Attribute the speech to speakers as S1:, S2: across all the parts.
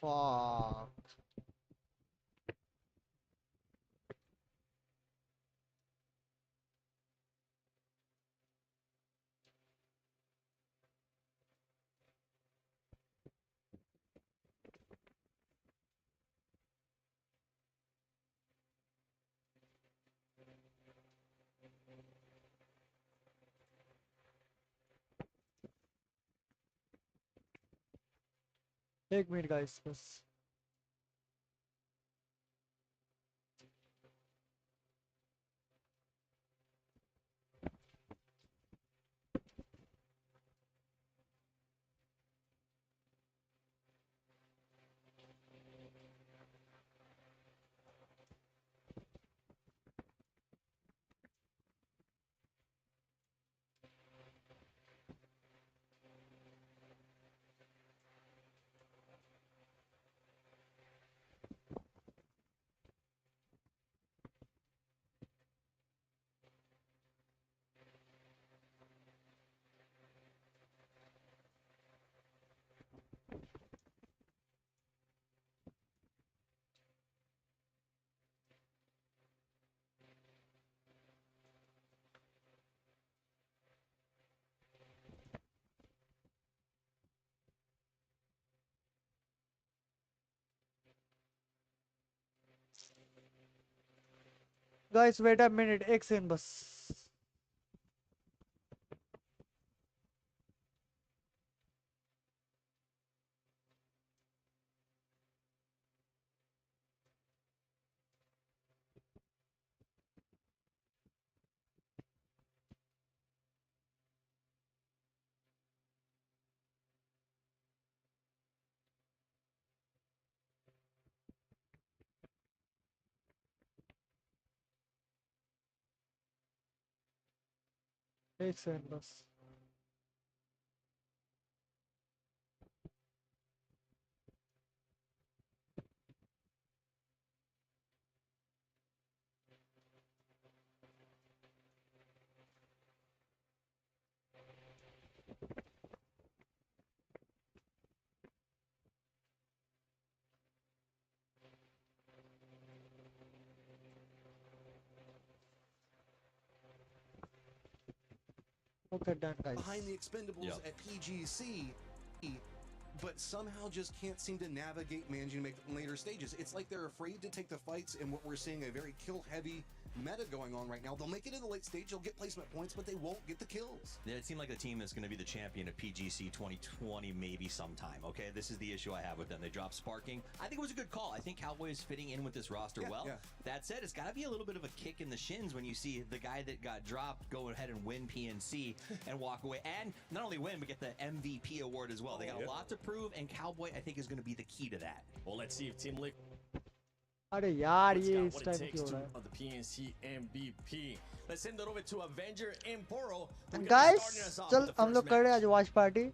S1: Fuck. एक minute guys बस. Guys wait a minute, एक सेकंड बस. एक सेकंड बस. Okay, done guys.
S2: Behind the expendables at PGC, but somehow just can't seem to navigate managing to make later stages. It's like they're afraid to take the fights, and what we're seeing a very kill-heavy meta going on right now. They'll make it in the late stage, they'll get placement points, but they won't get the kills.
S3: Yeah, it seemed like the team is going to be the champion of PGC 2020 maybe sometime, okay? This is the issue I have with them. They dropped Sparking. I think it was a good call. I think Cowboy is fitting in with this roster well.
S2: Yeah.
S3: That said, it's got to be a little bit of a kick in the shins when you see the guy that got dropped go ahead and win PNC and walk away. And not only win, but get the MVP award as well. They got a lot to prove, and Cowboy, I think, is going to be the key to that.
S4: Well, let's see if Team Liquid
S1: अरे यार
S4: has
S1: ये
S4: got
S1: इस
S4: what it
S1: time
S4: takes
S1: क्यों हो
S4: to
S1: रहा है?
S4: the PNC MVP. Let's send it over to Avenger Emporo.
S1: Guys चल हम लोग कर रहे हैं आज watch party.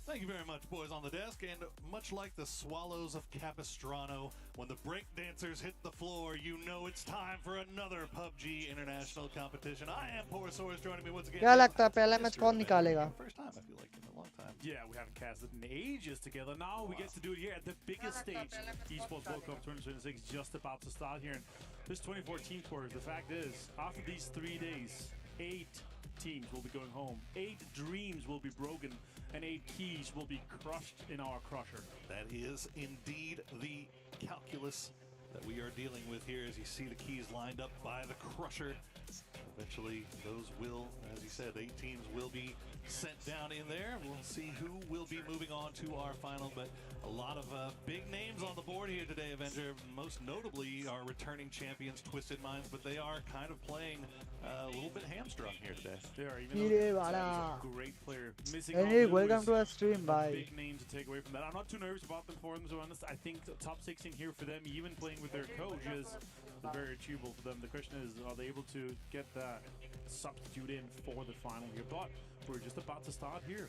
S5: Thank you very much, boys on the desk. And much like the Swallows of Capistrano, when the break dancers hit the floor, you know it's time for another PUBG international competition. I am Porosaurus, joining me once again.
S1: क्या लगता है पहला match कौन निकालेगा?
S5: First time, I feel like, in a long time.
S6: Yeah, we haven't casted in ages together. Now we get to do it here at the biggest stage. Esports World Cup 2026 just about to start here. And this 2014 tour, the fact is, after these 3 days, 8 teams will be going home. 8 dreams will be broken, and 8 keys will be crushed in our crusher.
S5: That is indeed the calculus that we are dealing with here as you see the keys lined up by the crusher. Eventually, those will, as he said, 8 teams will be sent down in there. We'll see who will be moving on to our final, but a lot of big names on the board here today, Avenger. Most notably our returning champions, Twisted Minds, but they are kind of playing a little bit hamstrung here today.
S6: They are, even though he's a great player. Missing out
S1: Hey,
S6: Lou
S1: welcome
S6: is
S1: to our stream,
S6: a
S1: bye.
S6: big name to take away from that. I'm not too nervous about them, for them, to be honest. I think the top 16 here for them, even playing with their coach, is very achievable for them. The question is, are they able to get that substitute in for the final here? But we're just about to start here.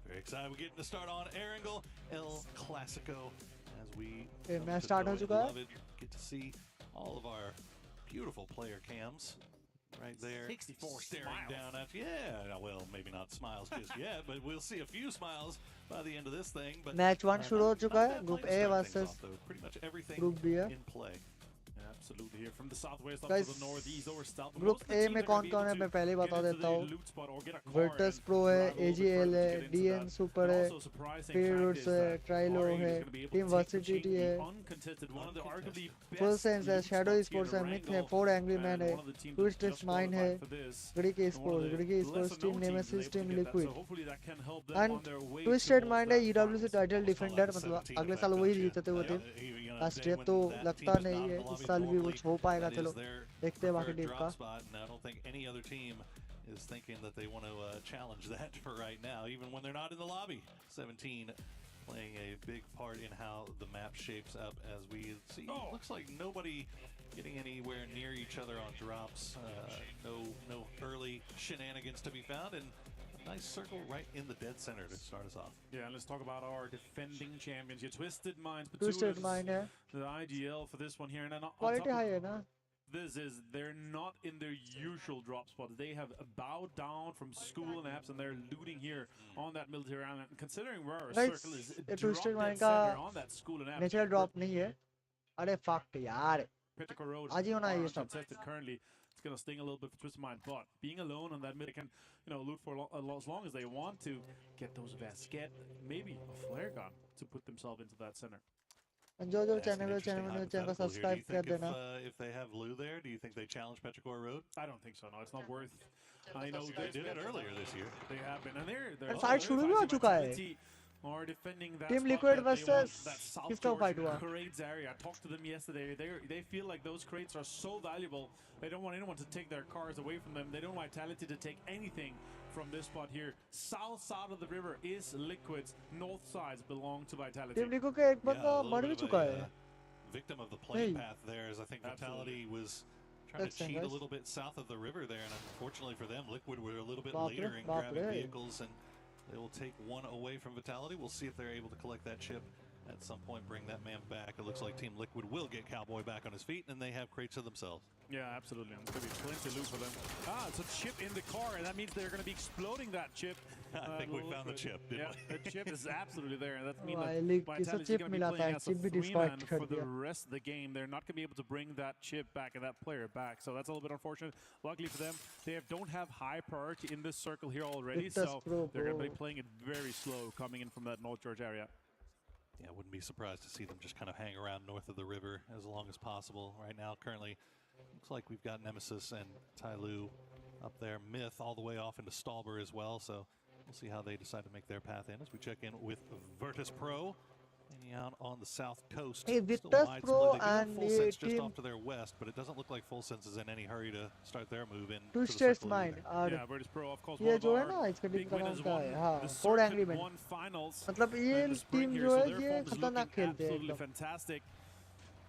S5: Very excited. We're getting to start on Erangel El Clasico as we
S1: मैं start हो चुका है.
S5: get to see all of our beautiful player cams right there.
S6: 64
S5: staring
S6: smiles.
S5: down at you. Yeah, well, maybe not smiles just yet, but we'll see a few smiles by the end of this thing. But
S1: match 1 शुरू हो
S5: not
S1: चुका है
S5: bad
S1: group
S5: play to
S1: a
S5: start things
S1: versus
S5: off, though. Pretty much everything
S1: group B है
S5: in play.
S6: Absolutely, here from the southwest up
S1: Guys,
S6: to the northeast over south.
S1: Group A में कौन-कौन है मैं पहले ही बता देता हूँ Virtus pro है एजीएल है डीएन सुपर है पीरूट्स है ट्राइलो है टीम वर्सिटी है फुल सेंस है शैडो स्पोर्ट्स है मिथ है 4 एंग्री मैन है ट्विस्टेड माइंड है Greek sports team nemesis team liquid and twisted mind है ईडब्ल्यूसी टाइटल डिफेंडर मतलब अगले साल वही जीतते हुए थे लास्ट ईयर तो लगता नहीं है इस साल भी कुछ हो पाएगा चलो देखते हैं बाकी टीम का
S5: is thinking that they want to challenge that for right now, even when they're not in the lobby. 17 playing a big part in how the map shapes up as we see. Looks like nobody getting anywhere near each other on drops. No early shenanigans to be found, and a nice circle right in the dead center to start us off.
S6: Yeah, and let's talk about our defending champions. Your Twisted Minds,
S1: Twisted Mind है
S6: the IGL for this one here, and on
S1: quality high है ना
S6: this is they're not in their usual drop spots. They have bowed down from school and apps, and they're looting here on that military island. Considering where our circle is,
S1: Twisted
S6: drop
S1: Mind
S6: dead
S1: का
S6: center on that school and apps.
S1: Natural drop नहीं है अरे fuck यार
S6: Petrichor Road
S1: आज ही होना है ये सब
S6: contested currently. It's gonna sting a little bit for Twisted Mind, but being alone on that mid, they can loot for as long as they want to get those vests, get maybe a flare gun to put themselves into that center.
S1: जो channel को subscribe कर देना
S5: If they have Lou there, do you think they challenge Petrichor Road?
S6: I don't think so. No, it's not worth. I know
S5: They did it earlier this year.
S6: they have been, and they're
S1: fight शुरू भी हो चुका है
S6: are defending that
S1: Team
S6: spot
S1: Liquid
S6: that they want,
S1: versus
S6: that South
S1: किसका
S6: George
S1: fight हुआ?
S6: crates area. I talked to them yesterday. They feel like those crates are so valuable. They don't want anyone to take their cars away from them. They don't want Vitality to take anything from this spot here. South side of the river is Liquid's. North sides belong to Vitality.
S1: Team Liko के एक बंदा
S5: a little
S1: मर
S5: bit
S1: भी
S5: of
S1: चुका
S5: a,
S1: है
S5: victim of the plane
S1: Hey.
S5: path there, as I think Vitality
S6: Absolutely.
S5: was trying
S1: That's
S5: to cheat a
S1: nice.
S5: little bit south of the river there, and unfortunately for them, Liquid were a little bit
S1: Baap re,
S5: later in
S1: baap
S5: grabbing
S1: re.
S5: vehicles, and they will take one away from Vitality. We'll see if they're able to collect that chip at some point, bring that man back. It looks like Team Liquid will get Cowboy back on his feet, and they have crates of themselves.
S6: Yeah, absolutely. And there's going to be plenty of loot for them. It's a chip in the car, and that means they're going to be exploding that chip.
S5: I think we found the chip, didn't
S6: Yeah, the chip is absolutely there, and that means
S1: भाई
S6: that
S1: league किसे
S6: Vitality is
S1: chip
S6: going to be
S1: मिला था
S6: playing as a
S1: chip भी
S6: 3-man
S1: destroy कर
S6: for the
S1: दिया
S6: rest of the game. They're not going to be able to bring that chip back and that player back, so that's a little bit unfortunate. Luckily for them, they don't have high priority in this circle here already,
S1: It's a
S6: so
S1: pro,
S6: they're going to be
S1: bro.
S6: playing it very slow coming in from that North George area.
S5: Yeah, wouldn't be surprised to see them just kind of hang around north of the river as long as possible. Right now, currently, looks like we've got Nemesis and Tyloo up there. Myth all the way off into Stalber as well, so we'll see how they decide to make their path in as we check in with Virtus Pro. Hanging out on the south coast.
S1: Hey,
S5: Still
S1: Virtus
S5: wide
S1: Pro
S5: split. They do have
S1: and
S5: Full
S1: the
S5: Sense just
S1: team-
S5: off to their west, but it doesn't look like Full Sense is in any hurry to start their move in.
S1: Twisted Mind और
S6: Yeah, Virtus Pro, of course,
S1: ये
S6: one of
S1: जो है
S6: our
S1: ना इसका team
S6: big
S1: का नाम
S6: winners
S1: क्या
S6: won
S1: है हाँ
S6: the
S1: 4
S6: circuit
S1: angry man
S6: one finals.
S1: मतलब ये
S6: in the spring
S1: team
S6: here,
S1: जो
S6: so
S1: है
S6: their
S1: ये
S6: form is
S1: खतरनाक
S6: looking
S1: खेलते हैं
S6: absolutely
S1: एकदम
S6: fantastic.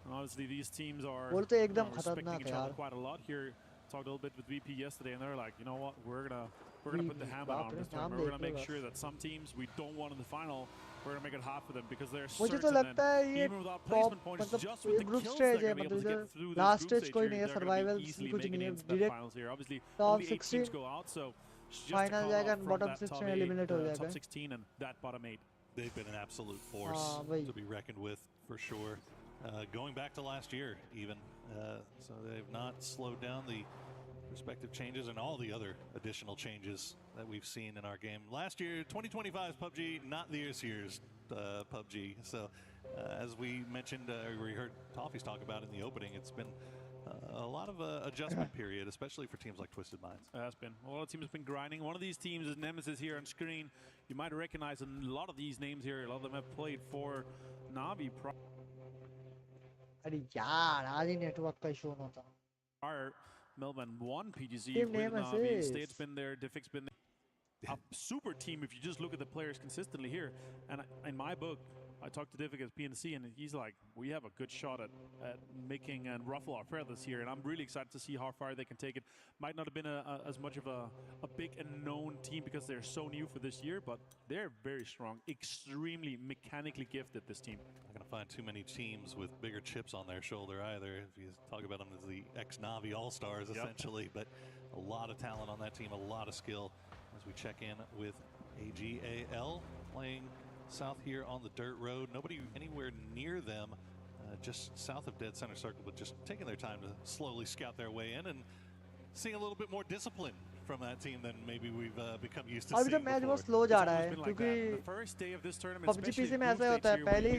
S6: And obviously, these teams are
S1: बोलते हैं एकदम
S6: respecting
S1: खतरनाक
S6: each
S1: है
S6: other
S1: यार
S6: quite a lot here. Talked a little bit with VP yesterday, and they're like, you know what, we're gonna put the hammer
S1: बाप
S6: on
S1: रे,
S6: this
S1: नाम
S6: tournament. We're gonna
S1: देख
S6: make
S1: low
S6: sure that some teams we don't want in the final, we're gonna make it hard for them because they're
S1: मुझे
S6: certain
S1: तो
S6: that
S1: लगता है ये
S6: even without
S1: top
S6: placement points,
S1: मतलब
S6: just with the
S1: group
S6: kills
S1: stage
S6: they're
S1: है
S6: gonna be able
S1: मतलब
S6: to
S1: इधर
S6: get through this
S1: last
S6: group
S1: stage
S6: stage
S1: कोई
S6: here,
S1: नहीं है
S6: they're gonna be
S1: survival
S6: easily
S1: कुछ
S6: making
S1: नहीं
S6: it
S1: है
S6: into that
S1: direct
S6: finals here. Obviously,
S1: top
S6: only 8 teams
S1: 16
S6: go out, so just
S1: final
S6: to call
S1: जाएगा
S6: out from
S1: bottom
S6: that
S1: 6
S6: top
S1: में
S6: 8,
S1: eliminate हो
S6: top
S1: जाएगा
S6: 16 and that bottom 8.
S5: They've been an absolute force
S1: वही
S5: to be reckoned with for sure. Going back to last year, even. So they've not slowed down the respective changes and all the other additional changes that we've seen in our game. Last year, 2025's PUBG, not this year's PUBG. So as we mentioned, we heard Toffees talk about in the opening, it's been a lot of adjustment period, especially for teams like Twisted Minds.
S6: It has been. A lot of teams have been grinding. One of these teams is Nemesis here on screen. You might recognize a lot of these names here. A lot of them have played for Navi
S1: अरे यार आज ही network का issue होना था
S6: prior. Melbourne won PGC
S1: Team
S6: with Navi.
S1: Nemesis.
S6: State's been there. Diffic's been there. A super team if you just look at the players consistently here. And in my book, I talked to Divik at PNC, and he's like, we have a good shot at making and ruffle our feathers here, and I'm really excited to see how far they can take it. Might not have been as much of a big and known team because they're so new for this year, but they're very strong, extremely mechanically gifted, this team.
S5: Not going to find too many teams with bigger chips on their shoulder either. If you talk about them as the ex-Navi All-Stars, essentially, but a lot of talent on that team, a lot of skill. As we check in with AGAL playing south here on the dirt road. Nobody anywhere near them, just south of dead center circle, but just taking their time to slowly scout their way in and seeing a little bit more discipline from that team than maybe we've become used to seeing
S1: match
S5: before.
S1: बहुत slow जा रहा है क्योंकि PUBG PC में ऐसा होता है पहले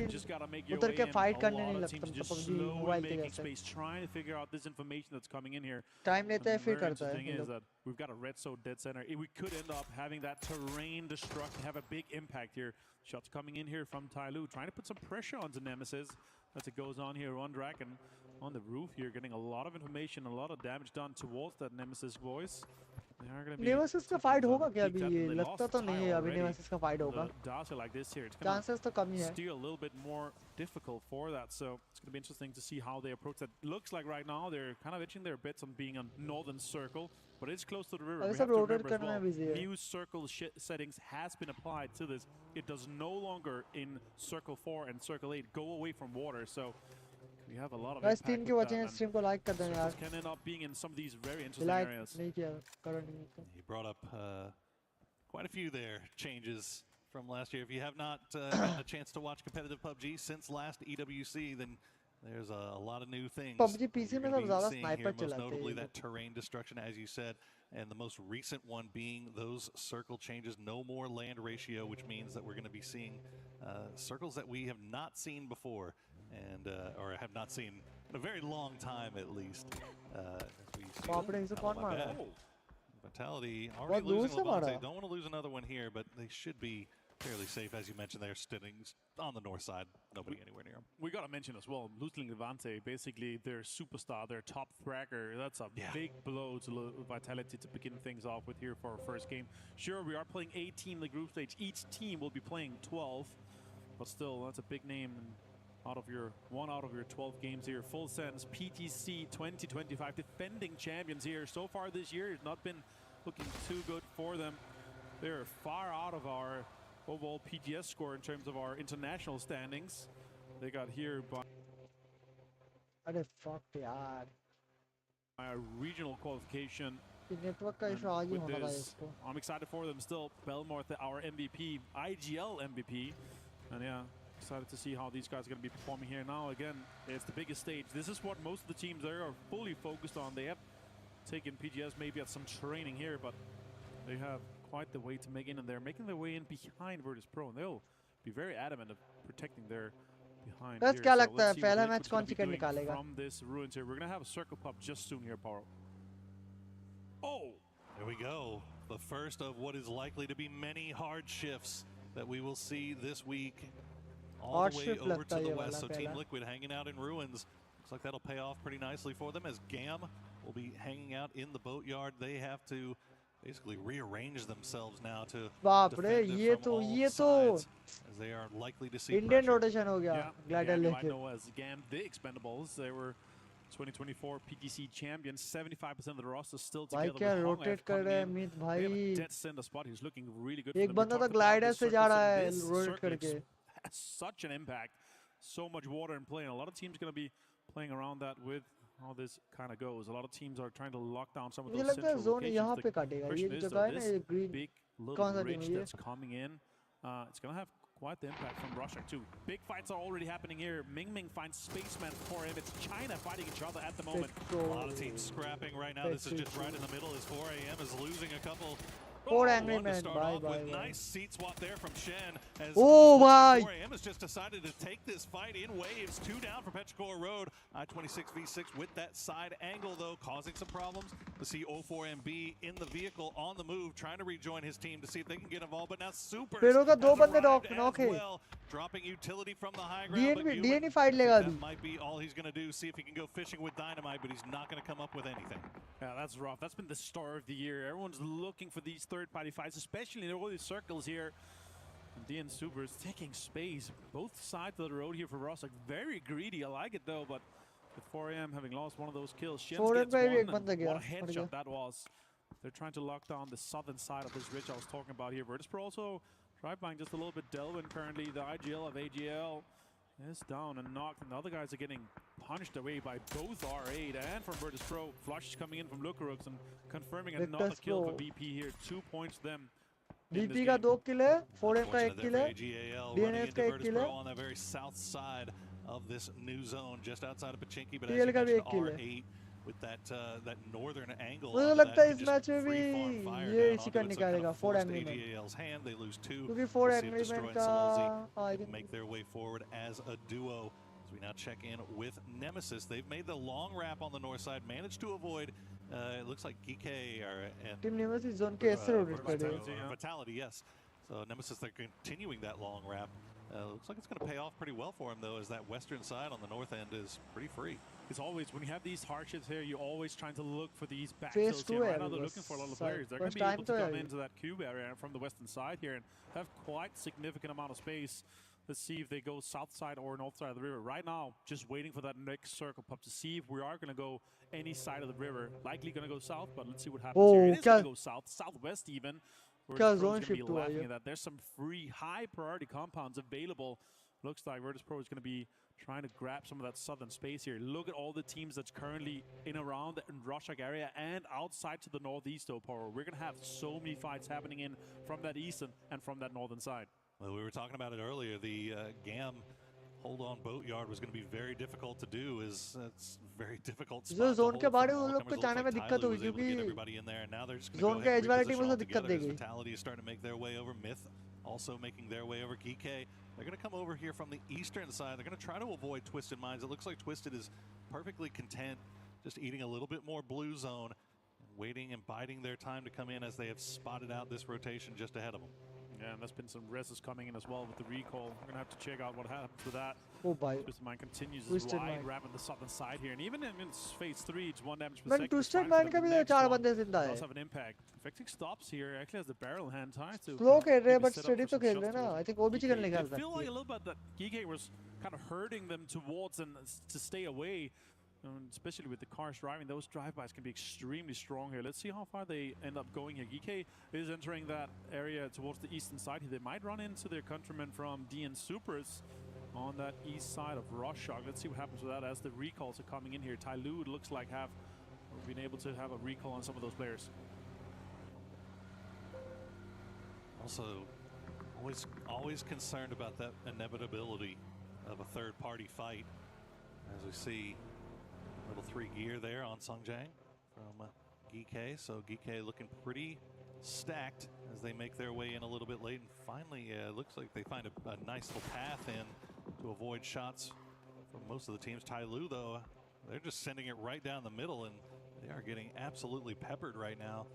S1: उतर के फाइट करने नहीं लगता PUBG मोबाइल के जैसे
S6: trying to figure out this information that's coming in here.
S1: Time लेते हैं फिर
S6: Very
S1: करता
S6: interesting
S1: है
S6: is that we've got a red so dead center. We could end up having that terrain destruct, have a big impact here. Shots coming in here from Tyloo, trying to put some pressure onto Nemesis as it goes on here. One Draken on the roof here, getting a lot of information, a lot of damage done towards that Nemesis voice.
S1: Nemesis का fight होगा क्या अभी? ये लगता तो नहीं है अभी नेमेसिस का फाइट होगा.
S6: Like this here,
S1: चांसेस तो कम ही है.
S6: Still a little bit more difficult for that, so it's going to be interesting to see how they approach that. Looks like right now they're kind of itching their bits on being a northern circle, but it's close to the river. We have to remember as well, new circle settings has been applied to this. It does no longer in circle 4 and circle 8 go away from water, so we have a lot of
S1: guys, team के watching stream को like कर देना यार.
S6: Can end up being in some of these very interesting areas.
S1: नहीं किया, करो नहीं तो.
S5: He brought up quite a few there changes from last year. If you have not gotten a chance to watch competitive PUBG since last EWC, then there's a lot of new things.
S1: PUBG PC में सब ज़्यादा sniper
S5: most notably that terrain destruction, as you said, and the most recent one being those circle changes. No more land ratio, which means that we're going to be seeing circles that we have not seen before. And or have not seen in a very long time at least. Vitality already losing Levante. Don't want to lose another one here, but they should be fairly safe. As you mentioned, they're sitting on the north side. Nobody anywhere near them.
S6: We got to mention as well, losing Levante, basically their superstar, their top fragger. That's a big blow to Vitality to begin things off with here for our first game. Sure, we are playing 18 in the group stage. Each team will be playing 12, but still, that's a big name. One out of your 12 games here. Full Sense PTC 2025 defending champions here. So far this year, it's not been looking too good for them. They're far out of our overall PGS score in terms of our international standings. They got here by a regional qualification. I'm excited for them still. Belmorth, our MVP, IGL MVP, and yeah. Excited to see how these guys are going to be performing here. Now, again, it's the biggest stage. This is what most of the teams there are fully focused on. They have taken PGS maybe at some training here, but they have quite the way to make in, and they're making their way in behind Virtus Pro, and they'll be very adamant of protecting their behind here.
S1: क्या लगता है पहला match कौन chicken निकालेगा?
S6: From this ruins here, we're going to have a circle pop just soon here, Paro. Oh!
S5: There we go. The first of what is likely to be many hard shifts that we will see this week. All the way over to the west, so Team Liquid hanging out in ruins. Looks like that'll pay off pretty nicely for them as GAM will be hanging out in the boatyard. They have to basically rearrange themselves now to defend it from all sides, as they are likely to see
S1: Indian
S5: pressure.
S1: rotation हो गया. Glider
S6: I know as GAM, the Expendables, they were 2024 PTC champions. 75% of the roster still together.
S1: भाई क्या rotate कर रहे हैं मीत भाई?
S6: Dead center spot. He's looking really good.
S1: एक बंदा तो glider से जा रहा है rotate करके.
S6: Has such an impact, so much water in play, and a lot of teams going to be playing around that with how this kind of goes. A lot of teams are trying to lock down some of those central locations. The question is, though, this big little ridge that's coming in, it's going to have quite the impact from Russia too. Big fights are already happening here. Ming finds Spaceman for him. It's China fighting each other at the moment.
S5: A lot of teams scrapping right now. This is just right in the middle as 4 AM is losing a couple.
S1: Four angry men. Bye.
S5: Nice seat swap there from Shen. As
S1: 4
S5: AM has just decided to take this fight in waves. 2 down for Petrichor Road. I-26 V6 with that side angle though, causing some problems. To see 04MB in the vehicle on the move, trying to rejoin his team to see if they can get involved. But now Super well, dropping utility from the high ground.
S1: DNE fight लेगा
S5: that might be all he's going to do. See if he can go fishing with dynamite, but he's not going to come up with anything.
S6: Yeah, that's rough. That's been the star of the year. Everyone's looking for these third-party fights, especially in all these circles here. DN Super is taking space. Both sides of the road here for Ross, like very greedy. I like it though, but with 4AM having lost one of those kills, Shins
S1: 4AM
S6: gets
S1: का भी
S6: one,
S1: एक बंदा
S6: and
S1: गया,
S6: what a
S1: मर गया।
S6: headshot that was. They're trying to lock down the southern side of this ridge I was talking about here. Virtus.pro also drive-bying just a little bit. Delvin currently, the IGL of AGL is down and knocked, and the other guys are getting punched away by both R8 and from Virtus.pro. Flush is coming in from Lucarux and confirming another kill for VP here. 2 points to them.
S1: VP का 2 kill है, 4M का 1 kill है,
S5: AGAL
S1: DNS
S5: running into
S1: का 1 kill
S5: Virtus.pro
S1: है,
S5: on the very south side of this new zone, just outside of Pachinki. But as
S1: TL
S5: you
S1: का भी
S5: mentioned,
S1: 1 kill है।
S5: R8 with that northern angle,
S1: मुझे
S5: onto
S1: लगता
S5: that
S1: है
S5: can
S1: इस
S5: just
S1: match में भी
S5: free-form fire
S1: ये
S5: down
S1: इसी
S5: onto
S1: का
S5: it, so it kind
S1: निकालेगा
S5: of
S1: 4
S5: forced
S1: Angry Man,
S5: AGAL's hand. They lose 2.
S1: क्योंकि 4
S5: We'll see if
S1: Angry
S5: Destroy
S1: Man
S5: and
S1: का
S5: Salazi
S1: I
S5: can
S1: think
S5: make their way forward as a duo. As we now check in with Nemesis. They've made the long wrap on the north side, managed to avoid. It looks like GK and
S1: team nemesis zone के ऐसे rotate कर रहे हैं।
S5: Vitality, yes. So Nemesis, they're continuing that long wrap. Looks like it's going to pay off pretty well for him, though, as that western side on the north end is pretty free.
S6: It's always, when you have these hardships here, you're always trying to look for these
S1: Phase
S6: backfills
S1: 2
S6: here.
S1: है
S6: Right now,
S1: अभी
S6: they're
S1: बस,
S6: looking for a lot of players. They're going to
S1: first
S6: be able
S1: time
S6: to
S1: तो है
S6: come
S1: अभी।
S6: into that cube area from the western side here and have quite significant amount of space. Let's see if they go south side or north side of the river. Right now, just waiting for that next circle pop to see if we are going to go any side of the river. Likely going to go south, but let's see what happens here. It is going to go south, southwest even.
S1: क्या
S6: Virtus.pro is
S1: zone
S6: going to be
S1: shift हुआ
S6: laughing
S1: ये?
S6: at that. There's some free high priority compounds available. Looks like Virtus.pro is going to be trying to grab some of that southern space here. Look at all the teams that's currently in around the Roshak area and outside to the northeast of Power. We're going to have so many fights happening in from that eastern and from that northern side.
S5: Well, we were talking about it earlier. The GAM hold-on boatyard was going to be very difficult to do. It's very difficult spot
S1: जो
S5: to
S1: zone
S5: hold
S1: के
S5: for
S1: बारे
S5: all
S1: उन लोग को
S5: comers. It looks
S1: जाने
S5: like
S1: में दिक्कत
S5: Tyloo
S1: होगी
S5: was able to get
S1: क्योंकि
S5: everybody in there, and now they're just going
S1: zone
S5: to
S1: के
S5: go ahead
S1: एज
S5: and
S1: वाली
S5: reposition
S1: टीमों
S5: all
S1: से दिक्कत
S5: together as
S1: देगी।
S5: Vitality is starting to make their way over. Myth also making their way over. Geek. They're going to come over here from the eastern side. They're going to try to avoid Twisted Minds. It looks like Twisted is perfectly content, just eating a little bit more blue zone, waiting and biding their time to come in as they have spotted out this rotation just ahead of them.
S6: Yeah, and there's been some reses coming in as well with the recall. We're going to have to check out what happens with that.
S1: Oh भाई,
S6: Twisted Mind continues his
S1: Twisted
S6: wide
S1: Mind।
S6: wrap on the southern side here. And even in phase 3, it's 1 damage per
S1: मैंने
S6: second.
S1: Twisted Mind का भी 4 बंदे जिंदा
S6: Does
S1: है।
S6: have an impact. Infecting stops here. Actually has the barrel hand tied to
S1: Slow खेल रहे हैं
S6: maybe
S1: but
S6: set up
S1: steady
S6: for
S1: तो
S6: some
S1: खेल
S6: shots
S1: रहे हैं ना।
S6: towards
S1: I think वो भी
S6: GK.
S1: चिकन निकाल
S6: It feel
S1: सकती
S6: like
S1: है।
S6: a little bit that GK was kind of hurting them towards and to stay away. Especially with the cars driving, those drive-bys can be extremely strong here. Let's see how far they end up going here. GK is entering that area towards the eastern side here. They might run into their countrymen from DN Supers on that east side of Roshak. Let's see what happens with that as the recalls are coming in here. Tyloo looks like have been able to have a recall on some of those players.
S5: Also, always concerned about that inevitability of a third-party fight. As we see little 3 gear there on Sungjang from Geek. So Geek looking pretty stacked as they make their way in a little bit late. And finally, looks like they find a nice little path in to avoid shots from most of the teams. Tyloo, though, they're just sending it right down the middle, and they are getting absolutely peppered right now.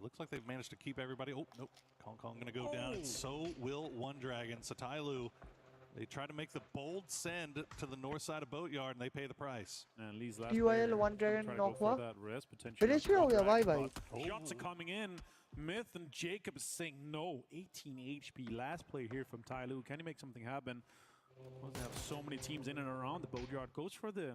S5: Looks like they've managed to keep everybody. Oh, nope. Kong going to go down, and so will One Dragon. So Tyloo, they try to make the bold send to the north side of Boatyard, and they pay the price.
S6: And Lee's last
S1: PYL
S6: player
S1: One Dragon
S6: trying to go
S1: knock
S6: for
S1: हुआ।
S6: that res potentially.
S1: Finish भी हो गया भाई भाई।
S6: Shots are coming in. Myth and Jacob is saying no. 18 HP. Last play here from Tyloo. Can he make something happen? Well, they have so many teams in and around the boatyard. Goes for the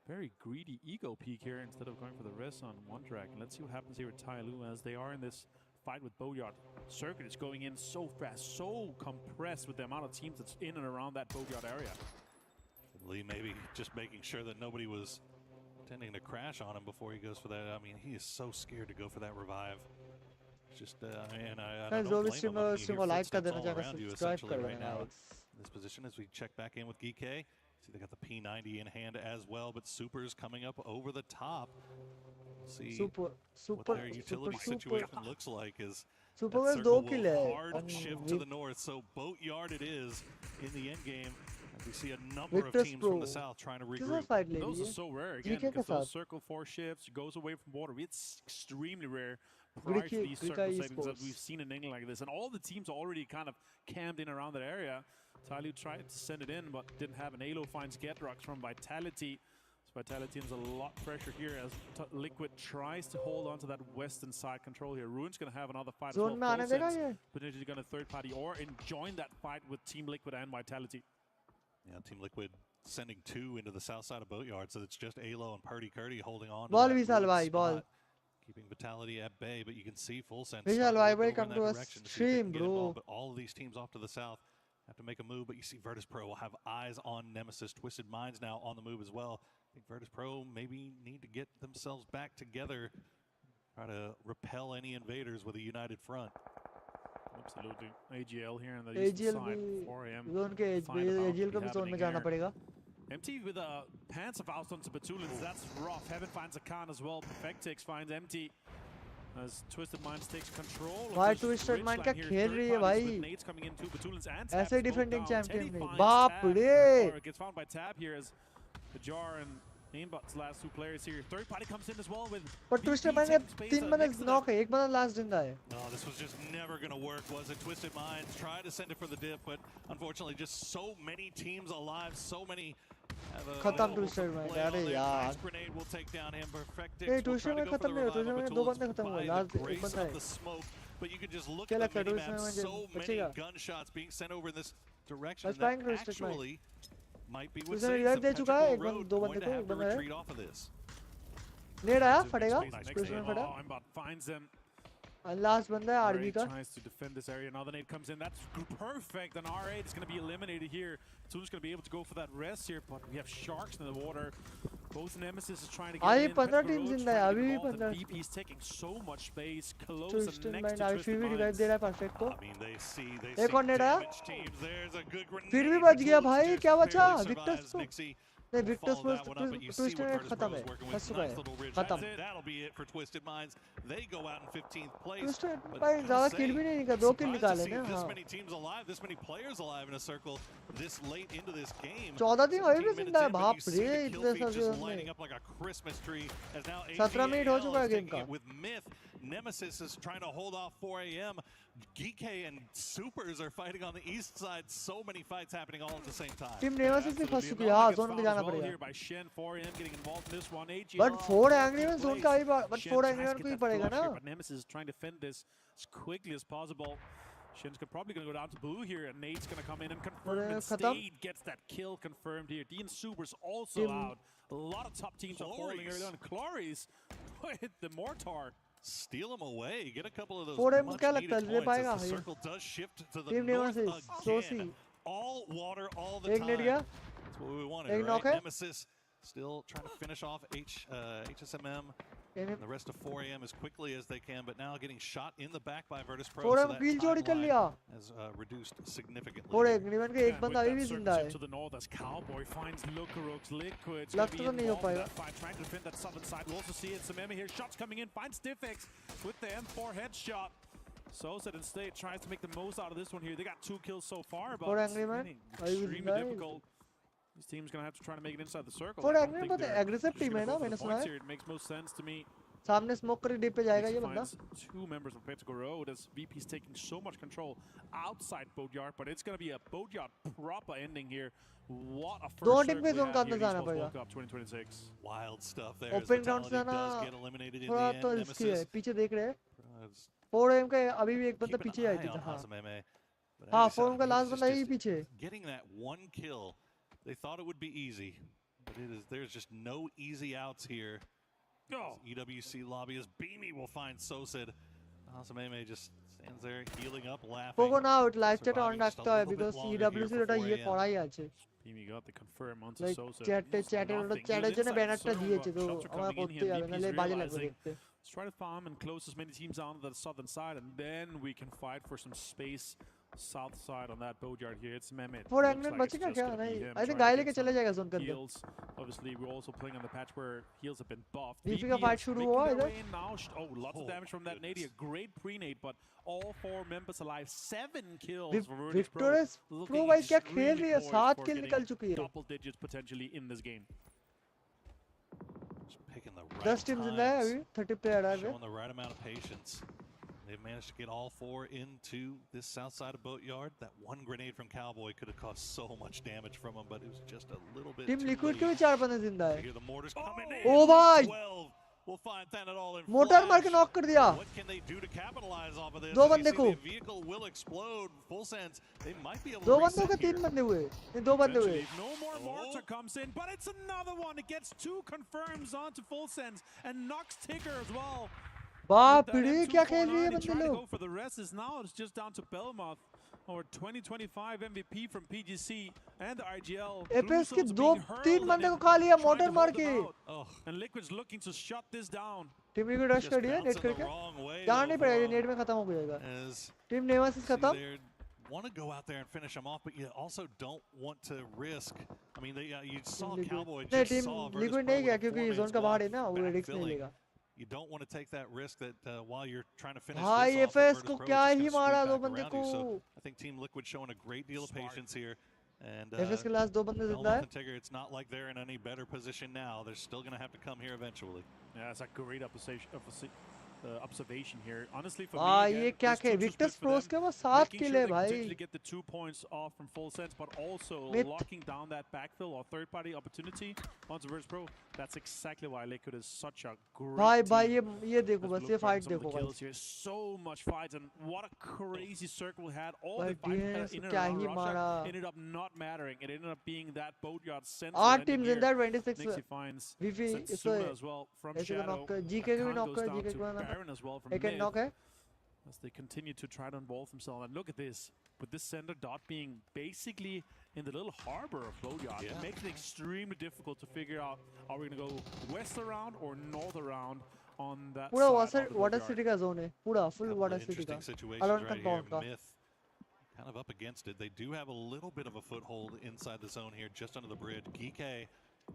S6: very greedy ego peak here instead of going for the res on One Dragon. Let's see what happens here with Tyloo as they are in this fight with Boatyard. Circuit is going in so fast, so compressed with the amount of teams that's in and around that Boatyard area.
S5: Lee maybe just making sure that nobody was intending to crash on him before he goes for that. I mean, he is so scared to go for that revive. It's just, and I don't blame him. I mean, you hear footsteps all around you essentially right now. In this position as we check back in with Geek. See, they got the P90 in hand as well, but Super's coming up over the top. See what their utility situation looks like is
S1: Super
S5: that
S1: में
S5: circle
S1: 2 kill
S5: will
S1: है।
S5: hard shift to the north. So Boatyard it is in the end game. And we see a number of
S1: Victor's
S5: teams from the
S1: Pro
S5: south trying to
S1: किसने
S5: regroup.
S1: Fight ले
S6: Those
S1: Lee
S6: are
S1: है?
S6: so rare again
S1: GK के
S6: because those
S1: साथ।
S6: circle 4 shifts goes away from water. It's extremely rare prior to these circle
S1: Grika
S6: savings that
S1: esports।
S6: we've seen in England like this. And all the teams already kind of camped in around that area. Tyloo tried to send it in, but didn't have an Halo. Finds Getrox from Vitality. Vitality is a lot pressure here as Liquid tries to hold on to that western side control here. Ruin's going to have another fight as well.
S1: Zone में आने देगा ये?
S6: Potentially going to third party or join that fight with Team Liquid and Vitality.
S5: Yeah, Team Liquid sending 2 into the south side of Boatyard, so it's just Alo and Party Curdy holding on to
S1: Ball
S5: that
S1: Vishal
S5: ruined
S1: bhai,
S5: spot,
S1: ball.
S5: keeping Vitality at bay, but you can see Full Sense
S1: Vishal
S5: starting
S1: bhai,
S5: to look over
S1: welcome
S5: in
S1: to
S5: that
S1: our
S5: direction to see if they can
S1: stream,
S5: get involved,
S1: bro.
S5: but all of these teams off to the south have to make a move, but you see Virtus Pro will have eyes on Nemesis. Twisted Minds now on the move as well. I think Virtus Pro maybe need to get themselves back together, try to repel any invaders with a united front.
S6: Absolutely. AGL here on the east
S1: AGL
S6: side.
S1: भी
S6: 4 a.m.
S1: zone के AGL को भी zone में जाना पड़ेगा.
S6: MT with a pants of out onto Batulins. That's rough. Heaven finds a Khan as well. Perfectix finds MT. As Twisted Minds takes control.
S1: भाई Twisted Mind क्या खेल रही है भाई? ऐसे डिफेंडिंग चैंपियन में. बाप रे.
S6: Gets found by Tab here as the Jar and Aimbot's last 2 players here. Third party comes in as well with.
S1: But Twisted Mind के 3 बंदे knock है, 1 बंदा last जिंदा है.
S5: No, this was just never going to work, was it? Twisted Minds tried to send it for the dip, but unfortunately just so many teams alive, so many
S1: खत्म Twisted Mind. अरे यार.
S5: Grenade will take down him.
S1: नहीं Twisted Mind खत्म नहीं हुआ. Twisted Mind 2 बंदे खत्म हुए. Last 1 बंदा है.
S5: But you can just look at the minimap, so many gunshots being sent over in this direction that actually might be with
S1: Twisted Mind दे चुका है. 1 बंदा 2 बंदे को 1 बंदा है.
S5: retreat off of this.
S1: नेड आया फटेगा. Twisted Mind फटा.
S6: Aimbot finds them.
S1: Last बंदा है RB का.
S6: Tries to defend this area. Another nade comes in. That's perfect. And R8 is going to be eliminated here. Soon's going to be able to go for that rest here, but we have sharks in the water. Both Nemesis is trying to get in.
S1: 15 teams in there. अभी भी 15.
S6: VP is taking so much space close
S1: Twisted
S6: and next
S1: Mind
S6: to
S1: अभी
S6: Twisted
S1: फिर भी
S6: Minds.
S1: revive दे रहा है perfect को.
S5: I mean, they see
S1: एक और नेड आया.
S5: damaged teams. There's a good grenade.
S1: फिर भी बच गया
S5: Bullets
S1: भाई.
S5: just
S1: क्या बचा?
S5: barely
S1: Victus
S5: survives.
S1: को.
S5: Nixie
S1: नहीं
S5: will
S1: Victus
S5: follow that one up, but you see
S1: Twisted
S5: what
S1: Mind
S5: Virtus
S1: खत्म
S5: Pro
S1: है.
S5: is working with.
S1: फंस चुका
S5: Nice
S1: है.
S5: little ridge.
S1: खत्म.
S5: That'll be it for Twisted Minds. They go out in 15th place.
S1: Twisted
S5: But
S1: Mind
S5: I
S1: ज़्यादा
S5: gotta
S1: kill
S5: say,
S1: भी नहीं निकाला. 2 kill
S5: surprised
S1: निकाले
S5: to see
S1: ना.
S5: this
S1: हाँ.
S5: many teams alive, this many players alive in a circle this late into this game.
S1: 14 दिन अभी
S5: 17
S1: भी
S5: minutes
S1: जिंदा है.
S5: in, but
S1: बाप
S5: you see
S1: रे
S5: the kill
S1: इतने
S5: feed
S1: सारे
S5: just
S1: उसमें.
S5: lighting up like a Christmas tree as now
S1: 17 minute हो
S5: AGL
S1: चुका है
S5: is
S1: गेम
S5: taking
S1: का.
S5: it with Myth. Nemesis is trying to hold off 4 a.m. Geekay and Supers are fighting on the east side. So many fights happening all at the same time.
S1: Team nemesis भी फंस चुकी है. हाँ zone में जाना पड़ेगा. But 4 angry में zone का ही but 4 angry में को ही पड़ेगा ना.
S6: But Nemesis is trying to defend this as quickly as possible. Shen's probably going to go down to blue here, and Nate's going to come in and confirm. Instead, gets that kill confirmed here. Dean Super's also out. A lot of top teams are falling early on. Cloris with the mortar.
S5: Steal them away. Get a couple of those
S1: 4M
S5: much
S1: क्या
S5: needed
S1: लगता है ले
S5: points
S1: पाएगा
S5: as the
S1: ये?
S5: circle does shift to the
S1: Team
S5: north
S1: Nemesis,
S5: again.
S1: Sosi.
S5: All water all the
S1: एक
S5: time.
S1: Net गया.
S5: That's what we wanted,
S1: एक
S5: right?
S1: knock है.
S5: Nemesis still trying to finish off HSMM and the rest of 4 a.m. as quickly as they can, but now getting shot in the back by Virtus Pro.
S1: 4
S5: so
S1: AM
S5: that
S1: kill जोड़ी कर
S5: timeline
S1: लिया.
S5: has reduced significantly.
S1: 4 angry में के एक बंदा अभी भी जिंदा है.
S6: To the north as Cowboy finds Lucarox Liquid.
S1: लगता तो नहीं हो पाएगा.
S6: Trying to defend that southern side. We'll also see it. Samemi here. Shots coming in. Finds Stiffix with the M4 headshot. Soset and State tries to make the most out of this one here. They got 2 kills so far, but
S1: 4 angry man.
S6: extremely difficult. This team's gonna have to try to make it inside the circle.
S1: 4 angry बहुत aggressive team है ना मैंने सुना है.
S6: It makes most sense to me.
S1: सामने smoke करके deep पे जाएगा ये बंदा.
S6: 2 members of Petticoat Road as VP's taking so much control outside Boatyard, but it's going to be a Boatyard proper ending here. What a first
S1: team पे zone का अंदर जाना पड़ेगा.
S6: 2026.
S5: Wild stuff there.
S1: Open ground जाना थोड़ा तो risky है. पीछे देख रहे हैं. 4 AM का अभी भी एक बंदा पीछे आई थी. हाँ 4 AM का लास्ट बंदा यही पीछे.
S5: Getting that one kill, they thought it would be easy, but there's just no easy outs here. EWC lobby as Beamy will find Sosid. Asameme just stands there healing up, laughing.
S1: Pogo now it live chat on রাখতে হয় because EWC ওটা ইয়ে করাই আছে.
S6: Beamy got the confirm onto
S1: like
S6: Sosid.
S1: চ্যাটের জন্য ব্যানারটা দিয়েছে তো আমরা করতে হবে নালে বাজে লাগবে দেখতে.
S6: Let's try to farm and close as many teams down to the southern side, and then we can fight for some space south side on that Boatyard here. It's Mehmet.
S1: 4 angry बचेगा क्या नहीं. I think गाय लेके चले जाएगा zone के अंदर.
S6: Obviously, we're also playing on the patch where heals have been buffed.
S1: DP का fight शुरू हुआ इधर.
S6: Oh, lots of damage from that nade. A great pre-nade, but all 4 members alive. 7 kills for Virtus Pro.
S1: Victorious Pro भाई क्या खेल रही है. 7 kill निकल चुकी है.
S6: Double digits potentially in this game.
S5: Just picking the right
S1: 10 teams in there अभी 30 player are
S5: showing the right amount of patience. They've managed to get all four into this south side of Boatyard. That one grenade from Cowboy could have caused so much damage from him, but it was just a little bit
S1: team
S5: too
S1: liquid
S5: late.
S1: के भी 4 बंदे जिंदा
S5: You
S1: है
S5: hear the mortars coming in.
S1: ओ भाई
S5: 12. We'll find Thanadol in
S1: motor मार के
S5: flash.
S1: Knock कर दिया
S5: What can they do to capitalize off of this?
S1: दो
S5: As you
S1: बंदे
S5: see,
S1: को
S5: the vehicle will explode. Full sense. They might be able
S1: दो
S5: to
S1: बंदों के
S5: reset here.
S1: 3 बंदे हुए नहीं 2 बंदे हुए
S6: Eventually, no more mortar comes in, but it's another one. It gets 2 confirms onto full sense and knocks Tigger as well.
S1: बाप
S6: With that
S1: रे क्या खेल रही है
S6: M249,
S1: बंदे
S6: trying to
S1: लोग
S6: go for the rest is now it's just down to Belmoth, our 2025 MVP from PGC and the IGL.
S1: APS के
S6: Bluestones are
S1: 2
S6: being hurled
S1: 3
S6: and
S1: बंदे
S6: then
S1: को खा लिया
S6: trying
S1: मोटर
S6: to
S1: मार
S6: hold
S1: के
S6: them out.
S5: Oh,
S6: And Liquid's looking to shut this down.
S1: Team liquid rush
S5: just
S1: कर दिया net
S5: bouncing the
S1: करके
S5: wrong way.
S1: जाना
S5: though,
S1: नहीं पड़ेगा ये
S5: for,
S1: नेट में खत्म हो जाएगा
S5: as
S1: टीम नेमासिस
S5: see
S1: खत्म
S5: they want to go out there and finish them off, but you also don't want to risk. I mean, you saw Cowboy
S1: नहीं
S5: just
S1: team
S5: saw Virtus
S1: liquid
S5: Pro
S1: नहीं
S5: with
S1: गया
S5: a
S1: क्योंकि
S5: four-man
S1: zone का बाहर है
S5: squad
S1: ना वो addicts नहीं
S5: backfilling.
S1: लेगा
S5: You don't want to take that risk that while you're trying to finish
S1: भाई
S5: this off, that
S1: FS
S5: Virtus
S1: को
S5: Pro is
S1: क्या
S5: just
S1: ही
S5: gonna sweep
S1: मारा दो
S5: back
S1: बंदे
S5: around
S1: को
S5: you. So I think Team Liquid showing a great deal of patience here. And
S1: FS के last 2 बंदे जिंदा
S5: Belmont
S1: है
S5: and Tigger, it's not like they're in any better position now. They're still going to have to come here eventually.
S6: Yeah, that's a great observation here. Honestly, for
S1: भाई
S6: me,
S1: ये
S6: again,
S1: क्या
S6: this
S1: खेल
S6: 2-2
S1: Victus
S6: split for
S1: pros
S6: them,
S1: के वो 7
S6: making
S1: किल
S6: sure
S1: है
S6: they
S1: भाई
S6: potentially get the 2 points off from full sense, but also
S1: Myth.
S6: locking down that backfill or third-party opportunity onto Virtus Pro. That's exactly why Liquid is such a great
S1: भाई
S6: team.
S1: ये देखो
S6: As we
S1: बस
S6: look
S1: ये
S6: back at
S1: fight
S6: some of
S1: देखो
S6: the
S1: भाई
S6: kills here, so much fights, and what a crazy circle we had. All
S1: भाई
S6: the fights
S1: DNS
S6: in and
S1: क्या
S6: around
S1: ही
S6: Russia
S1: मारा
S6: ended up not mattering. It ended up being that boatyard center.
S1: 8 team जिंदा है 26
S6: Nixie finds
S1: वीवी इसको
S6: Setsuna as well from
S1: ऐसे को
S6: Shadow.
S1: Knock कर GK के भी
S6: Akan
S1: नॉक
S6: goes
S1: कर
S6: down
S1: जीके
S6: to
S1: को ना
S6: Baron as well from
S1: एक
S6: mid
S1: नॉक है
S6: as they continue to try to involve themselves. And look at this, with this center dot being basically in the little harbor of Boatyard, it makes it extremely difficult to figure out, are we going to go west around or north around on that
S1: पूरा
S6: side of the
S1: water
S6: Boatyard.
S1: City का zone है पूरा full
S5: Couple
S1: water
S5: of
S1: city का
S5: interesting situations
S1: alone
S5: right
S1: compound
S5: here.
S1: का
S5: Myth kind of up against it. They do have a little bit of a foothold inside the zone here, just under the bridge. Geek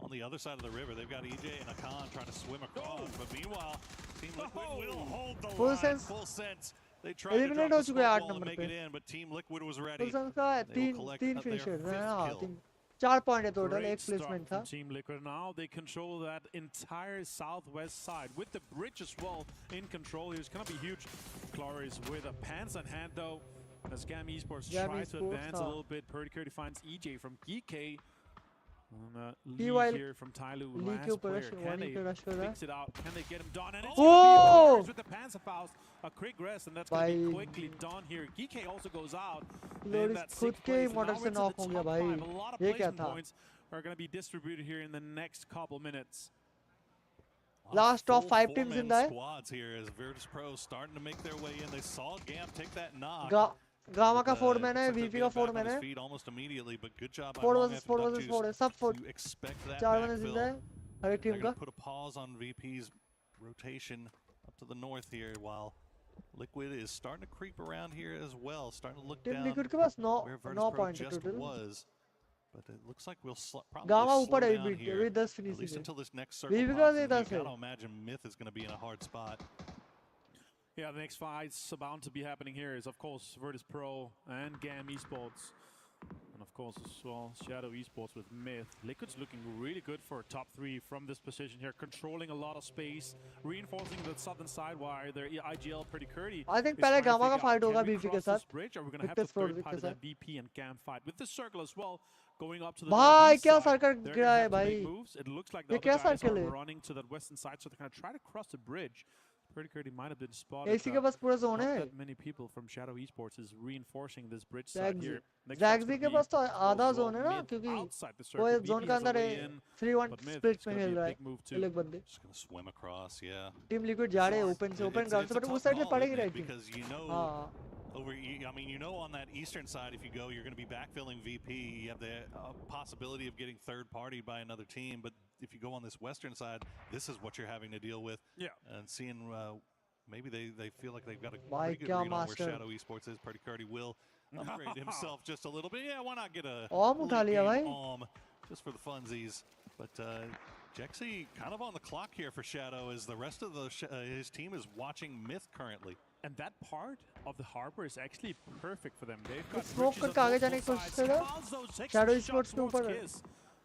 S5: on the other side of the river. They've got EJ and Akan trying to swim across, but meanwhile, Team Liquid will hold the
S1: Full
S5: line.
S1: sense.
S5: Full sense. They tried to
S1: Eliminate
S5: drop
S1: हो
S5: the
S1: चुके हैं
S5: smoke
S1: 8
S5: wall and
S1: number
S5: make
S1: पे
S5: it in, but Team Liquid was
S1: full
S5: ready.
S1: Sense का
S5: They will collect
S1: तीन
S5: their
S1: finisher
S5: fifth
S1: हाँ
S5: kill.
S1: 4 point है total
S6: Great
S1: एक placement
S6: start
S1: था
S6: from Team Liquid. Now they control that entire southwest side with the bridge as well in control. It's going to be huge. Claris with a pants on hand though, as Gam Esports
S1: Gam
S6: tries to
S1: Esports,
S6: advance a
S1: हाँ.
S6: little bit. Purdy finds EJ from GK.
S1: T
S6: Lee
S1: while
S6: here from Tyloo,
S1: ली के
S6: last
S1: ऊपर
S6: player.
S1: Rush
S6: Can
S1: वानी
S6: they
S1: पे rush कर रहा है
S6: fix it out? Can they get him done? And it's
S1: Oh!
S6: going to be with the Panzerfaust. A quick rest, and that's going to be
S1: भाई
S6: quickly done here. GK also goes out.
S1: Loris
S6: And that
S1: खुद
S6: sixth
S1: के
S6: place,
S1: ही model
S6: now
S1: से
S6: it's in
S1: knock
S6: the
S1: हो गया
S6: top
S1: भाई
S6: five. A lot of
S1: ये क्या
S6: placement
S1: था
S6: points are going to be distributed here in the next couple minutes.
S1: Last of
S5: Full
S1: 5 teams
S5: four-man
S1: in there.
S5: squads here as Virtus Pro starting to make their way in. They saw Gam take that knock.
S1: Gamma का
S5: But,
S1: 4 man है
S5: looks like
S1: VP
S5: they'll
S1: का
S5: be
S1: 4
S5: back on
S1: man
S5: his
S1: है
S5: feet almost immediately, but good job by
S1: 4
S5: Long
S1: versus
S5: F
S1: 4
S5: and
S1: versus
S5: Duck
S1: 4 है सब 4
S5: to expect that
S1: 4 बंदे जिंदा
S5: backfill.
S1: है हर एक
S5: They're
S1: टीम
S5: going
S1: का
S5: to put a pause on VP's rotation up to the north here while Liquid is starting to creep around here as well, starting to look
S1: team
S5: down
S1: liquid के पास 9
S5: where Virtus
S1: 9
S5: Pro
S1: point है
S5: just
S1: total
S5: was. But it looks like we'll probably
S1: gamma
S5: slow
S1: ऊपर है
S5: down here,
S1: अभी 10
S5: at
S1: finishing
S5: least
S1: है
S5: until this next circle
S1: VP का
S5: pops,
S1: ये
S5: and you
S1: 10 है
S5: gotta imagine Myth is going to be in a hard spot.
S6: Yeah, the next fight's about to be happening here is, of course, Virtus Pro and Gam Esports. And, of course, as well, Shadow Esports with Myth. Liquid's looking really good for top 3 from this position here, controlling a lot of space, reinforcing the southern side while their IGL pretty curdy.
S1: I think पहले gamma का fight होगा BP के साथ
S6: Bridge, or we're going to have
S1: Victor's
S6: to
S1: Pro
S6: third
S1: के
S6: party
S1: साथ
S6: that VP and Gam fight. With the circle as well, going up to the
S1: भाई
S6: northeast
S1: क्या
S6: side,
S1: circle
S6: they're
S1: गिरा
S6: gonna
S1: है
S6: have to
S1: भाई
S6: make moves. It looks like
S1: ये
S6: the
S1: क्या
S6: other guys
S1: circle
S6: are
S1: है
S6: running to that western side, so they're going to try to cross the bridge. Pretty curdy might have been spotted.
S1: AC के पास पूरा zone
S6: Not
S1: है
S6: that many people from Shadow Esports is reinforcing this bridge side here. Next
S1: जैक्सी
S6: one's
S1: के
S6: gonna
S1: pass
S6: be
S1: तो आधा
S6: also
S1: zone है ना
S6: mid
S1: क्योंकि
S6: outside the
S1: वो
S6: circle.
S1: जोन
S6: VP
S1: का
S6: has a
S1: अंदर
S6: way
S1: है
S6: in,
S1: 3-1
S6: but Myth
S1: split
S6: is
S1: में
S6: gonna
S1: खेल
S6: be a
S1: रहा है
S6: big move
S1: ये
S6: too.
S1: लोग बंदे
S5: Just going to swim across, yeah.
S1: Team liquid जा रहे हैं ओपन से ओपन ग्राउंड से बट
S5: It's a
S1: उस
S5: tough
S1: साइड से
S5: call,
S1: पड़ेगी
S5: isn't it?
S1: Ranking
S5: Because you know
S1: हाँ
S5: I mean, you know on that eastern side, if you go, you're going to be backfilling VP. You have the possibility of getting third-partied by another team. But if you go on this western side, this is what you're having to deal with.
S6: Yeah.
S5: And seeing maybe they feel like they've got a
S1: Bhai,
S5: pretty good
S1: kya
S5: read on where
S1: master.
S5: Shadow Esports is. Pretty Curdy will upgrade himself just a little bit. Yeah, why not get a
S1: Om उठा
S5: late
S1: लिया
S5: game
S1: भाई
S5: Om just for the funsies. But Jexy kind of on the clock here for Shadow as the rest of the his team is watching Myth currently.
S6: And that part of the harbor is actually perfect for them. They've got
S1: Smoke
S6: bridges
S1: करके
S6: on
S1: आगे जाने
S6: multiple
S1: की कोशिश
S6: sides.
S1: करेगा।
S6: Calls those six
S1: Shadow
S6: shots
S1: Esports के
S6: towards
S1: ऊपर
S6: Kiss.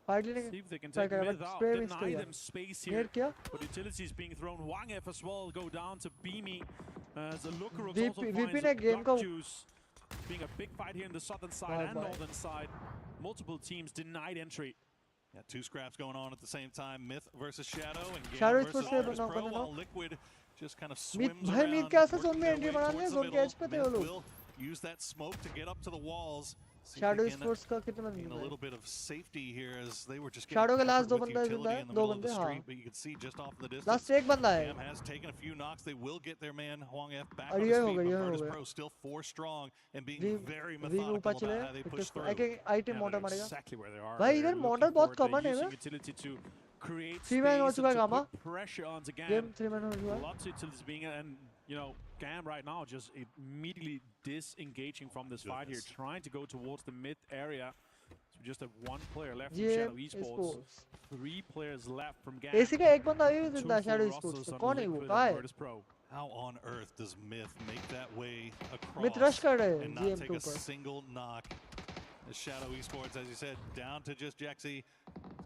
S1: Fight लेने
S6: See if they can
S1: try
S6: take
S1: करेगा
S6: Myth
S1: but
S6: out,
S1: spray miss
S6: deny
S1: किया
S6: them space here.
S1: नेट किया
S6: But utilities being thrown. Wang F as well go down to Beamy. As Lukaruk
S1: VP
S6: also finds
S1: ने game को
S6: Duck Juice being a big fight here in the southern side and northern side. Multiple teams denied entry.
S5: Yeah, two scraps going on at the same time. Myth versus Shadow and Gam
S1: Shadow
S5: versus
S1: इसको से
S5: Virtus
S1: knock
S5: Pro,
S1: करना
S5: while
S1: knock.
S5: Liquid just kind of
S1: Myth
S5: swims
S1: भाई
S5: around,
S1: Myth कैसे zone
S5: working
S1: में
S5: their
S1: entry
S5: way
S1: बना
S5: towards
S1: लिया
S5: the
S1: zone के
S5: middle.
S1: edge पे थे वो
S5: Myth
S1: लोग.
S5: will use that smoke to get up to the walls. See if
S1: Shadow
S5: they can
S1: Sports का कितने
S5: gain
S1: बंदे
S5: a
S1: हैं?
S5: little bit of safety here as they were just
S1: Shadow
S5: getting
S1: के last
S5: peppered
S1: दो
S5: with
S1: बंदे
S5: utility
S1: जिंदा है,
S5: in the
S1: दो
S5: middle of the
S1: बंदे,
S5: street,
S1: हाँ.
S5: but you can see just off in the distance.
S1: Last एक बंदा है.
S5: Gam has taken a few knocks. They will get their man Huang F back
S1: और
S5: on
S1: ये
S5: his
S1: हो
S5: feet,
S1: गया,
S5: but
S1: ये हो
S5: Virtus
S1: गया.
S5: Pro still 4 strong and being
S1: वी
S5: very
S1: वी
S5: methodical
S1: ऊपर
S5: about
S1: चले
S5: how they push
S1: एक
S5: through.
S1: Item
S6: Yeah,
S1: motor
S6: they're
S1: मारेगा.
S6: exactly where they are.
S1: भाई
S6: They're
S1: इधर
S6: looking
S1: मॉडल बहुत
S6: forward,
S1: कॉमन
S6: they're
S1: है
S6: using
S1: ना.
S6: utility to create
S1: 3 man हो
S6: space
S1: चुका
S6: and
S1: है
S6: to
S1: gamma.
S6: put pressure onto
S1: game
S6: Gam.
S1: 3 man हो चुका है.
S6: Lots of utilities being and you know Gam right now just immediately disengaging from this fight here, trying to go towards the mid area. So just have one player left from
S1: ये
S6: Shadow Esports.
S1: Sports.
S6: 3 players left from Gam.
S1: AC का एक बंदा अभी भी
S6: 2
S1: जिंदा है
S6: full
S1: Shadow
S6: rosters
S1: Sports.
S6: on
S1: कौन है वो?
S6: Liquid
S1: कहाँ
S6: and
S1: है?
S6: Virtus Pro.
S5: How on earth does Myth make that way across
S1: Myth rush कर रहे हैं
S5: and not
S1: GM
S5: take
S1: के
S5: a
S1: ऊपर.
S5: single knock? The Shadow Esports, as you said, down to just Jexy.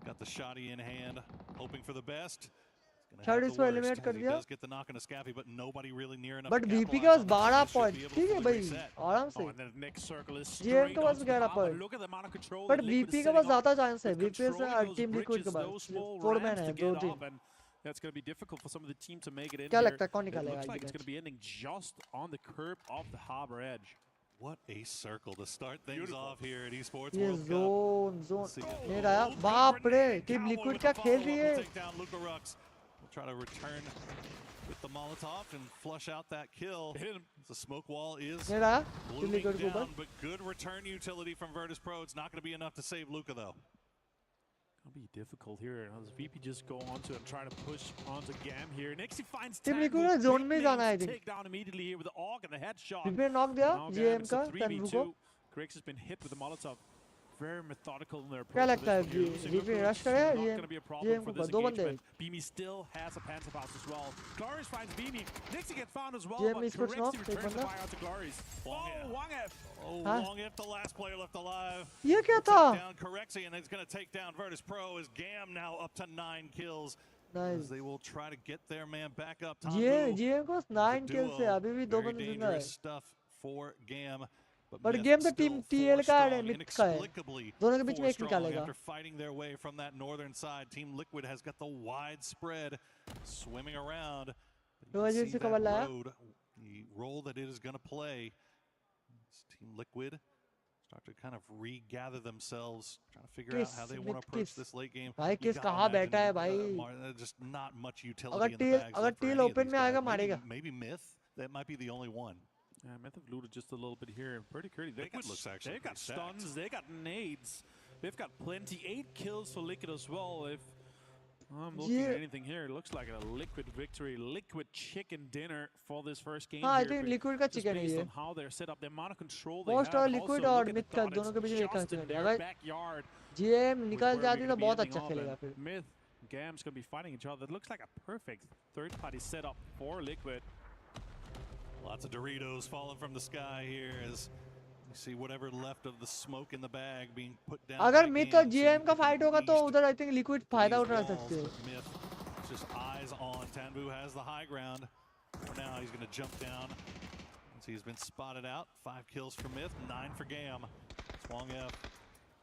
S5: Got the shotty in hand, hoping for the best. He's gonna
S1: Shadow
S5: have the
S1: Esports
S5: worst,
S1: eliminate
S5: as
S1: कर
S5: he
S1: दिया.
S5: does get the knock on a Scaffy, but nobody really near enough
S1: But
S5: to
S1: VP
S5: capitalize
S1: के पास
S5: on that,
S1: 12
S5: so they should
S1: point.
S5: be able to
S1: ठीक है
S5: fully
S1: भाई,
S5: reset.
S1: आराम
S6: Oh,
S1: से.
S6: and then the next circle is
S1: GM
S6: straight
S1: के पास
S6: onto
S1: 11
S6: top,
S1: point.
S6: and look at the amount of control
S1: But
S6: that Liquid
S1: VP
S6: is
S1: के
S6: sitting
S1: pass
S6: on.
S1: ज़्यादा chance है.
S6: With
S1: VP से
S6: controlling those
S1: team liquid
S6: bridges,
S1: के
S6: those
S1: pass
S6: small
S1: 4
S6: ramps
S1: man
S6: to
S1: है,
S6: get
S1: दो
S6: up,
S1: team.
S6: and that's going to be difficult for some of the team to make it in
S1: क्या
S6: here.
S1: लगता है कौन
S6: It
S1: निकालेगा
S6: looks
S1: आज
S6: like
S1: की
S6: it's going to
S1: match?
S6: be ending just on the curb of the harbor edge.
S5: What a circle to start things off here at Esports
S1: ये
S5: World Cup.
S1: Zone
S5: See
S1: नहीं
S5: it.
S1: रहा.
S5: Oh,
S1: बाप
S5: good
S1: रे,
S5: grenade.
S1: Team
S5: Cowboy
S1: liquid
S5: with
S1: क्या
S5: the
S1: खेल
S5: follow-up
S1: रही
S5: will
S1: है.
S5: take down Luka Rux. We'll try to return with the Molotov and flush out that kill.
S6: Hit him.
S5: The smoke wall is
S1: नहीं रहा. Team
S5: blooming
S1: liquid के ऊपर.
S5: down, but good return utility from Virtus Pro. It's not going to be enough to save Luka, though.
S6: It'll be difficult here. As VP just go onto and try to push onto Gam here. Next he finds
S1: team
S6: Tango.
S1: Liquid zone में
S6: Big
S1: जाना है
S6: names to
S1: I think.
S6: take down immediately here with the AUG and the headshot.
S1: VP ने knock दिया
S6: Now Gam,
S1: GM
S6: it's
S1: का
S6: a
S1: तनवू
S6: 3v2.
S1: को.
S6: Griggs has been hit with the Molotov. Very methodical in their
S1: क्या
S6: approach.
S1: लगता है VP rush करेगा
S6: Not
S1: GM
S6: going to be a problem
S1: GM
S6: for
S1: को
S6: this
S1: दो बंदे.
S6: engagement. Beamy still has a Panther Pass as well. Glorious finds Beamy. Nixie gets found as well,
S1: GM
S6: but
S1: Esports
S6: Corexy
S1: knock,
S6: returns the
S1: बंदा.
S6: fire out to Glorious.
S5: Wang
S6: Oh,
S5: F.
S6: Wang F.
S5: Oh,
S1: Huh?
S5: long if the last player left alive.
S1: ये क्या
S5: Take
S1: था?
S5: down Corexy, and it's going to take down Virtus Pro as Gam now up to 9 kills. As
S1: Nice.
S5: they will try to get their man back up.
S1: GM को 9
S5: The
S1: kills
S5: duo,
S1: है. अभी भी दो
S5: very
S1: बंदे जिंदा
S5: dangerous
S1: है.
S5: stuff for Gam.
S1: But
S5: Myth
S1: game तो
S5: still
S1: team
S5: four
S1: TL का है,
S5: strong,
S1: Myth का है.
S5: inexplicably
S1: दोनों के बीच में
S5: four
S1: एक
S5: strong
S1: निकालेगा.
S5: after fighting their way from that northern side. Team Liquid has got the wide spread swimming around. But you
S1: तो
S5: can
S1: अजय
S5: see
S1: से
S5: that
S1: कवर लाया.
S5: road, the role that it is going to play. As Team Liquid start to kind of regather themselves, trying to figure out how they want to approach this late game.
S1: भाई
S5: You
S1: किस
S5: gotta
S1: कहाँ
S5: imagine,
S1: बैठा है भाई?
S5: just not much
S1: अगर
S5: utility in the
S1: teal
S5: bags
S1: अगर
S5: left for
S1: teal
S5: any of
S1: open
S5: these
S1: में आएगा
S5: guys.
S1: मारेगा.
S5: Maybe Myth. That might be the only one.
S6: Yeah, Myth have looted just a little bit here. Pretty curly.
S5: Liquid looks actually
S6: They've got
S5: pretty stacked.
S6: stuns. They got nades. They've got plenty. 8 kills for Liquid as well. If I'm looking at anything here, it looks like a Liquid victory. Liquid chicken dinner for this first game.
S1: हाँ, I
S6: here,
S1: think
S6: but
S1: Liquid का
S6: just
S1: chicken है
S6: based
S1: ये.
S6: on how they're set up, the amount of control they
S1: Most
S6: have.
S1: और
S6: and
S1: Liquid
S6: also
S1: और
S6: look at
S1: Myth
S6: the
S1: का
S6: dominance
S1: दोनों के बीच में एक
S6: just in
S1: chicken है.
S6: their
S1: अगर
S6: backyard.
S1: GM
S6: with
S1: निकल
S6: where
S1: जाती
S6: we're
S1: तो
S6: gonna be
S1: बहुत
S6: ending
S1: अच्छा
S6: up,
S1: खेलेगा
S6: and
S1: फिर.
S6: Myth, Gam's gonna be fighting each other. It looks like a perfect third-party setup for Liquid.
S5: Lots of Doritos falling from the sky here as you see whatever left of the smoke in the bag being put down.
S1: अगर
S5: by
S1: Myth और
S5: Gam, so
S1: GM
S5: you
S1: का
S5: can
S1: fight होगा तो
S5: east
S1: उधर I think Liquid
S5: to
S1: फायदा
S5: these
S1: उठा
S5: walls,
S1: सकते हैं.
S5: but Myth just eyes on. Tanvu has the high ground. For now, he's going to jump down. Once he's been spotted out, 5 kills for Myth, 9 for Gam. Swang F.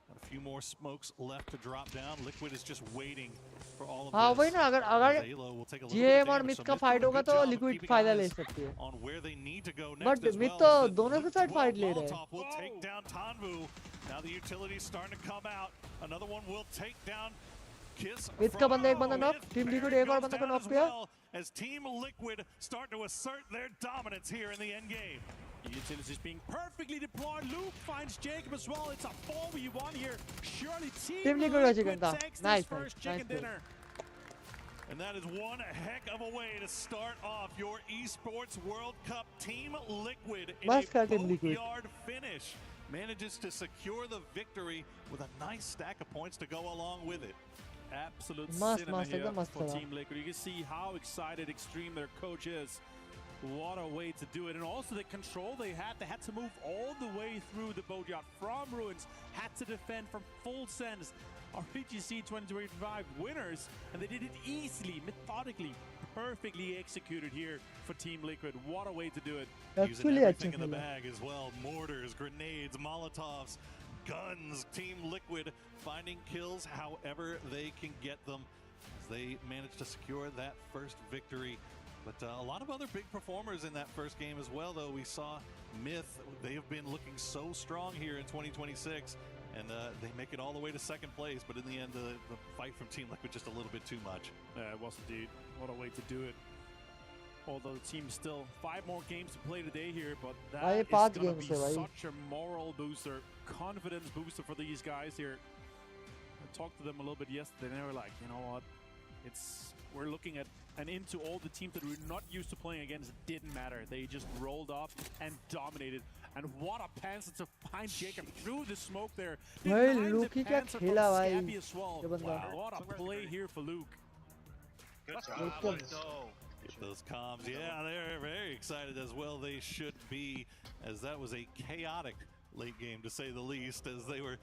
S5: Got a few more smokes left to drop down. Liquid is just waiting for all of
S1: हाँ
S5: this.
S1: वही ना अगर
S5: Halo will take a little bit
S1: GM
S5: of
S1: और
S5: damage,
S1: Myth
S5: so
S1: का
S5: Myth
S1: fight
S5: doing a
S1: होगा
S5: good
S1: तो
S5: job of
S1: Liquid
S5: keeping
S1: फायदा ले
S5: eyes
S1: सकती है.
S5: on where they need to go
S1: But
S5: next as
S1: Myth
S5: well.
S1: तो दोनों के साथ fight ले रहे हैं.
S5: Molotov will take down Tanvu. Now the utility's starting to come out. Another one will take down Kiss.
S1: Myth का बंदा एक बंदा
S5: from
S1: knock.
S5: Myth.
S1: Team Liquid
S5: Barrett
S1: एक और
S5: goes
S1: बंदा को
S5: down
S1: knock
S5: as
S1: किया.
S5: well as Team Liquid start to assert their dominance here in the end game.
S6: Utilities being perfectly deployed. Luke finds Jacob as well. It's a 4v1 here. Surely Team
S1: Liquid का chicken
S6: Liquid
S1: था.
S6: takes
S1: Nice,
S6: this first
S1: nice
S6: chicken
S1: play.
S6: dinner.
S5: And that is one heck of a way to start off your Esports World Cup. Team Liquid in
S1: Must
S5: a
S1: have Team Liquid.
S5: boatyard finish manages to secure the victory with a nice stack of points to go along with it.
S6: Absolute
S1: Must,
S6: cinema
S1: must,
S6: here
S1: एकदम मस्त
S6: for
S1: था.
S6: Team Liquid. You can see how excited Extreme, their coach, is. What a way to do it. And also the control they had to move all the way through the boatyard from ruins, had to defend from full sends. Our PGC 2025 winners, and they did it easily, methodically, perfectly executed here for Team Liquid. What a way to do it.
S5: Using
S1: Actually,
S5: everything in the
S1: अच्छा
S5: bag as well. Mortars, grenades, Molotovs, guns. Team Liquid finding kills however they can get them as they manage to secure that first victory. But a lot of other big performers in that first game as well, though. We saw Myth. They have been looking so strong here in 2026, and they make it all the way to second place. But in the end, the fight from Team Liquid just a little bit too much.
S6: Yeah, it was indeed. What a way to do it. Although the team's still 5 more games to play today here, but that is going to be such a moral booster, confidence booster for these guys here. I talked to them a little bit yesterday, and they were like, you know what? We're looking at and into all the teams that we're not used to playing against. It didn't matter. They just rolled up and dominated. And what a Panzer to find Jacob through the smoke there.
S1: Luke ही क्या खेला भाई ये बंदा.
S6: Wow, what a play here for Luke.
S5: Good job. Get those comms. Yeah, they're very excited as well. They should be, as that was a chaotic late game to say the least, as they were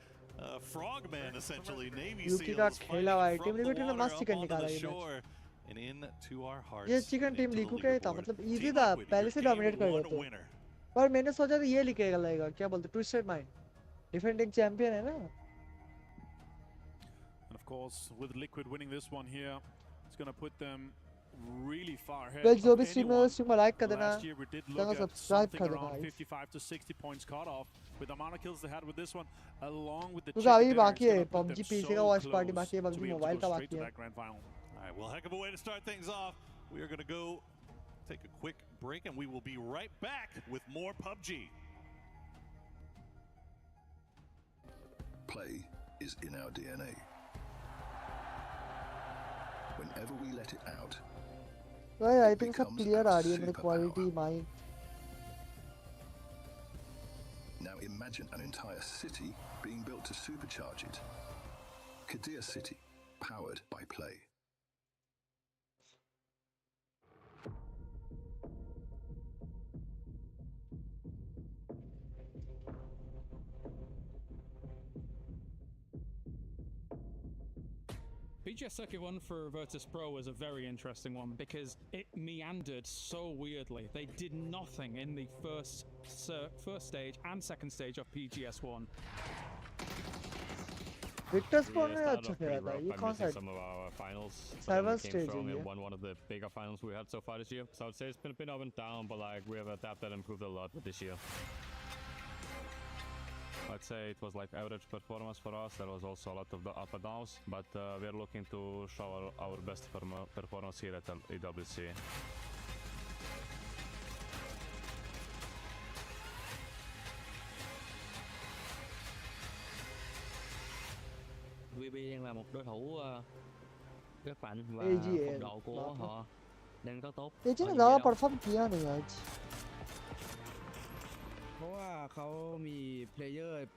S5: frogmen essentially. Navy SEALs fighting from the water up onto the shore and into our hearts.
S1: ये chicken team लिखू क्या था मतलब easy था पहले से dominate कर रहे थे पर मैंने सोचा था ये लिखेगा लगेगा क्या बोलते ट्विस्टेड माइंड डिफेंडिंग चैंपियन है ना.
S6: And of course with Liquid winning this one here, it's going to put them really far ahead.
S1: Well, जो भी
S6: anyone.
S1: स्ट्रीम में लाइक कर देना
S6: Last year we did look at
S1: subscribe
S6: something
S1: कर देना
S6: around 55 to 60 points cut off with the amount of kills they had with this one, along with the
S1: तो
S6: chip
S1: अभी
S6: there,
S1: बाकी
S6: it's
S1: है
S6: gonna put
S1: PUBG
S6: them
S1: PC
S6: so
S1: का watch party
S6: close
S1: बाकी है
S6: to
S1: PUBG
S6: be able to
S1: mobile
S6: go
S1: का
S6: straight
S1: बाकी
S6: to
S1: है.
S6: that grand final.
S5: All right, well, heck of a way to start things off. We are going to go take a quick break, and we will be right back with more PUBG.
S7: Play is in our DNA. Whenever we let it out,
S1: भाई I think सब clear आ रही है मेरे quality mic.
S7: Now imagine an entire city being built to supercharge it. Kadir City, powered by Play.
S8: BGS Circuit 1 for Virtus Pro was a very interesting one because it meandered so weirdly. They did nothing in the first stage and second stage of PGS 1.
S1: Victor Spawn ने अच्छा खेला था. ये कौन सा?
S9: Some of our finals.
S1: Seventh stage
S9: strong
S1: है.
S9: and won one of the bigger finals we had so far this year. So I would say it's been a bit up and down, but like we have adapted and improved a lot with this year. I'd say it was like average performance for us. There was also a lot of the up and downs, but we're looking to show our best performance here at EWC.
S10: VB đang là một đối thủ rất mạnh và
S1: AGL
S10: phong độ của họ đang rất tốt.
S1: ये जिन्हें ज़्यादा perform किया नहीं आज.
S11: เพราะว่าเขามีเพลเยอร์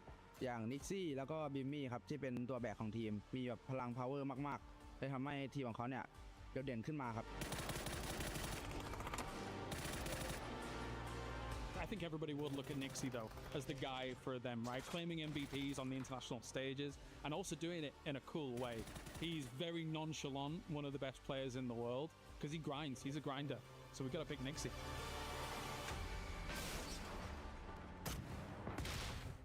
S11: อย่างนิกซี่แล้วก็บิมมี่ครับที่เป็นตัวแบกของทีมมีแบบพลังพาวเวอร์มากๆเลยทำให้ทีมของเขาเนี่ยโดดเด่นขึ้นมาครับ
S8: I think everybody would look at Nixie though as the guy for them, right? Claiming MVPs on the international stages and also doing it in a cool way. He's very nonchalant, one of the best players in the world because he grinds. He's a grinder, so we've got to pick Nixie.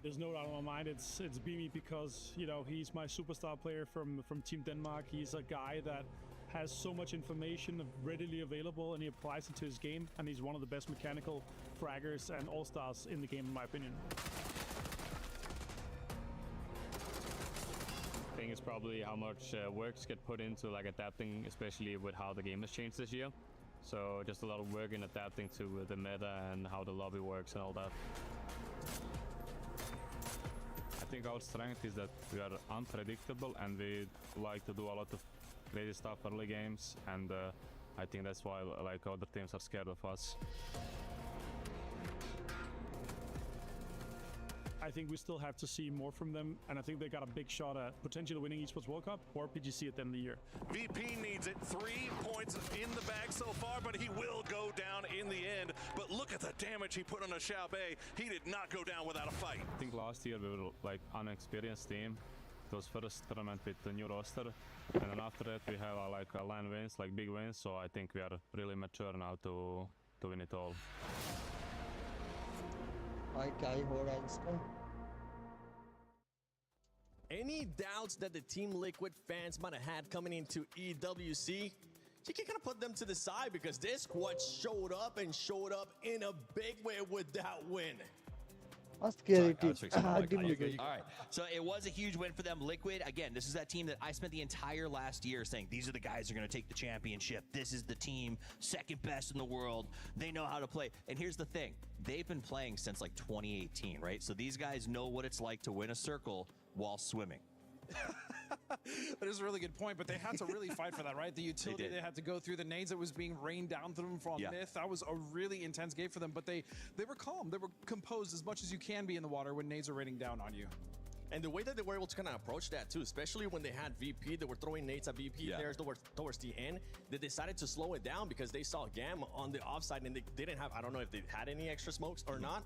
S12: There's no doubt in my mind it's Beamy because, you know, he's my superstar player from Team Denmark. He's a guy that has so much information readily available and he applies it to his game, and he's one of the best mechanical fraggers and all-stars in the game in my opinion.
S9: I think it's probably how much works get put into like adapting, especially with how the game has changed this year. So just a lot of work in adapting to the meta and how the lobby works and all that. I think our strength is that we are unpredictable and we like to do a lot of crazy stuff early games, and I think that's why like other teams are scared of us.
S12: I think we still have to see more from them, and I think they got a big shot at potentially winning Esports World Cup or PGC at the end of the year.
S5: VP needs it. 3 points in the bag so far, but he will go down in the end. But look at the damage he put on a Xiaobei. He did not go down without a fight.
S9: I think last year we were like unexperienced team, it was first tournament with the new roster, and then after that we have like LAN wins, like big wins. So I think we are really mature now to win it all.
S1: भाई क्या ही हो रहा है इसका?
S4: Any doubts that the Team Liquid fans might have had coming into EWC, you can kind of put them to the side because this squad showed up in a big way with that win.
S1: A scary team.
S3: All right, so it was a huge win for them. Liquid, again, this is that team that I spent the entire last year saying, these are the guys who are going to take the championship. This is the team, second best in the world. They know how to play. And here's the thing. They've been playing since like 2018, right? So these guys know what it's like to win a circle while swimming.
S13: That is a really good point, but they had to really fight for that, right? The utility they had to go through, the nades that was being rained down through them from Myth. That was a really intense game for them, but they were calm. They were composed as much as you can be in the water when nades are raining down on you.
S4: And the way that they were able to kind of approach that too, especially when they had VP, they were throwing nades at VP players towards the end. They decided to slow it down because they saw Gam on the offside and they didn't have, I don't know if they had any extra smokes or not,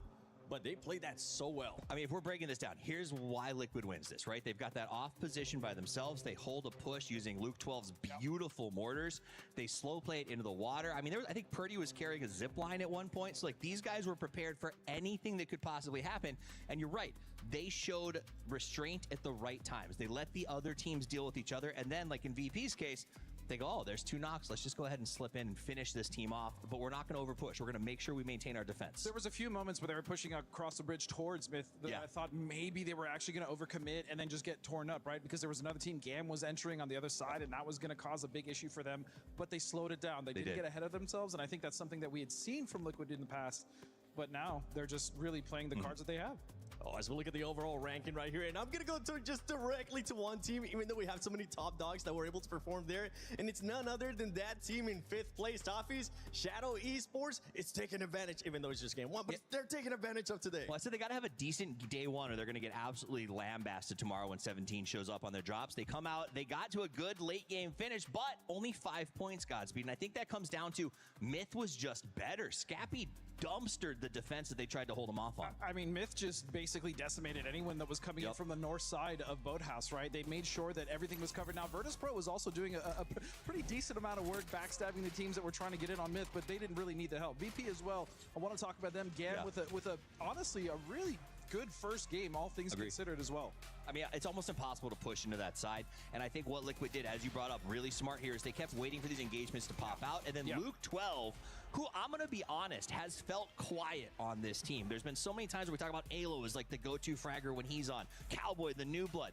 S4: but they played that so well.
S3: I mean, if we're breaking this down, here's why Liquid wins this, right? They've got that off position by themselves. They hold a push using Luke 12's beautiful mortars. They slow play it into the water. I mean, I think Purdy was carrying a zip line at one point. So, like, these guys were prepared for anything that could possibly happen. And you're right. They showed restraint at the right times. They let the other teams deal with each other. And then, like in VP's case, they go, oh, there's 2 knocks. Let's just go ahead and slip in and finish this team off. But we're not going to overpush. We're going to make sure we maintain our defense.
S13: There was a few moments where they were pushing across the bridge towards Myth that I thought maybe they were actually going to overcommit and then just get torn up, right? Because there was another team, Gam was entering on the other side, and that was going to cause a big issue for them. But they slowed it down. They didn't get ahead of themselves, and I think that's something that we had seen from Liquid in the past. But now they're just really playing the cards that they have.
S4: Oh, as we look at the overall ranking right here, and I'm going to go to just directly to one team, even though we have so many top dogs that were able to perform there, and it's none other than that team in 5th place, Toffees. Shadow Esports is taking advantage, even though it's just game 1, but they're taking advantage of today.
S3: Well, I said they got to have a decent day 1 or they're going to get absolutely lambasted tomorrow when 17 shows up on their drops. They come out, they got to a good late game finish, but only 5 points, Godspeed, and I think that comes down to Myth was just better. Scappy dumpstered the defense that they tried to hold him off on.
S13: I mean, Myth just basically decimated anyone that was coming in from the north side of Boathouse, right? They made sure that everything was covered. Now, Virtus.pro was also doing a pretty decent amount of work backstabbing the teams that were trying to get in on Myth, but they didn't really need the help. VP as well, I want to talk about them. Gam with a honestly, a really good first game, all things considered as well.
S3: I mean, it's almost impossible to push into that side. And I think what Liquid did, as you brought up, really smart here, is they kept waiting for these engagements to pop out. And then Luke 12, who I'm going to be honest, has felt quiet on this team. There's been so many times where we talk about Alo as like the go-to fragger when he's on. Cowboy, the new blood.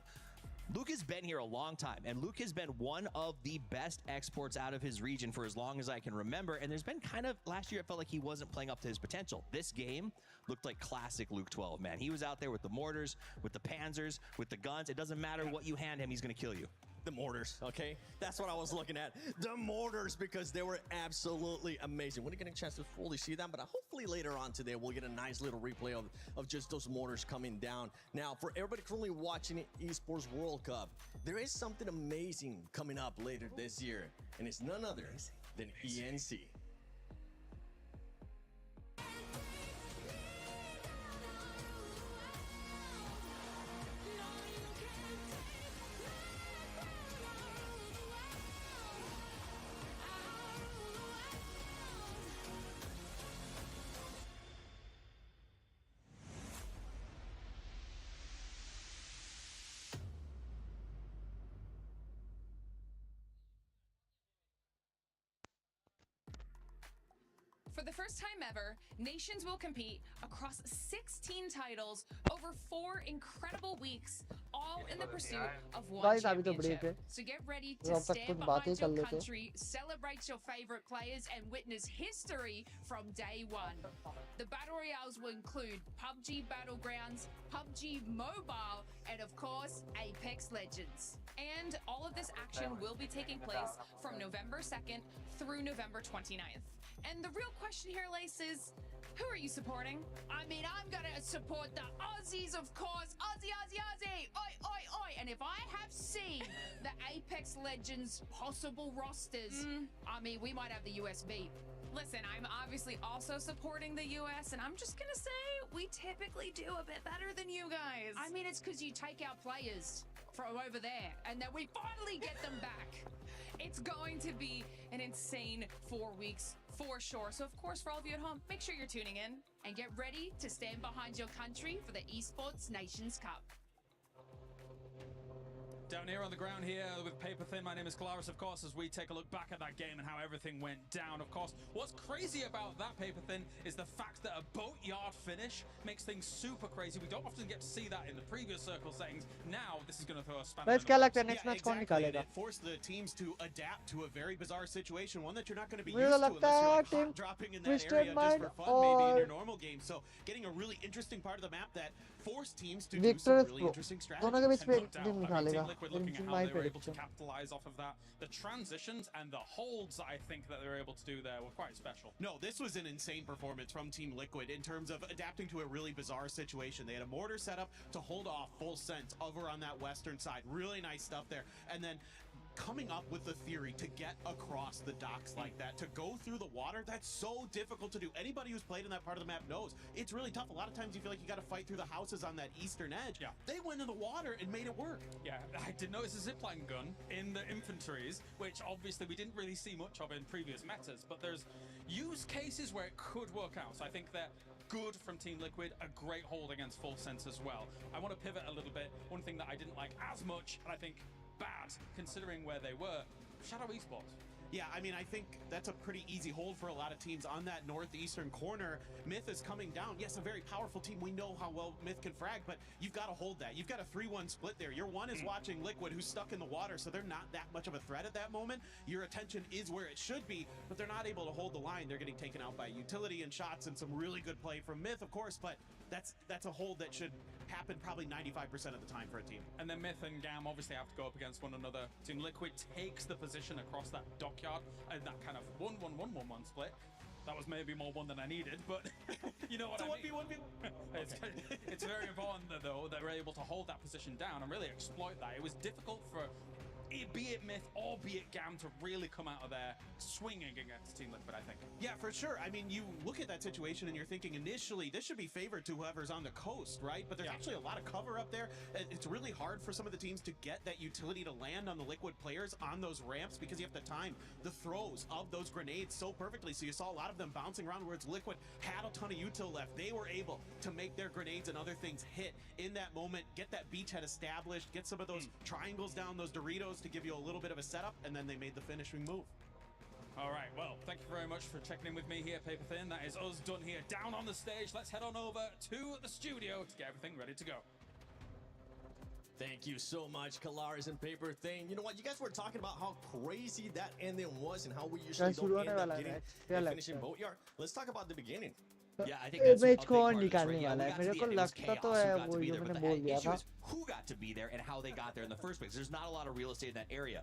S3: Luke has been here a long time, and Luke has been one of the best exports out of his region for as long as I can remember, and there's been kind of, last year it felt like he wasn't playing up to his potential. This game looked like classic Luke 12, man. He was out there with the mortars, with the panzers, with the guns. It doesn't matter what you hand him, he's going to kill you.
S4: The mortars, okay? That's what I was looking at. The mortars, because they were absolutely amazing. We didn't get a chance to fully see them, but hopefully later on today we'll get a nice little replay of just those mortars coming down. Now, for everybody currently watching Esports World Cup, there is something amazing coming up later this year, and it's none other than ENC.
S14: For the first time ever, nations will compete across 16 titles over 4 incredible weeks, all in the pursuit of one championship. So get ready to stand behind your country, celebrate your favorite players, and witness history from day 1. The Battle Royales will include PUBG Battlegrounds, PUBG Mobile, and of course, Apex Legends. And all of this action will be taking place from November 2nd through November 29th. And the real question here, Lace, is who are you supporting? I mean, I'm gonna support the Aussies, of course. Aussie, Aussie, Aussie! Oi, oi, oi! And if I have seen the Apex Legends possible rosters, I mean, we might have the US beat. Listen, I'm obviously also supporting the US, and I'm just gonna say we typically do a bit better than you guys. I mean, it's because you take our players from over there, and then we finally get them back. It's going to be an insane 4 weeks for sure. So, of course, for all of you at home, make sure you're tuning in and get ready to stand behind your country for the Esports Nations Cup.
S15: Down here on the ground here with Paper Thin, my name is Kalaris, of course, as we take a look back at that game and how everything went down. Of course, what's crazy about that, Paper Thin, is the fact that a boatyard finish makes things super crazy. We don't often get to see that in the previous circle settings. Now, this is going to throw a spanner.
S1: Guys, क्या लगता है next match कौन निकालेगा?
S16: It forced the teams to adapt to a very bizarre situation, one that you're not going to be
S1: मुझे
S16: used to
S1: लगता
S16: unless you're
S1: है
S16: like
S1: team
S16: hot dropping in that
S1: Twisted
S16: area just
S1: Mind
S16: for fun, maybe in
S1: और
S16: your normal game. So, getting a really interesting part of the map that forced teams to do some
S1: Victor's
S16: really
S1: Pro
S16: interesting
S1: दोनों के बीच
S16: strategies.
S1: पे team निकालेगा.
S15: Looking at
S1: In
S15: how
S1: my
S15: they were able to
S1: prediction.
S15: capitalize off of that. The transitions and the holds I think that they were able to do there were quite special.
S16: No, this was an insane performance from Team Liquid in terms of adapting to a really bizarre situation. They had a mortar set up to hold off full sense over on that western side. Really nice stuff there. And then coming up with the theory to get across the docks like that, to go through the water, that's so difficult to do. Anybody who's played in that part of the map knows it's really tough. A lot of times you feel like you got to fight through the houses on that eastern edge.
S15: Yeah.
S16: They went in the water and made it work.
S15: Yeah, I did notice a zipline gun in the infantries, which obviously we didn't really see much of in previous metas, but there's use cases where it could work out. So I think they're good from Team Liquid, a great hold against full sense as well. I want to pivot a little bit. One thing that I didn't like as much, and I think bad, considering where they were, Shadow Esports.
S16: Yeah, I mean, I think that's a pretty easy hold for a lot of teams on that northeastern corner. Myth is coming down. Yes, a very powerful team. We know how well Myth can frag, but you've got to hold that. You've got a 3-1 split there. Your one is watching Liquid, who's stuck in the water, so they're not that much of a threat at that moment. Your attention is where it should be, but they're not able to hold the line. They're getting taken out by utility and shots and some really good play from Myth, of course, but that's a hold that should happen probably 95% of the time for a team.
S15: And then Myth and Gam obviously have to go up against one another. Team Liquid takes the position across that dockyard and that kind of 1-1-1-1-1 split. That was maybe more one than I needed, but you know what I mean.
S16: 1v1v1.
S15: It's very important though that we're able to hold that position down and really exploit that. It was difficult for be it Myth or be it Gam to really come out of there swinging against Team Liquid, I think.
S16: Yeah, for sure. I mean, you look at that situation and you're thinking initially this should be favored to whoever's on the coast, right? But there's actually a lot of cover up there. It's really hard for some of the teams to get that utility to land on the Liquid players on those ramps because you have to time the throws of those grenades so perfectly. So you saw a lot of them bouncing around, whereas Liquid had a ton of util left. They were able to make their grenades and other things hit in that moment, get that beachhead established, get some of those triangles down, those Doritos to give you a little bit of a setup, and then they made the finishing move.
S15: All right, well, thank you very much for checking in with me here, Paper Thin. That is us done here, down on the stage. Let's head on over to the studio to get everything ready to go.
S4: Thank you so much, Kalaris and Paper Thin. You know what? You guys were talking about how crazy that ending was and how we usually don't end up getting and finishing Boatyard. Let's talk about the beginning.
S3: Yeah, I think that's a
S1: match
S3: big
S1: कौन
S3: part of this,
S1: निकालने
S3: right? Yeah,
S1: वाला
S3: we
S1: है
S3: got
S1: मेरे
S3: to
S1: को
S3: be- it was
S1: लगता
S3: chaos
S1: तो
S3: who
S1: है
S3: got to
S1: वो
S3: be
S1: जो
S3: there,
S1: मैंने
S3: but
S1: बोल
S3: the
S1: दिया
S3: issue
S1: था
S3: is who got to be there and how they got there in the first place. There's not a lot of real estate in that area.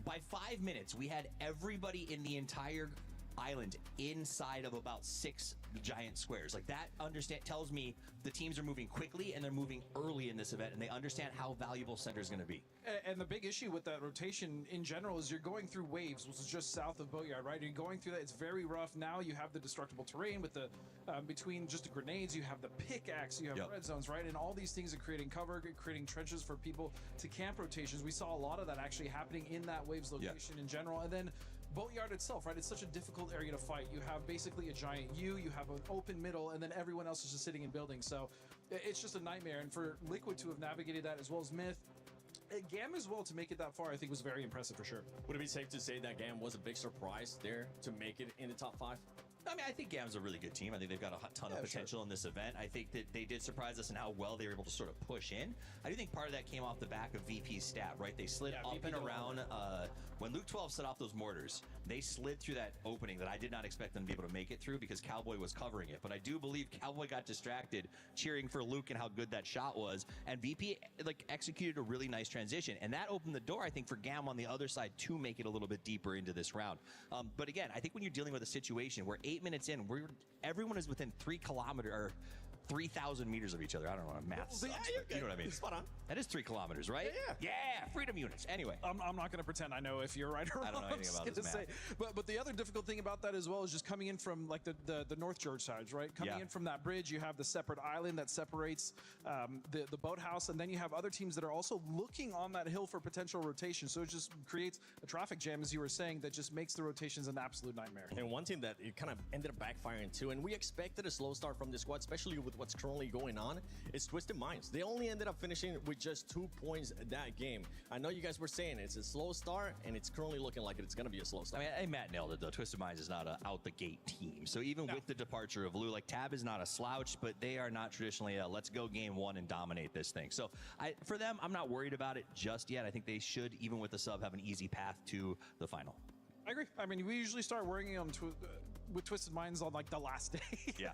S3: By 5 minutes, we had everybody in the entire island inside of about 6 giant squares. Like that tells me the teams are moving quickly and they're moving early in this event and they understand how valuable center is going to be.
S13: And the big issue with that rotation in general is you're going through waves, which is just south of Boatyard, right? You're going through that. It's very rough. Now you have the destructible terrain with the between just the grenades, you have the pickaxe, you have red zones, right? And all these things are creating cover, creating trenches for people to camp rotations. We saw a lot of that actually happening in that waves location in general. And then Boatyard itself, right? It's such a difficult area to fight. You have basically a giant U, you have an open middle, and then everyone else is just sitting in buildings. So it's just a nightmare. And for Liquid to have navigated that as well as Myth, Gam as well to make it that far, I think was very impressive for sure.
S4: Would it be safe to say that Gam was a big surprise there to make it in the top 5?
S3: I mean, I think Gam's a really good team. I think they've got a ton of potential in this event. I think that they did surprise us in how well they were able to sort of push in. I do think part of that came off the back of VP's stab, right? They slid up and around. When Luke 12 set off those mortars, they slid through that opening that I did not expect them to be able to make it through because Cowboy was covering it. But I do believe Cowboy got distracted cheering for Luke and how good that shot was. And VP executed a really nice transition. And that opened the door, I think, for Gam on the other side to make it a little bit deeper into this round. But again, I think when you're dealing with a situation where 8 minutes in, everyone is within 3 3,000 meters of each other. I don't know what math sucks, but you know what I mean.
S4: Spot on.
S3: That is 3 kilometers, right?
S13: Yeah.
S3: Yeah, freedom units. Anyway.
S13: I'm not going to pretend I know if you're right or wrong.
S3: I don't know anything about this math.
S13: But the other difficult thing about that as well is just coming in from like the North George sides, right? Coming in from that bridge, you have the separate island that separates the boathouse, and then you have other teams that are also looking on that hill for potential rotation. So it just creates a traffic jam, as you were saying, that just makes the rotations an absolute nightmare.
S4: And one team that it kind of ended up backfiring too, and we expected a slow start from this squad, especially with what's currently going on, is Twisted Minds. They only ended up finishing with just 2 points that game. I know you guys were saying it's a slow start, and it's currently looking like it's going to be a slow start.
S3: I mean, Matt nailed it, though. Twisted Minds is not an out-the-gate team. So even with the departure of Lou, like Tab is not a slouch, but they are not traditionally a let's go game one and dominate this thing. So for them, I'm not worried about it just yet. I think they should, even with the sub, have an easy path to the final.
S13: I agree. I mean, we usually start working on with Twisted Minds on like the last day.
S3: Yeah.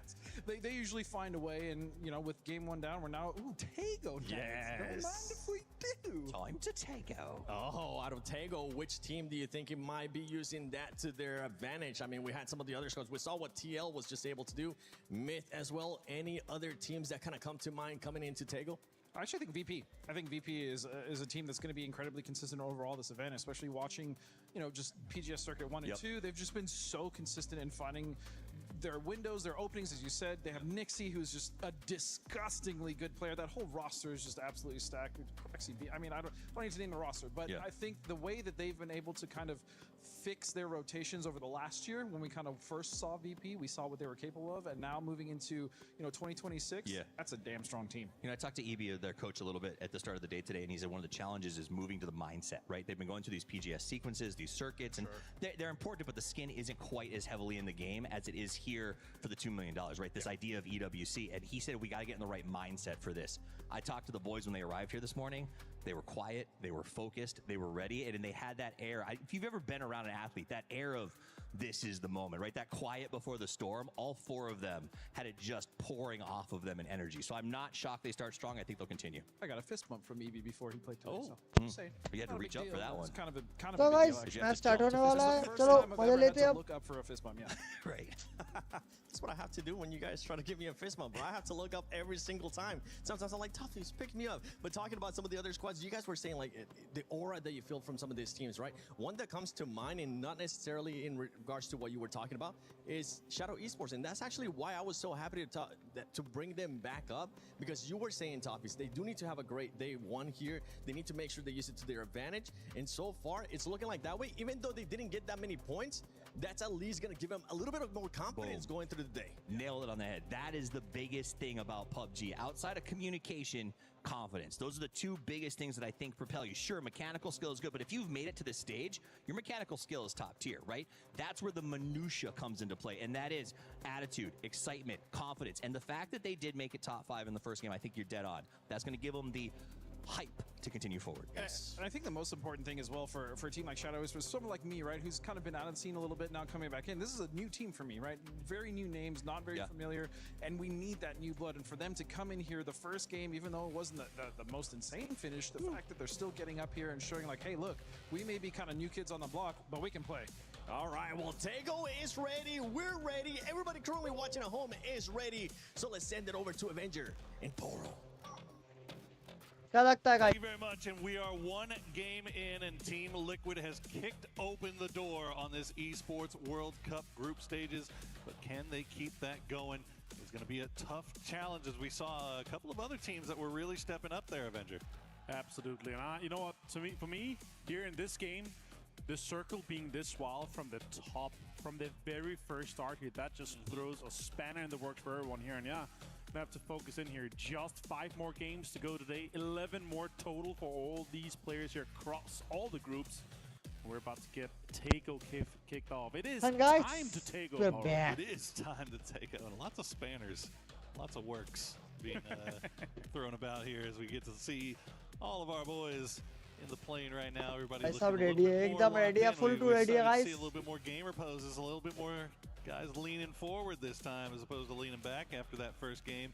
S13: They usually find a way, and you know, with game one down, we're now Tago.
S4: Yes.
S13: Don't mind if we do.
S3: Time to Tago.
S4: Oh, out of Tago, which team do you think it might be using that to their advantage? I mean, we had some of the other squads. We saw what TL was just able to do. Myth as well. Any other teams that kind of come to mind coming into Tago?
S13: I actually think VP. I think VP is a team that's going to be incredibly consistent overall this event, especially watching, you know, just PGS Circuit 1 and 2. They've just been so consistent in finding their windows, their openings, as you said. They have Nixie, who's just a disgustingly good player. That whole roster is just absolutely stacked. I mean, I don't need to name the roster, but I think the way that they've been able to kind of fix their rotations over the last year, when we kind of first saw VP, we saw what they were capable of, and now moving into, you know, 2026, that's a damn strong team.
S3: You know, I talked to EB, their coach, a little bit at the start of the day today, and he said one of the challenges is moving to the mindset, right? They've been going through these PGS sequences, these circuits, and they're important, but the skin isn't quite as heavily in the game as it is here for the $2 million, right? This idea of EWC, and he said we got to get in the right mindset for this. I talked to the boys when they arrived here this morning. They were quiet, they were focused, they were ready, and they had that air. If you've ever been around an athlete, that air of this is the moment, right? That quiet before the storm, all 4 of them had it just pouring off of them in energy. So I'm not shocked they start strong. I think they'll continue.
S13: I got a fist bump from EB before he played today.
S3: Oh,
S13: so just saying.
S3: You had to reach up for that one.
S13: It's kind of a
S1: So guys, match start होने वाला है. चलो मजा लेते हैं अब.
S13: Look up for a fist bump, yeah.
S3: Right.
S4: That's what I have to do when you guys try to give me a fist bump, bro. I have to look up every single time. Sometimes I'm like, Toughies, pick me up. But talking about some of the other squads, you guys were saying like the aura that you feel from some of these teams, right? One that comes to mind, and not necessarily in regards to what you were talking about, is Shadow Esports. And that's actually why I was so happy to bring them back up, because you were saying, Toughies, they do need to have a great day one here. They need to make sure they use it to their advantage. And so far, it's looking like that way. Even though they didn't get that many points, that's at least going to give them a little bit of more confidence going through the day.
S3: Nailed it on the head. That is the biggest thing about PUBG. Outside of communication, confidence. Those are the 2 biggest things that I think propel you. Sure, mechanical skill is good, but if you've made it to this stage, your mechanical skill is top tier, right? That's where the minutia comes into play, and that is attitude, excitement, confidence. And the fact that they did make it top 5 in the first game, I think you're dead on. That's going to give them the hype to continue forward.
S13: Yes. And I think the most important thing as well for a team like Shadow is for someone like me, right, who's kind of been out of the scene a little bit, now coming back in. This is a new team for me, right? Very new names, not very familiar, and we need that new blood. And for them to come in here the first game, even though it wasn't the most insane finish, the fact that they're still getting up here and showing like, hey, look, we may be kind of new kids on the block, but we can play.
S4: All right, well, Tago is ready. We're ready. Everybody currently watching at home is ready. So let's send it over to Avenger and Poro.
S1: क्या लगता है guys?
S5: Thank you very much, and we are 1 game in, and Team Liquid has kicked open the door on this Esports World Cup group stages, but can they keep that going? It's going to be a tough challenge, as we saw a couple of other teams that were really stepping up there, Avenger.
S6: Absolutely, and you know what, for me, here in this game, the circle being this wild from the top, from the very first start here, that just throws a spanner in the works for everyone here, and yeah, we have to focus in here. Just 5 more games to go today. 11 more total for all these players here across all the groups. We're about to get Tago kicked off. It is time to Tago.
S5: It is time to take it. Lots of spanners, lots of works being thrown about here as we get to see all of our boys in the plane right now. Everybody's looking
S1: ready. Ekdam ready. Full to ready, guys.
S5: See a little bit more gamer poses, a little bit more guys leaning forward this time as opposed to leaning back after that first game.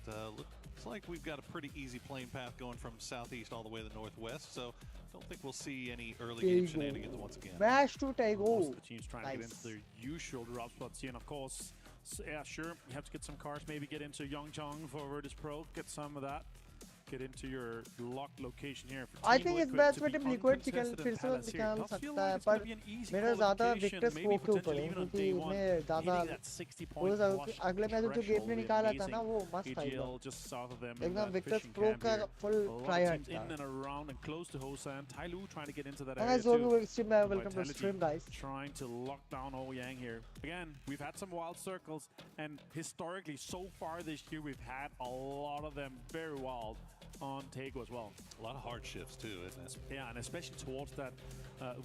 S5: But looks like we've got a pretty easy plane path going from southeast all the way to the northwest. So don't think we'll see any early game shenanigans once again.
S1: Smash to Tago.
S6: Most of the teams trying to get into their usual drop spots here, and of course, So, yeah, sure, you have to get some cars, maybe get into Yongchong for Virtus Pro, get some of that. Get into your locked location here.
S1: I think इस match में team liquid chicken फिर से निकाल सकता है, पर मेरा ज़्यादा विक्टर्स प्रो के ऊपर है, क्योंकि मैं ज़्यादा अगले मैच जो गेम में निकाला था ना वो मस्त था एकदम विक्टर्स प्रो का फुल ट्राई हार्ड था. Guys, welcome to stream, guys.
S6: Trying to lock down Ouyang here. Again, we've had some wild circles, and historically, so far this year, we've had a lot of them very wild on Tego as well.
S5: A lot of hard shifts too, isn't it?
S6: Yeah, and especially towards that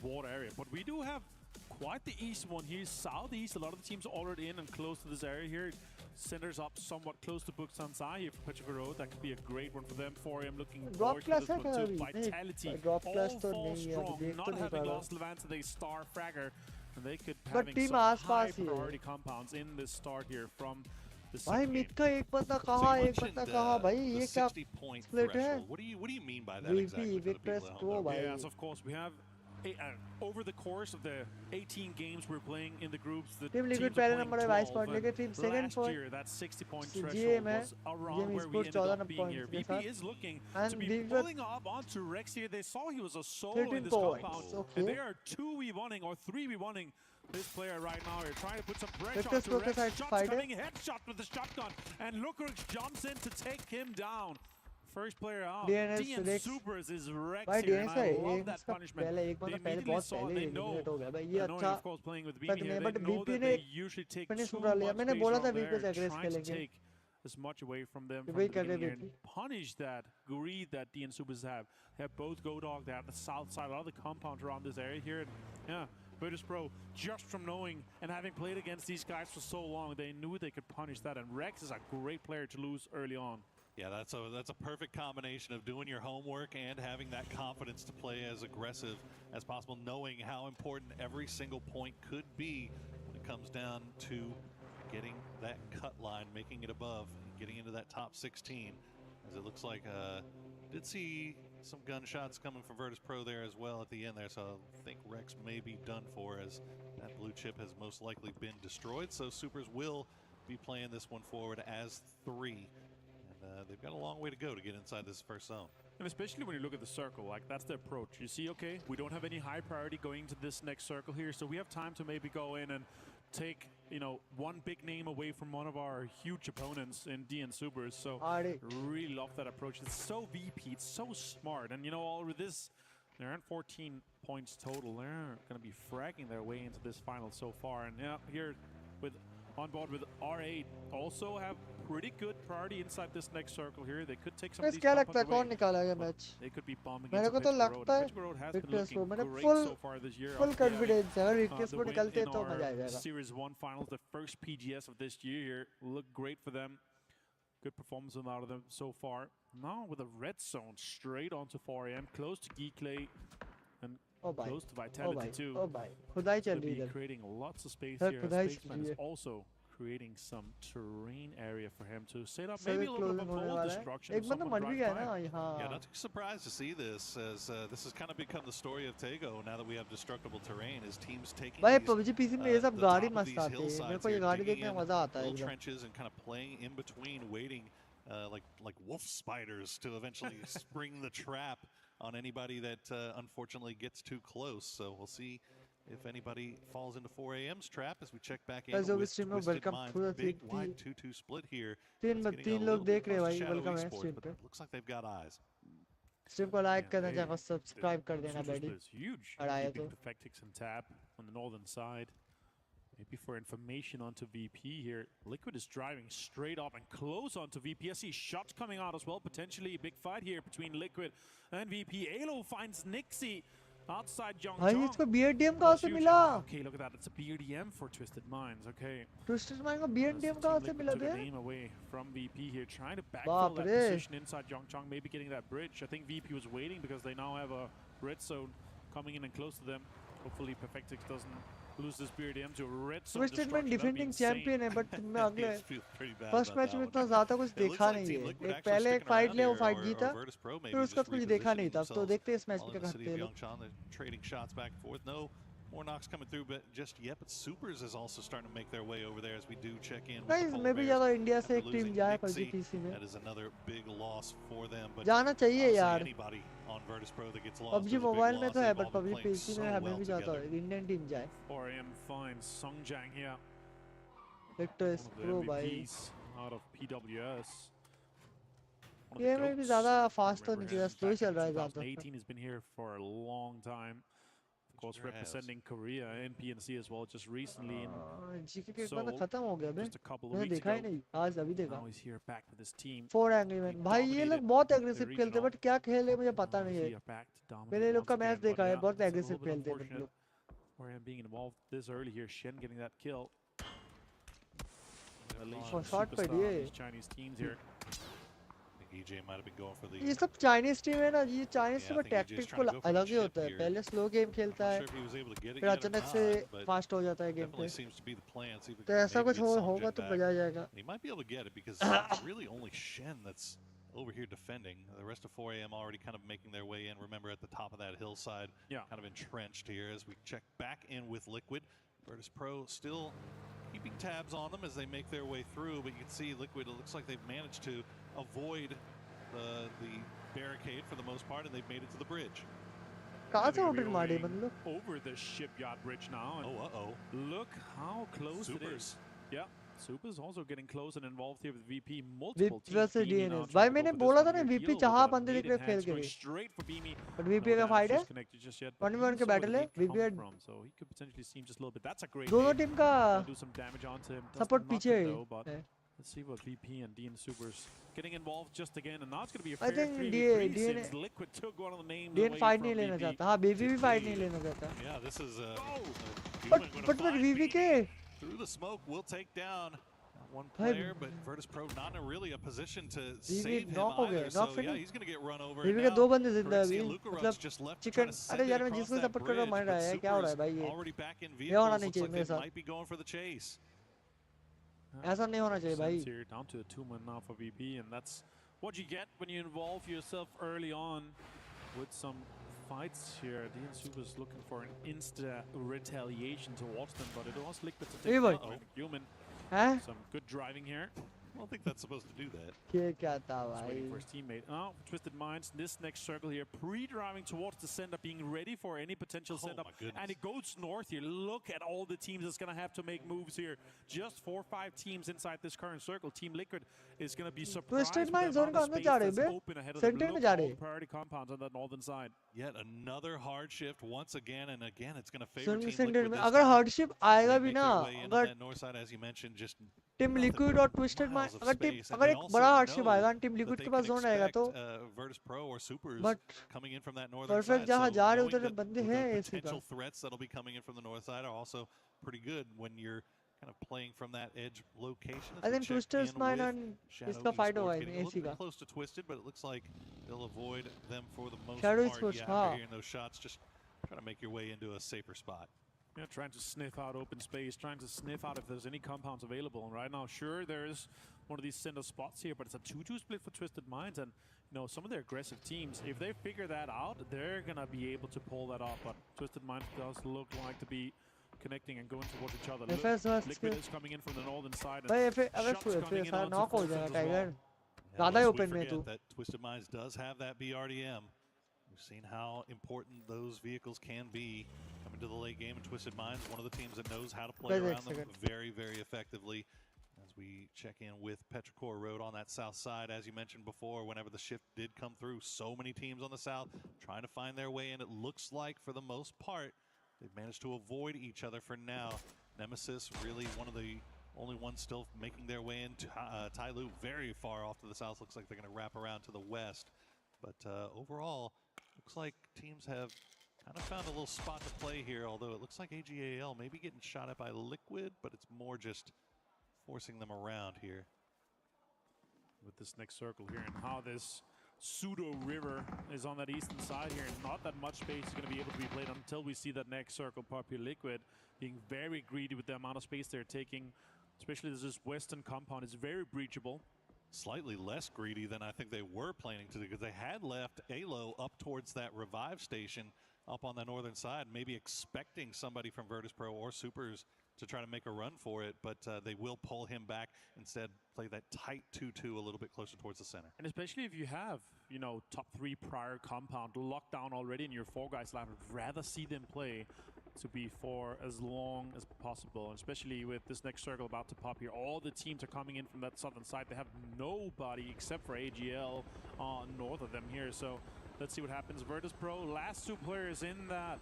S6: water area. But we do have quite the east one here. Southeast, a lot of the teams are already in and close to this area here. Centers up somewhat close to Buksansai here for Petrovic Road. That could be a great one for them. 4AM looking forward to this one too. Vitality, all fall strong, not having lost Levante, they star fragger. And they could having some high priority compounds in this start here from
S1: भाई mid का एक बंदा कहाँ भाई ये क्या split है?
S5: What do you mean by that exactly?
S1: Victors Pro भाई.
S6: Yes, of course we have over the course of the 18 games we're playing in the groups, the
S1: team liquid पहले नंबर है 22 पॉइंट लेके team second point.
S6: That 60 point threshold was around where we ended up being here. VP is looking to be pulling up onto Rex here. They saw he was a solo in this compound, and they are 2v1ing or 3v1ing this player right now. You're trying to put some pressure onto Rex. Shots coming, headshot with the shotgun, and Lukrix jumps in to take him down. First player out. DN Supers is Rex here, and I love that punishment. They immediately saw it. They know, of course, playing with VP here, they know that they usually take too much space around there, trying to take as much away from them from the beginning here and punish that greed that DN Supers have. They have both Go Dog, they have the south side, a lot of the compounds around this area here. And yeah, Virtus Pro, just from knowing and having played against these guys for so long, they knew they could punish that. And Rex is a great player to lose early on.
S5: Yeah, that's a perfect combination of doing your homework and having that confidence to play as aggressive as possible, knowing how important every single point could be when it comes down to getting that cut line, making it above, and getting into that top 16. As it looks like, did see some gunshots coming from Virtus Pro there as well at the end there, so I think Rex may be done for, as that blue chip has most likely been destroyed. So Supers will be playing this one forward as 3. They've got a long way to go to get inside this first zone.
S6: And especially when you look at the circle, like that's the approach. You see, okay, we don't have any high priority going to this next circle here, so we have time to maybe go in and take, you know, one big name away from one of our huge opponents in DN Supers. So really love that approach. It's so VP, it's so smart. And you know, all with this, they're at 14 points total. They're going to be fragging their way into this final so far. And yeah, here with on board with R8 also have pretty good priority inside this next circle here. They could take some of these compounds away. They could be bombing into Pittsburgh Road. Has been looking great so far this year.
S1: Full confidence है, Victors Pro निकलते तो मजा आएगा.
S6: Series 1 finals, the first PGS of this year here, look great for them. Good performance out of them so far. Now with a red zone straight onto 4AM, close to Geekley and close to Vitality too.
S1: खुदाई चल
S6: रही
S1: है.
S6: Creating lots of space here. Spaceman is also creating some terrain area for him to set up maybe a little bit of a full destruction.
S5: Yeah, not too surprised to see this, as this has kind of become the story of Tego now that we have destructible terrain. As teams taking
S1: भाई PUBG PC में ये सब गाड़ी मस्त आती है. मेरे को ये गाड़ी देखने में मजा आता है.
S5: Trenches and kind of playing in between, waiting like wolf spiders to eventually spring the trap on anybody that unfortunately gets too close. So we'll see if anybody falls into 4AM's trap as we check back in with Twisted Minds. Big wide 2-2 split here.
S1: तीन लोग देख रहे हैं भाई. Welcome है stream पे.
S5: Looks like they've got eyes.
S1: Stream को like करना चाहिए, subscribe कर देना buddy.
S6: Huge. Defectix and Tap on the northern side. Maybe for information onto VP here, Liquid is driving straight up and close onto VP. I see shots coming out as well. Potentially a big fight here between Liquid and VP. Alo finds Nixie outside Jong.
S1: भाई इसको BRDM कहाँ से मिला?
S6: Okay, look at that. It's a BRDM for Twisted Minds. Okay.
S1: Twisted Minds को BRDM कहाँ से मिला बे?
S6: Name away from VP here, trying to backfill that position inside Jongchong, maybe getting that bridge. I think VP was waiting because they now have a red zone coming in and close to them. Hopefully Perfectix doesn't lose this BRDM to a red zone.
S1: Twisted Minds defending champion है, but मैं अगले first match में इतना ज़्यादा कुछ देखा नहीं है. एक पहले एक fight ले वो fight जीता, फिर उसका कुछ देखा नहीं था. तो देखते हैं इस match में क्या करते हैं लोग.
S5: Trading shots back and forth. No more knocks coming through, but just yet. But Supers is also starting to make their way over there as we do check in with
S1: Guys,
S5: the Polar
S1: maybe
S5: Bears.
S1: ज़्यादा India से
S5: After
S1: एक team
S5: losing
S1: जाए
S5: Nixie,
S1: PUBG PC में.
S5: that is another big loss for them. But
S1: जाना चाहिए
S5: honestly,
S1: यार.
S5: anybody on Virtus Pro that gets lost
S1: PUBG
S5: is a big
S1: mobile में
S5: loss.
S1: तो है,
S5: They've
S1: but
S5: all been
S1: PUBG
S5: playing
S1: PC
S5: so
S1: में हमें
S5: well
S1: भी जाता
S5: together.
S1: है. इंडियन टीम जाए.
S6: 4AM finds Songjang here.
S1: Victor
S6: One of the
S1: Pro भाई.
S6: MVPs out of PWS.
S1: ये में भी ज़्यादा फास्ट तो नहीं चल रहा, स्लो ही चल रहा है ज़्यादा.
S6: 2018 has been here for a long time. Of course, representing Korea and PNC as well, just recently.
S1: GK के एक बार खत्म हो गया बे.
S6: Just a couple of
S1: मैंने
S6: weeks
S1: देखा ही
S6: ago.
S1: नहीं. आज अभी देखा.
S6: Now he's here back with his team.
S1: 4 Angry Men. भाई ये लोग बहुत एग्रेसिव खेलते हैं, बट क्या खेले मुझे पता नहीं है. मैंने लोग का मैच देखा है, बहुत एग्रेसिव खेलते हैं लोग.
S6: 4AM being involved this early here. Shen getting that kill.
S1: Shot पे दिए.
S6: Chinese teams here.
S5: EJ might have been going for the.
S1: ये सब चाइनीज टीम है ना, ये चाइनीज टीम का टैक्टिक को अलग ही होता है. पहले स्लो गेम खेलता है, फिर अचानक से फास्ट हो जाता है गेम पे. तो ऐसा कुछ होगा तो मजा आ जाएगा.
S5: He might be able to get it because it's really only Shen that's over here defending. The rest of 4AM already kind of making their way in. Remember, at the top of that hillside, kind of entrenched here as we check back in with Liquid. Virtus Pro still keeping tabs on them as they make their way through, but you can see Liquid, it looks like they've managed to avoid the barricade for the most part, and they've made it to the bridge.
S1: कहाँ से उड़ मारे मतलब?
S6: Over the shipyard bridge now. And look how close it is. Yeah. Supers also getting close and involved here with VP. Multiple teams.
S1: DNS. भाई मैंने बोला था ना VP जहाँ बंदे दिख रहे खेल के लिए. But VP का fight है. 1v1 के battle है. VP है.
S6: So he could potentially seem just a little bit. That's a great.
S1: दोनों टीम का
S6: do some damage onto him.
S1: support पीछे है.
S6: Let's see what VP and DN Supers getting involved just again, and now it's going to be a
S1: I
S6: fair
S1: think
S6: 3v3 since Liquid took one of the names away
S1: fight
S6: from
S1: नहीं लेना
S6: VP.
S1: चाहता. हाँ VP भी fight नहीं लेना चाहता.
S5: Yeah, this is
S1: but VP के
S5: through the smoke will take down one player, but Virtus Pro not in really a position to save him either. So yeah, he's going to get run over.
S1: VP के दो बंदे जिंदा अभी. मतलब chicken. अरे यार मैं जिसको सपोर्ट कर रहा हूँ मर रहा है. क्या हो रहा है भाई ये?
S5: Already back in
S1: ये होना
S5: vehicles.
S1: नहीं
S5: Looks
S1: चाहिए
S5: like
S1: मेरे
S5: they
S1: साथ.
S5: might be going for the chase.
S1: ऐसा नहीं होना चाहिए भाई.
S6: Here down to a 2-man now for VP, and that's what you get when you involve yourself early on with some fights here. DN Supers looking for an insta retaliation towards them, but it was Liquid to take down Human. Some good driving here.
S5: I don't think that's supposed to do that.
S1: क्या था भाई?
S6: Waiting for his teammate. Oh, Twisted Minds. This next circle here, pre-driving towards the send-up, being ready for any potential send-up. And it goes north here. Look at all the teams that's going to have to make moves here. Just 4 or 5 teams inside this current circle. Team Liquid is going to be surprised
S1: Twisted
S6: with
S1: Minds
S6: the amount of
S1: zone
S6: space
S1: का अंदर
S6: that's
S1: जा रहे
S6: open ahead of
S1: Center
S6: them.
S1: में
S6: Look
S1: जा
S6: at all
S1: रहे.
S6: the priority compounds on that northern side.
S5: Yet another hard shift once again, and again it's going to favor Team
S1: Center
S5: Liquid
S1: में
S5: this
S1: अगर
S5: time.
S1: hard shift आएगा भी ना, अगर
S5: that north side, as you mentioned, just
S1: Team Liquid और Twisted Minds अगर एक बड़ा hard shift आएगा, Team Liquid के पास zone आएगा तो.
S5: Virtus Pro or Supers coming in from that northern
S1: Perfect
S5: side.
S1: जहाँ
S5: So
S1: जा रहे
S5: knowing
S1: उधर
S5: that
S1: बंदे
S5: the
S1: हैं ऐसे का.
S5: potential threats that'll be coming in from the north side are also pretty good when you're kind of playing from that edge location.
S1: I think Twisted Minds and इसका fight होगा इनमें AC का.
S5: Close to Twisted, but it looks like they'll avoid them for the most
S1: Shadow
S5: part.
S1: Esports,
S5: Yeah, after hearing those shots, just trying to make your way into a safer spot.
S6: Yeah, trying to sniff out open space, trying to sniff out if there's any compounds available. And right now, sure, there's one of these center spots here, but it's a 2-2 split for Twisted Minds. And, you know, some of their aggressive teams, if they figure that out, they're going to be able to pull that off. But Twisted Minds does look like to be connecting and going towards each other. Look, Liquid is coming in from the northern side.
S1: भाई FS सारा knock हो जाएगा Tiger. ज़्यादा ही open में तू.
S5: That Twisted Minds does have that BRDM. We've seen how important those vehicles can be coming to the late game. And Twisted Minds, one of the teams that knows how to play around them very, very effectively. As we check in with Petrichor Road on that south side, as you mentioned before, whenever the shift did come through, so many teams on the south trying to find their way in. It looks like, for the most part, they've managed to avoid each other for now. Nemesis, really one of the only ones still making their way into Tyloo, very far off to the south. Looks like they're going to wrap around to the west. But overall, looks like teams have kind of found a little spot to play here, although it looks like AGAL may be getting shot at by Liquid, but it's more just forcing them around here.
S6: With this next circle here and how this pseudo river is on that eastern side here, and not that much space is going to be able to be played until we see that next circle pop here. Liquid being very greedy with the amount of space they're taking, especially this western compound is very breachable.
S5: Slightly less greedy than I think they were planning to do, because they had left Alo up towards that revive station up on the northern side, maybe expecting somebody from Virtus.pro or Supers to try to make a run for it, but they will pull him back, instead play that tight 2-2 a little bit closer towards the center.
S6: And especially if you have, you know, top 3 prior compound locked down already in your 4 guys left, I'd rather see them play to be for as long as possible, and especially with this next circle about to pop here. All the teams are coming in from that southern side. They have nobody except for AGL north of them here, so let's see what happens. Virtus.pro, last 2 players in that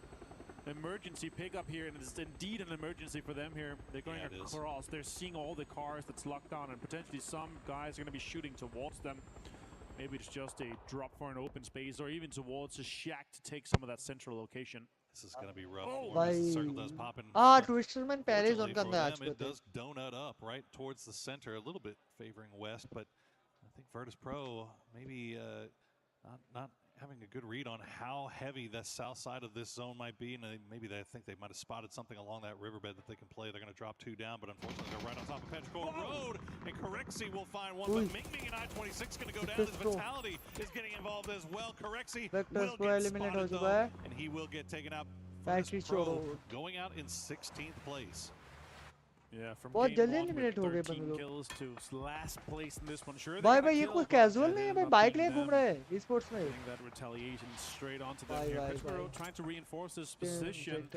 S6: emergency pickup here, and it's indeed an emergency for them here. They're going across. They're seeing all the cars that's locked down, and potentially some guys are going to be shooting towards them. Maybe it's just a drop for an open space, or even towards a shack to take some of that central location.
S5: This is going to be rough for them. The circle does pop in.
S1: Twisterman पहले zone का अंदर आ चुके थे.
S5: It does donut up right towards the center, a little bit favoring west, but I think Virtus.pro maybe not having a good read on how heavy the south side of this zone might be, and maybe they think they might have spotted something along that riverbed that they can play. They're going to drop 2 down, but unfortunately they're right on top of Petrichor Road, and Correxy will find one, but Ming Ming and I-26 going to go down. His Vitality is getting involved as well. Corexy will get spotted though, and he will get taken out. Virtus.pro going out in 16th place.
S6: Yeah, from
S1: बहुत
S6: game
S1: जल्दी
S6: 1
S1: eliminate
S6: with
S1: हो गए
S6: 13
S1: बंदे लोग.
S6: kills to last place in this one. Sure,
S1: भाई भाई ये कोई कैजुअल नहीं है भाई, बाइक लेके घूम रहे हैं e-sports में.
S6: Getting that retaliation straight onto them here. Pittsburgh trying to reinforce his position.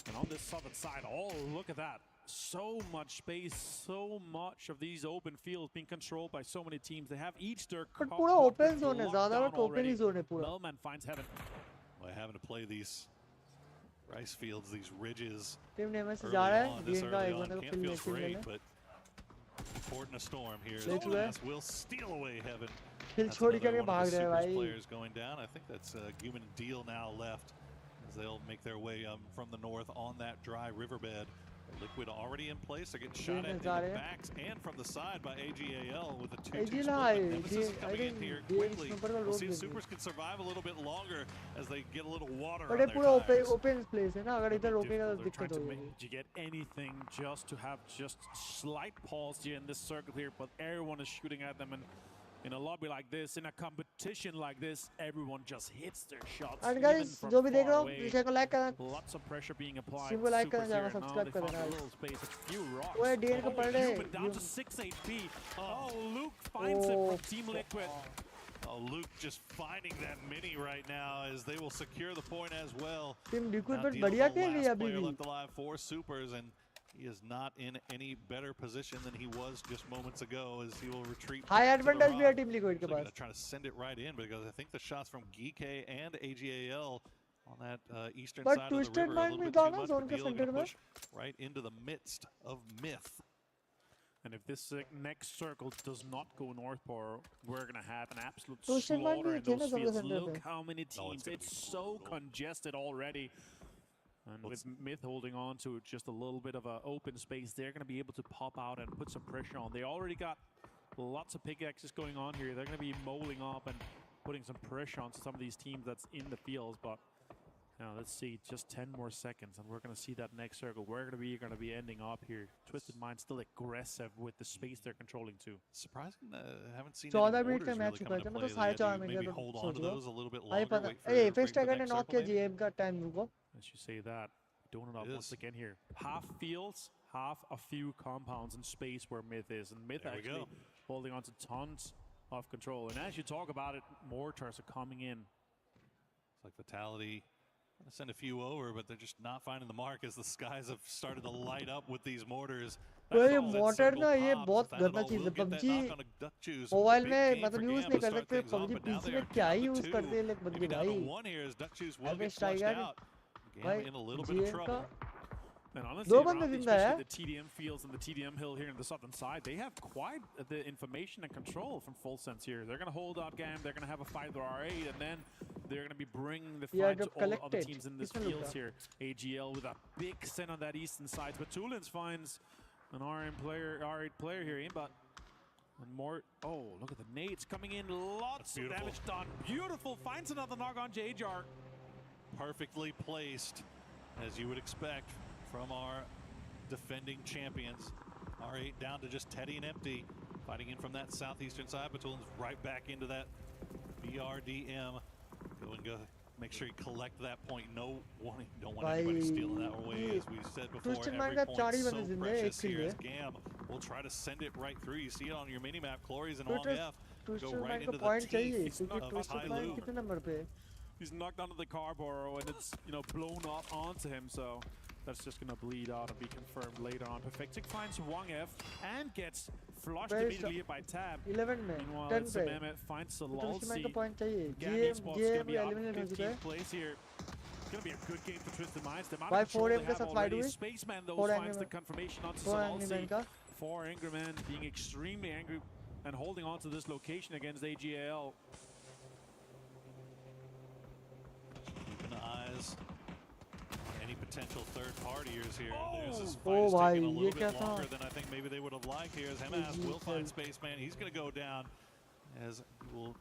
S6: And on this southern side, oh, look at that. So much space, so much of these open fields being controlled by so many teams. They have each their
S1: But पूरा open zone है, ज़्यादा open ही zone है पूरा.
S6: Melman finds heaven.
S5: Well, having to play these rice fields, these ridges.
S1: Team name से
S5: early
S1: जा रहा है.
S5: on, this
S1: Green का
S5: early
S1: एक
S5: on,
S1: बंदे को
S5: camp
S1: kill
S5: feels
S1: लेके
S5: great, but caught in a storm here.
S1: Let's go.
S5: Glass will steal away heaven.
S1: Kill
S5: That's
S1: छोड़
S5: another
S1: के
S5: one of
S1: भाग
S5: the
S1: रहे हैं
S5: Supers
S1: भाई.
S5: players going down. I think that's a human deal now left as they'll make their way from the north on that dry riverbed. Liquid already in place. They're getting shot at in the backs and from the side by AGAL with a 2-2 split. Nemesis is coming in here quickly. We'll see if Supers can survive a little bit longer as they get a little water on
S1: But
S5: their
S1: ये पूरा
S5: tires.
S1: open place है ना, अगर इधर रोकेगा तो
S6: They're
S1: दिक्कत
S6: trying to
S1: होगी.
S6: make you get anything just to have just slight pause here in this circle here, but everyone is shooting at them, and in a lobby like this, in a competition like this, everyone just hits their shots.
S1: And
S6: even
S1: guys,
S6: from
S1: जो भी देख
S6: far
S1: रहे हो,
S6: away.
S1: Video को like करना.
S6: Lots of pressure being applied.
S1: Simple like
S6: Supers
S1: करना,
S6: here.
S1: जाना
S6: Now
S1: subscribe
S6: they
S1: कर
S6: found
S1: देना.
S6: a little space, a few rocks.
S1: ओए DN को पढ़ रहे.
S6: Human down to 6 HP. Oh, Luke finds it from Team Liquid.
S5: Oh, Luke just finding that mini right now as they will secure the point as well.
S1: Team Liquid
S5: Now
S1: but
S5: Deal's
S1: बढ़िया
S5: the
S1: खेल रही है
S5: last
S1: अभी
S5: player
S1: भी.
S5: left alive for Supers, and he is not in any better position than he was just moments ago as he will retreat.
S1: High
S5: to the
S1: advantage भी है
S5: rock.
S1: Team Liquid के
S5: So they're
S1: pass.
S5: gonna try to send it right in because I think the shots from Geek and AGAL on that eastern
S1: But
S5: side of the
S1: Twisted
S5: river are a
S1: Mind
S5: little
S1: भी
S5: bit too
S1: था ना
S5: much.
S1: zone के
S5: Deal are
S1: center
S5: gonna
S1: में.
S5: push right into the midst of Myth.
S6: And if this next circle does not go north, we're going to have an absolute
S1: Twisted Mind
S6: slaughter
S1: भी
S6: in
S1: थे ना
S6: those
S1: zone के
S6: fields.
S1: center
S6: Look
S1: पे.
S6: how many teams. It's so congested already. And with Myth holding on to just a little bit of an open space, they're going to be able to pop out and put some pressure on. They already got lots of pickaxes going on here. They're going to be molding up and putting some pressure on some of these teams that's in the fields. But now let's see, just 10 more seconds, and we're going to see that next circle. We're going to be ending up here. Twisted Mind still aggressive with the space they're controlling too.
S5: Surprising, haven't seen
S1: 14
S5: any
S1: minute
S5: orders
S1: का
S5: really
S1: match चुका
S5: come
S1: है.
S5: into
S1: मैं
S5: play
S1: तो साढ़े
S5: yet.
S1: 4
S5: Do you
S1: minute
S5: maybe
S1: का
S5: hold on
S1: सोच
S5: to
S1: रहा
S5: those a little bit
S1: हूँ.
S5: longer,
S1: पता.
S5: wait for
S1: ए
S5: the
S1: फिस्ट
S5: next
S1: ने नॉक किया
S5: circle maybe?
S1: GM का टाइम रुको.
S6: As you say that, doing it up once again here. Half fields, half a few compounds in space where Myth is. And Myth
S5: There we
S6: actually
S5: go.
S6: holding on to tons of control. And as you talk about it, mortars are coming in.
S5: It's like Vitality. Gonna send a few over, but they're just not finding the mark as the skies have started to light up with these mortars.
S1: ये motor ना ये बहुत गंदा चीज है. PUBG mobile में मतलब use नहीं कर सकते. PUBG PC में क्या ही यूज करते हैं लोग बंदे भाई. अबे स्ट्राइकर भाई GM का.
S6: And honestly,
S1: दो
S6: around
S1: बंदे
S6: the-
S1: जिंदा है.
S6: especially the TDM fields and the TDM hill here in the southern side, they have quite the information and control from Full Sense here. They're going to hold out game, they're going to have a fight with R8, and then they're going to be bringing the
S1: Yeah,
S6: fight to
S1: they've
S6: all the other
S1: collected.
S6: teams in this
S1: Kisne
S6: fields
S1: looka?
S6: here. AGL with a big send on that eastern side, but Tulins finds an R8 player here, but and more. Oh, look at the nades coming in, lots of damage done. Beautiful, finds another knock on J-Jar.
S5: Perfectly placed, as you would expect from our defending champions. R8 down to just Teddy and Empty, fighting in from that southeastern side. Batulin's right back into that BRDM. make sure you collect that point. Don't want anybody stealing that away. As we said before, every point so precious here. As Gam will try to send it right through. You see it on your mini map. Clories and Wong F go right into the teeth of Tai Lu.
S6: He's knocked onto the Carborrow and it's blown up onto him, so that's just gonna bleed out and be confirmed later on. Perfectic finds Wong F and gets flushed immediately by Tab.
S1: 11 में
S6: Meanwhile,
S1: 10 पे
S6: Mehmet finds Salalsi.
S1: का point चाहिए
S6: GM
S1: भी eliminate हो चुका है
S6: 15th place here. It's gonna be a good game for Twisted Minds. The amount
S1: भाई
S6: of control
S1: 4M
S6: they
S1: के
S6: have
S1: साथ फाइट
S6: already.
S1: हुई
S6: Spaceman though finds the confirmation onto Salalsi.
S1: का
S6: 4 Angry Men being extremely angry and holding on to this location against AGAL.
S5: Keeping eyes on any potential third partiers here. This fight
S1: Oh
S5: is
S1: भाई
S5: taking a
S1: ये
S5: little
S1: क्या
S5: bit
S1: था
S5: longer than I think maybe they would have liked here. As Hemas will find Spaceman. He's going to go down as he will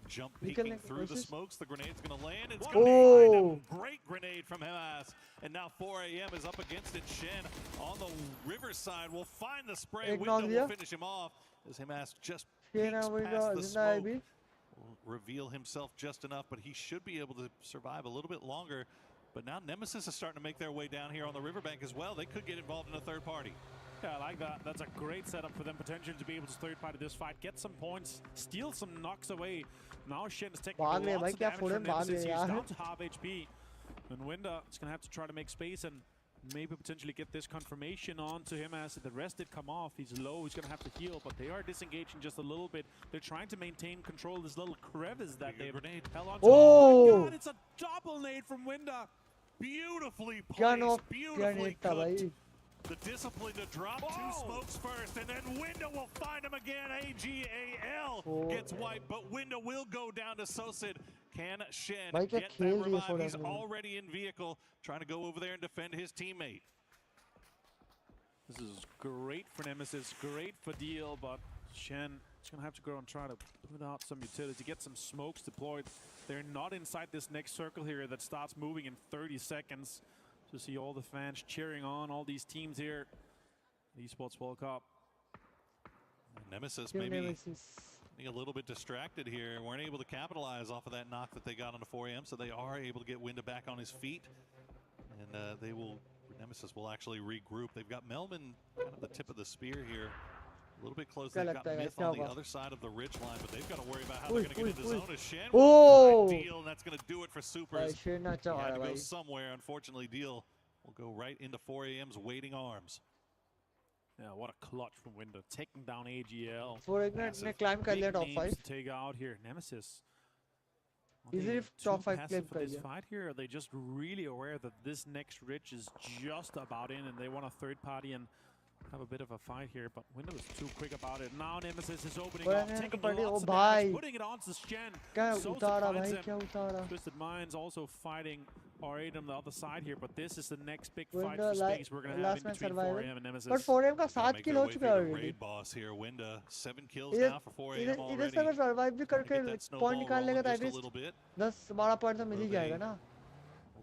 S5: jump peeking through the smokes. The grenade's going to land. It's going to find a great grenade from Hemas. And now 4 AM is up against it. Shen on the riverside will find the spray. Window will finish him off as Hemas just peeks past the smoke. Will reveal himself just enough, but he should be able to survive a little bit longer. But now Nemesis is starting to make their way down here on the riverbank as well. They could get involved in a third party.
S6: Yeah, I like that. That's a great setup for them potentially to be able to third party this fight, get some points, steal some knocks away. Now Shen is taking lots of damage from Nemesis. He's down to half HP. And Winda is going to have to try to make space and maybe potentially get this confirmation onto him as the rest did come off. He's low, he's going to have to heal, but they are disengaging just a little bit. They're trying to maintain control of this little crevice that they've held on to. Oh my god, it's a double nade from Winda.
S5: Beautifully placed, beautifully cooked. The discipline to drop two smokes first, and then Winda will find him again. AGAL gets wiped, but Winda will go down to Sosid. Can Shen get that revive? He's already in vehicle, trying to go over there and defend his teammate.
S6: This is great for Nemesis, great for Deal, but Shen is going to have to go and try to put out some utility, get some smokes deployed. They're not inside this next circle here that starts moving in 30 seconds. To see all the fans cheering on all these teams here. The Esports World Cup.
S5: Nemesis maybe getting a little bit distracted here. Weren't able to capitalize off of that knock that they got on the 4 AM, so they are able to get Winda back on his feet. And Nemesis will actually regroup. They've got Melvin kind of the tip of the spear here. A little bit close. They've got Myth on the other side of the ridge line, but they've got to worry about how they're going to get into zone. As Shen will deal, and that's going to do it for Supers. He had to go somewhere. Unfortunately, Deal will go right into 4 AM's waiting arms.
S6: Yeah, what a clutch from Winda, taking down AGL.
S1: 4 ने climb कर लिया top 5.
S6: Take out here, Nemesis.
S1: Easily top 5 claim
S6: for this fight here. Are they just really aware that this next ridge is just about in, and they want a third party and have a bit of a fight here, but Winda was too quick about it. Now Nemesis is opening up, taking lots of damage, putting it onto Shen. Twisted Minds also fighting R8 on the other side here, but this is the next big fight for space we're going to have in between 4AM and Nemesis.
S1: But 4AM का 7 kill हो चुका है already.
S5: Raid boss here, Winda 7 kills now for 4AM already.
S1: इधर से अगर survive भी करके point निकाल लेगा तो at least 10-12 point तो मिल ही जाएगा ना.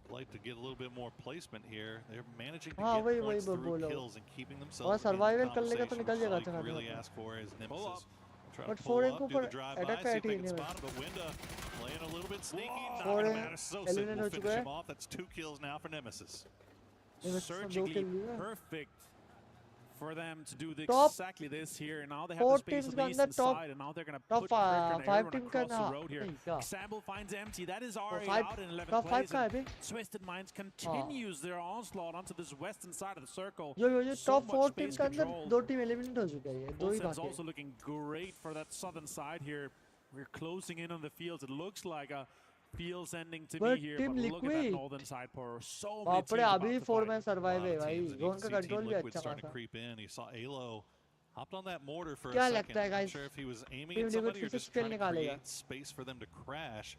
S5: Like to get a little bit more placement here. They're managing to get points through kills and keeping themselves in conversation. Really ask for is Nemesis. But 4 do the drive by, see if they can spot him, but Winda playing a little bit sneaky. Not going to matter. Sosid will finish him off. That's 2 kills now for Nemesis.
S6: Surgically perfect for them to do exactly this here. Now they have the space on the eastern side, and now they're going to put pressure across the road here. Example finds empty. That is already out in 11th place. Twisted Minds continues their onslaught onto this western side of the circle.
S1: top 4 team के अंदर 2 team eliminate हो चुके हैं. 2 ही बाकी.
S6: Also looking great for that southern side here. We're closing in on the fields. It looks like a feels ending to be here, but look at that northern side for so many teams.
S1: अभी 4-man survive है भाई. Zone का control भी अच्छा
S5: starting to creep in. He saw Alo hopped on that mortar for a second. Not sure if he was aiming at somebody or just trying to create space for them to crash.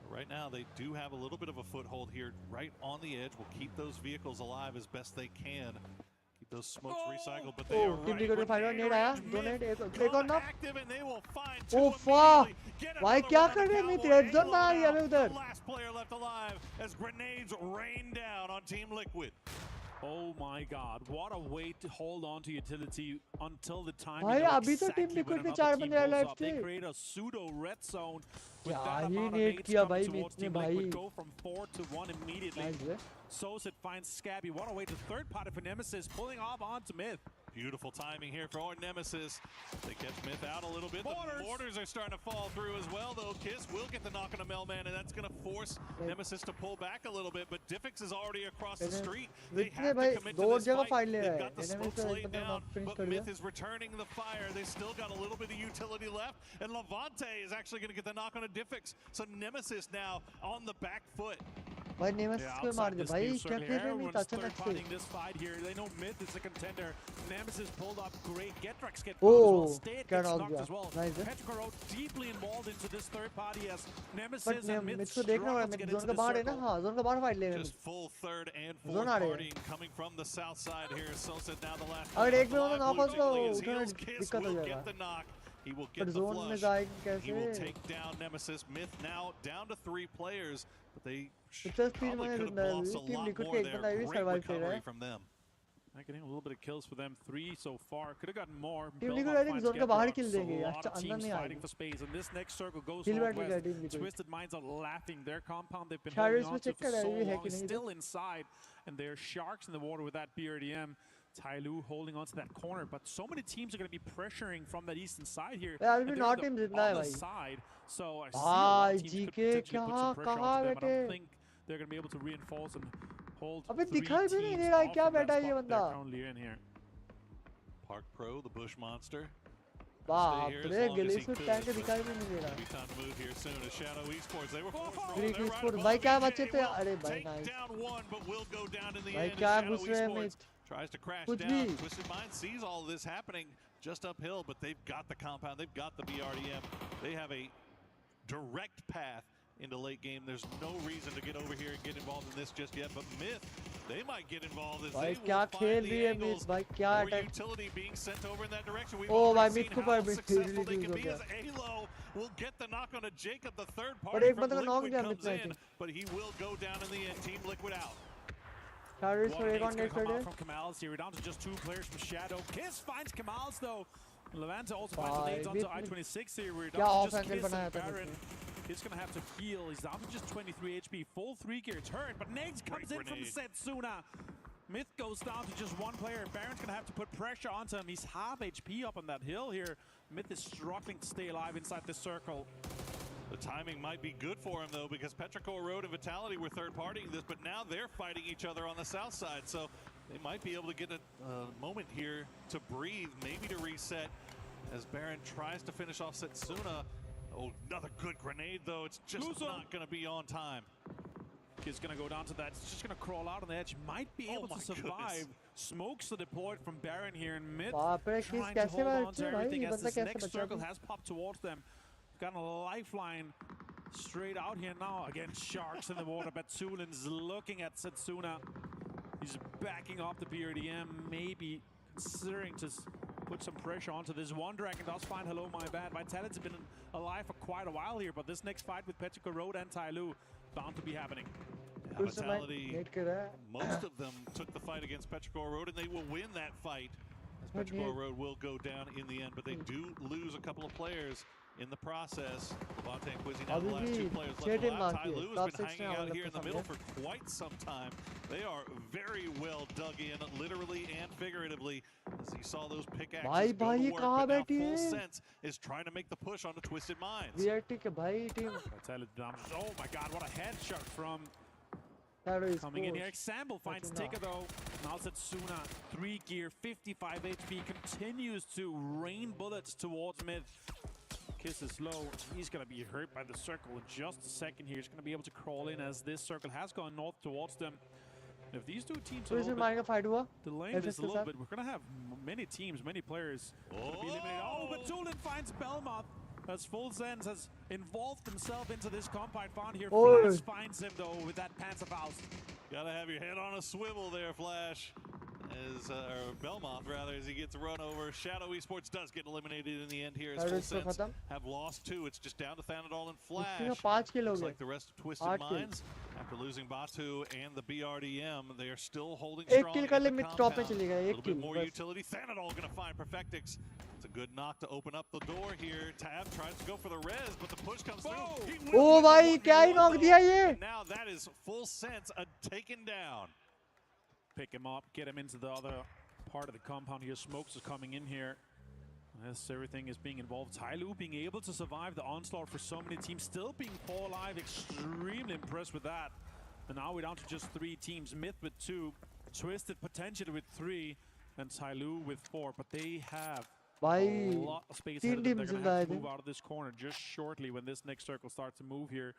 S5: Right now, they do have a little bit of a foothold here, right on the edge. Will keep those vehicles alive as best they can. Keep those smokes recycled, but they are active, and they will find two immediately.
S1: भाई क्या कर रहे हैं मित्र? Red zone आ रही है उधर.
S5: Last player left alive as grenades rain down on Team Liquid.
S6: Oh my God! What a way to hold on to utility until the time.
S1: भाई
S6: you know
S1: अभी तो
S6: exactly
S1: टीम लिक्विड
S6: when
S1: में
S6: another
S1: 4
S6: team
S1: बंदे
S6: pulls
S1: life
S6: up. They
S1: थे
S6: create a pseudo red zone with
S1: क्या
S6: that
S1: he
S6: amount of
S1: net
S6: nades
S1: किया
S6: coming
S1: भाई
S6: towards
S1: myth ने
S6: Team
S1: भाई
S6: Liquid. Go from 4 to 1 immediately.
S1: Nice.
S6: Soset finds Scabby. What a way to third party for Nemesis, pulling off onto Myth.
S5: Beautiful timing here for our Nemesis. They catch Myth out a little bit. The mortars are starting to fall through as well, though. Kiss will get the knock on a Melman, and that's going to force Nemesis to pull back a little bit. But Diffix is already across the street. They have to commit to this fight. They've got the smokes laid down, but Myth is returning the fire. They still got a little bit of utility left, and Levante is actually going to get the knock on a Diffix. So Nemesis now on the back foot.
S1: भाई nemesis को मार दे भाई क्या खेल रहे नहीं था अचानक से
S6: this fight here. They know Myth is a contender. Nemesis pulled up great. Getrax get
S1: Oh,
S6: State
S1: get
S6: gets
S1: out
S6: knocked
S1: yeah.
S6: as well.
S1: Nice.
S6: Petrocaro deeply involved into this third party as Nemesis
S1: But
S6: and Myth
S1: myth को देखना
S6: struggle
S1: होगा
S6: to
S1: myth
S6: get
S1: zone
S6: into
S1: के
S6: the
S1: बाहर है ना
S6: circle.
S1: हाँ zone के बाहर फाइट ले रहे हैं
S5: Just full third and
S1: Zone
S5: fourth
S1: आ रहे हैं
S5: partying coming from the south side here. Sosa now the last.
S1: अगर एक भी होता
S5: alive.
S1: नॉक
S5: Blue
S1: हो तो
S5: jiggling his
S1: उठाने
S5: heels. Kiss
S1: दिक्कत हो
S5: will
S1: जाएगा
S5: get the knock. He will
S1: पर
S5: get the
S1: जोन में
S5: flush.
S1: जाएंगे
S5: He will
S1: कैसे
S5: take down Nemesis. Myth now down to 3 players, but they
S1: picture speed
S5: probably
S1: में
S5: could have lost a
S1: team
S5: lot
S1: liquid
S5: more
S1: के एक
S5: there.
S1: बंदा भी
S5: Great
S1: survive कर रहा
S5: recovery
S1: है
S5: from them.
S6: Getting a little bit of kills for them. 3 so far. Could have gotten more.
S1: Team liquid
S6: Belmont
S1: I think
S6: finds
S1: zone के बाहर
S6: Getrax.
S1: किल देंगे
S6: A lot
S1: अच्छा
S6: of
S1: अंदर
S6: teams
S1: नहीं
S6: fighting
S1: आएंगे
S6: for space, and this next circle goes
S1: किल बैठ
S6: northwest.
S1: गया team liquid
S6: Twisted Minds are laughing. Their compound they've been
S1: Shadows
S6: holding on
S1: में
S6: to
S1: check
S6: for
S1: कर रहा
S6: so
S1: है ये है
S6: long
S1: कि
S6: is
S1: नहीं
S6: still inside, and there are sharks in the water with that BRDM. Tyloo holding on to that corner, but so many teams are going to be pressuring from that eastern side here.
S1: यार
S6: And
S1: अभी
S6: they're
S1: now
S6: on
S1: team
S6: the,
S1: जितना है
S6: on the
S1: भाई
S6: side, so I see a lot
S1: भाई
S6: of teams could
S1: GK
S6: potentially put some pressure
S1: कहाँ
S6: onto them. I
S1: बैठे
S6: don't think they're going to be able to reinforce and hold
S1: अबे
S6: 3
S1: दिखाई भी नहीं
S6: teams
S1: दे रहा है
S6: off
S1: क्या
S6: from that
S1: बैठा है ये
S6: spot
S1: बंदा
S6: they're currently in here.
S5: Park Pro, the Bush Monster.
S1: बाप
S5: Stay here as
S1: रे
S5: long as
S1: गिली
S5: he
S1: से
S5: could,
S1: टैंक
S5: but
S1: दिखाई भी नहीं दे रहा
S5: Be time to move here soon. As Shadow Esports, they were
S1: Greek sport भाई क्या बचे थे अरे भाई nice
S5: down one, but will go down in the
S1: भाई
S5: end.
S1: क्या
S5: As Shadow
S1: घुस रहे हैं
S5: Esports
S1: myth
S5: tries to crash
S1: कुछ
S5: down.
S1: भी
S5: Twisted Mind sees all of this happening just uphill, but they've got the compound, they've got the BRDM. They have a direct path into late game. There's no reason to get over here and get involved in this just yet, but Myth, they might get involved as
S1: भाई
S5: they
S1: क्या
S5: will
S1: खेल
S5: find
S1: रही
S5: the
S1: है
S5: angles
S1: myth भाई क्या
S5: or
S1: attack
S5: utility being sent over in that direction. We've
S1: ओ भाई
S5: already
S1: myth
S5: seen
S1: को
S5: how
S1: पर
S5: successful they
S1: यूज
S5: can
S1: हो
S5: be
S1: गया
S5: as Alo will get the knock on a Jacob, the third
S1: और
S5: party
S1: एक
S5: from
S1: बंदा का knock
S5: Liquid
S1: दिया
S5: comes
S1: मिथ
S5: in,
S1: ने
S5: but he will go down in the end. Team Liquid out.
S1: Shadows
S6: One
S1: for एक
S6: nade's
S1: on
S6: gonna
S1: net
S6: come
S1: कर
S6: out from Kamals here. We're down to just 2 players from Shadow. Kiss finds Kamals though. Levante also finds the nades onto I-26 here. We're
S1: क्या
S6: down
S1: of
S6: to just
S1: angle
S6: Kiss
S1: बनाया
S6: and
S1: था
S6: Baron. He's gonna have to heal. He's down to just 23 HP. Full 3 gear turret, but Nades comes in from Setsuna. Myth goes down to just 1 player. Baron's gonna have to put pressure onto him. He's half HP up on that hill here. Myth is struggling to stay alive inside this circle.
S5: The timing might be good for him, though, because Petrichor Road and Vitality were third-partying this, but now they're fighting each other on the south side, so they might be able to get a moment here to breathe, maybe to reset, as Baron tries to finish off Setsuna. Oh, another good grenade, though. It's just not going to be on time.
S6: Is going to go down to that. It's just going to crawl out on the edge. Might be able to survive. Smokes are deployed from Baron here in mid. Trying to hold on to everything as this next circle has popped towards them. Got a lifeline straight out here now. Again, sharks in the water. Batsulin's looking at Setsuna. He's backing off the BRDM, maybe considering to put some pressure onto this. One Dragon does find hello, my bad. Vitality's been alive for quite a while here, but this next fight with Petrichor Road and Tyloo bound to be happening.
S5: Yeah, Vitality, most of them took the fight against Petrichor Road, and they will win that fight. As Petrichor Road will go down in the end, but they do lose a couple of players in the process. Levante and Quizzy now the last 2 players left alive. Tyloo has been hanging out here in the middle for quite some time. They are very well dug in, literally and figuratively. As you saw those pickaxes go to work, but now Full Sense is trying to make the push onto Twisted Minds.
S6: Oh my god, what a headshot from coming in here. Example finds Tigger though. Now Setsuna, 3 gear, 55 HP, continues to rain bullets towards mid. Kiss is low. He's going to be hurt by the circle in just a second here. He's going to be able to crawl in as this circle has gone north towards them. If these 2 teams are delaying this a little bit, we're going to have many teams, many players going to be eliminated. Oh, but Tulin finds Belmoth as Full Sense has involved himself into this compound found here. Flash finds him though with that Panzerfaust.
S5: Gotta have your head on a swivel there, Flash. Or Belmoth rather, as he gets run over. Shadow Esports does get eliminated in the end here as Full Sense have lost 2. It's just down to Thanadol and Flash. Looks like the rest of Twisted Minds After losing Batu and the BRDM, they are still holding
S1: एक
S5: strong
S1: kill
S5: in
S1: कर
S5: the
S1: ले mid top पे
S5: compound.
S1: चलेगा
S5: A
S1: एक
S5: little bit
S1: kill
S5: more
S1: बस
S5: utility. Thanadol going to find Perfectix. It's a good knock to open up the door here. Tab tries to go for the res, but the push comes through. He will
S1: ओ
S5: win the
S1: भाई क्या ही
S5: 1v1
S1: knock
S5: though.
S1: दिया ये
S5: And now that is full sense taken down.
S6: Pick him up, get him into the other part of the compound here. Smokes is coming in here. As everything is being involved. Tyloo being able to survive the onslaught for so many teams, still being 4 alive. Extremely impressed with that. And now we're down to just 3 teams. Myth with 2, Twisted potentially with 3, and Tyloo with 4. But they have a lot of space ahead of them. They're going to have to move out of this corner just shortly when this next circle starts to move here.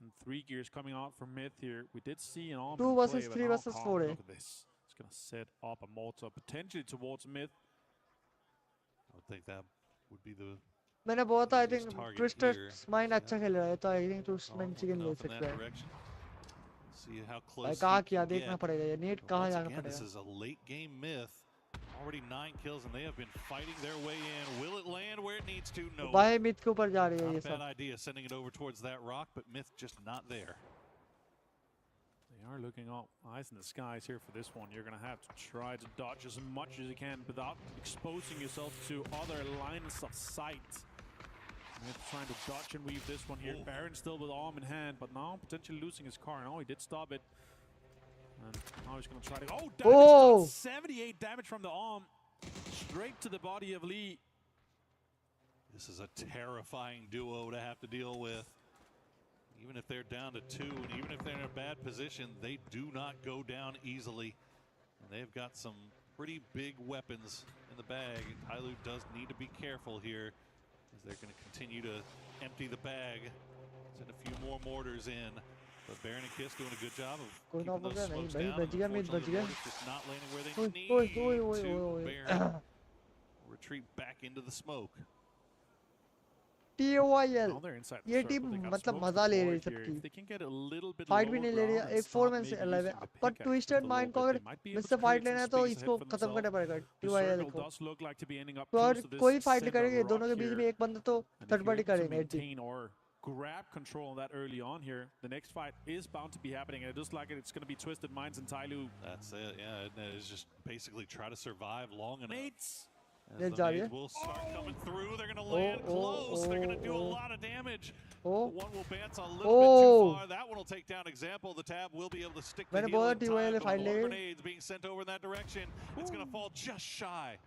S6: And 3 gears coming out from Myth here. We did see an arm
S1: 2 versus
S6: play,
S1: 3 versus 4
S6: look at this. It's going to set up a mortar potentially towards Myth.
S5: I would think that would be the
S1: मैंने बहुत I think
S5: target
S1: Twisted
S5: here.
S1: Mind अच्छा खेल रहा है तो I think Twisted Mind chicken ले
S5: Off in
S1: सकता
S5: that
S1: है
S5: direction. See how
S1: भाई
S5: close
S1: कहाँ
S5: he
S1: किया
S5: can
S1: देखना
S5: get.
S1: पड़ेगा ये नेट
S5: But
S1: कहाँ
S5: once
S1: जाना
S5: again, this
S1: पड़ेगा
S5: is a late game Myth. Already 9 kills, and they have been fighting their way in. Will it land where it needs to? No.
S1: भाई myth के ऊपर जा रही है
S5: Not
S1: ये
S5: a bad
S1: सब
S5: idea, sending it over towards that rock, but Myth just not there.
S6: They are looking up, eyes in the skies here for this one. You're going to have to try to dodge as much as you can without exposing yourself to other lines of sight. Myth trying to dodge and weave this one here. Baron still with arm in hand, but now potentially losing his car. No, he did stop it. And now he's going to try to... Oh, damage done. 78 damage from the arm. Straight to the body of Lee.
S5: This is a terrifying duo to have to deal with. Even if they're down to 2, and even if they're in a bad position, they do not go down easily. And they've got some pretty big weapons in the bag. Tyloo does need to be careful here, as they're going to continue to empty the bag. Send a few more mortars in. But Baron and Kiss doing a good job of keeping those smokes down. Unfortunately, the mortars just not landing where they need to. Baron retreat back into the smoke.
S1: TOIL ये team मतलब मजा ले रही है सबकी fight भी नहीं ले रही है एक 4 मैन से 11 पर ट्विस्टेड माइंड को अगर मुझसे फाइट लेना है तो इसको खत्म करना पड़ेगा TOIL को तो अगर कोई फाइट नहीं करेंगे दोनों के बीच में एक बंदा तो थर्ड पार्टी करेंगे
S6: grab control on that early on here. The next fight is bound to be happening, and it looks like it's going to be Twisted Minds and Tyloo.
S5: That's it, yeah. It's just basically try to survive long enough.
S6: Mates!
S5: As the nades will start coming through. They're going to land close. They're going to do a lot of damage. One will bounce a little bit too far. That one will take down Example. The Tab will be able to stick the heel in time. But more grenades being sent over in that direction. It's going to fall just shy.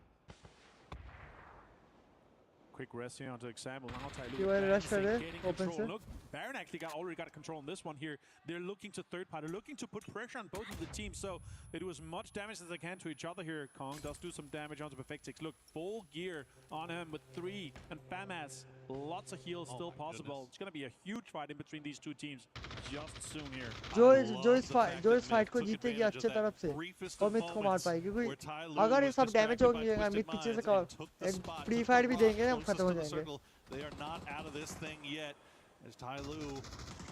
S6: Quick rest here onto Example. Now
S1: TOIL rush कर रहे open से
S6: Look, Baron actually already got control on this one here. They're looking to third party, looking to put pressure on both of the teams, so they do as much damage as they can to each other here. Kong does do some damage onto Perfectix. Look, full gear on him with 3, and Famas, lots of heals still possible. It's going to be a huge fight in between these two teams just soon here.
S1: जो इस fight को जीतेगी अच्छे तरफ से और myth को मार पाएगी क्योंकि अगर ये सब डैमेज हो गया मिथ पीछे से फ्री फाइट भी देंगे ना खत्म हो जाएंगे.
S5: They are not out of this thing yet. As Tyloo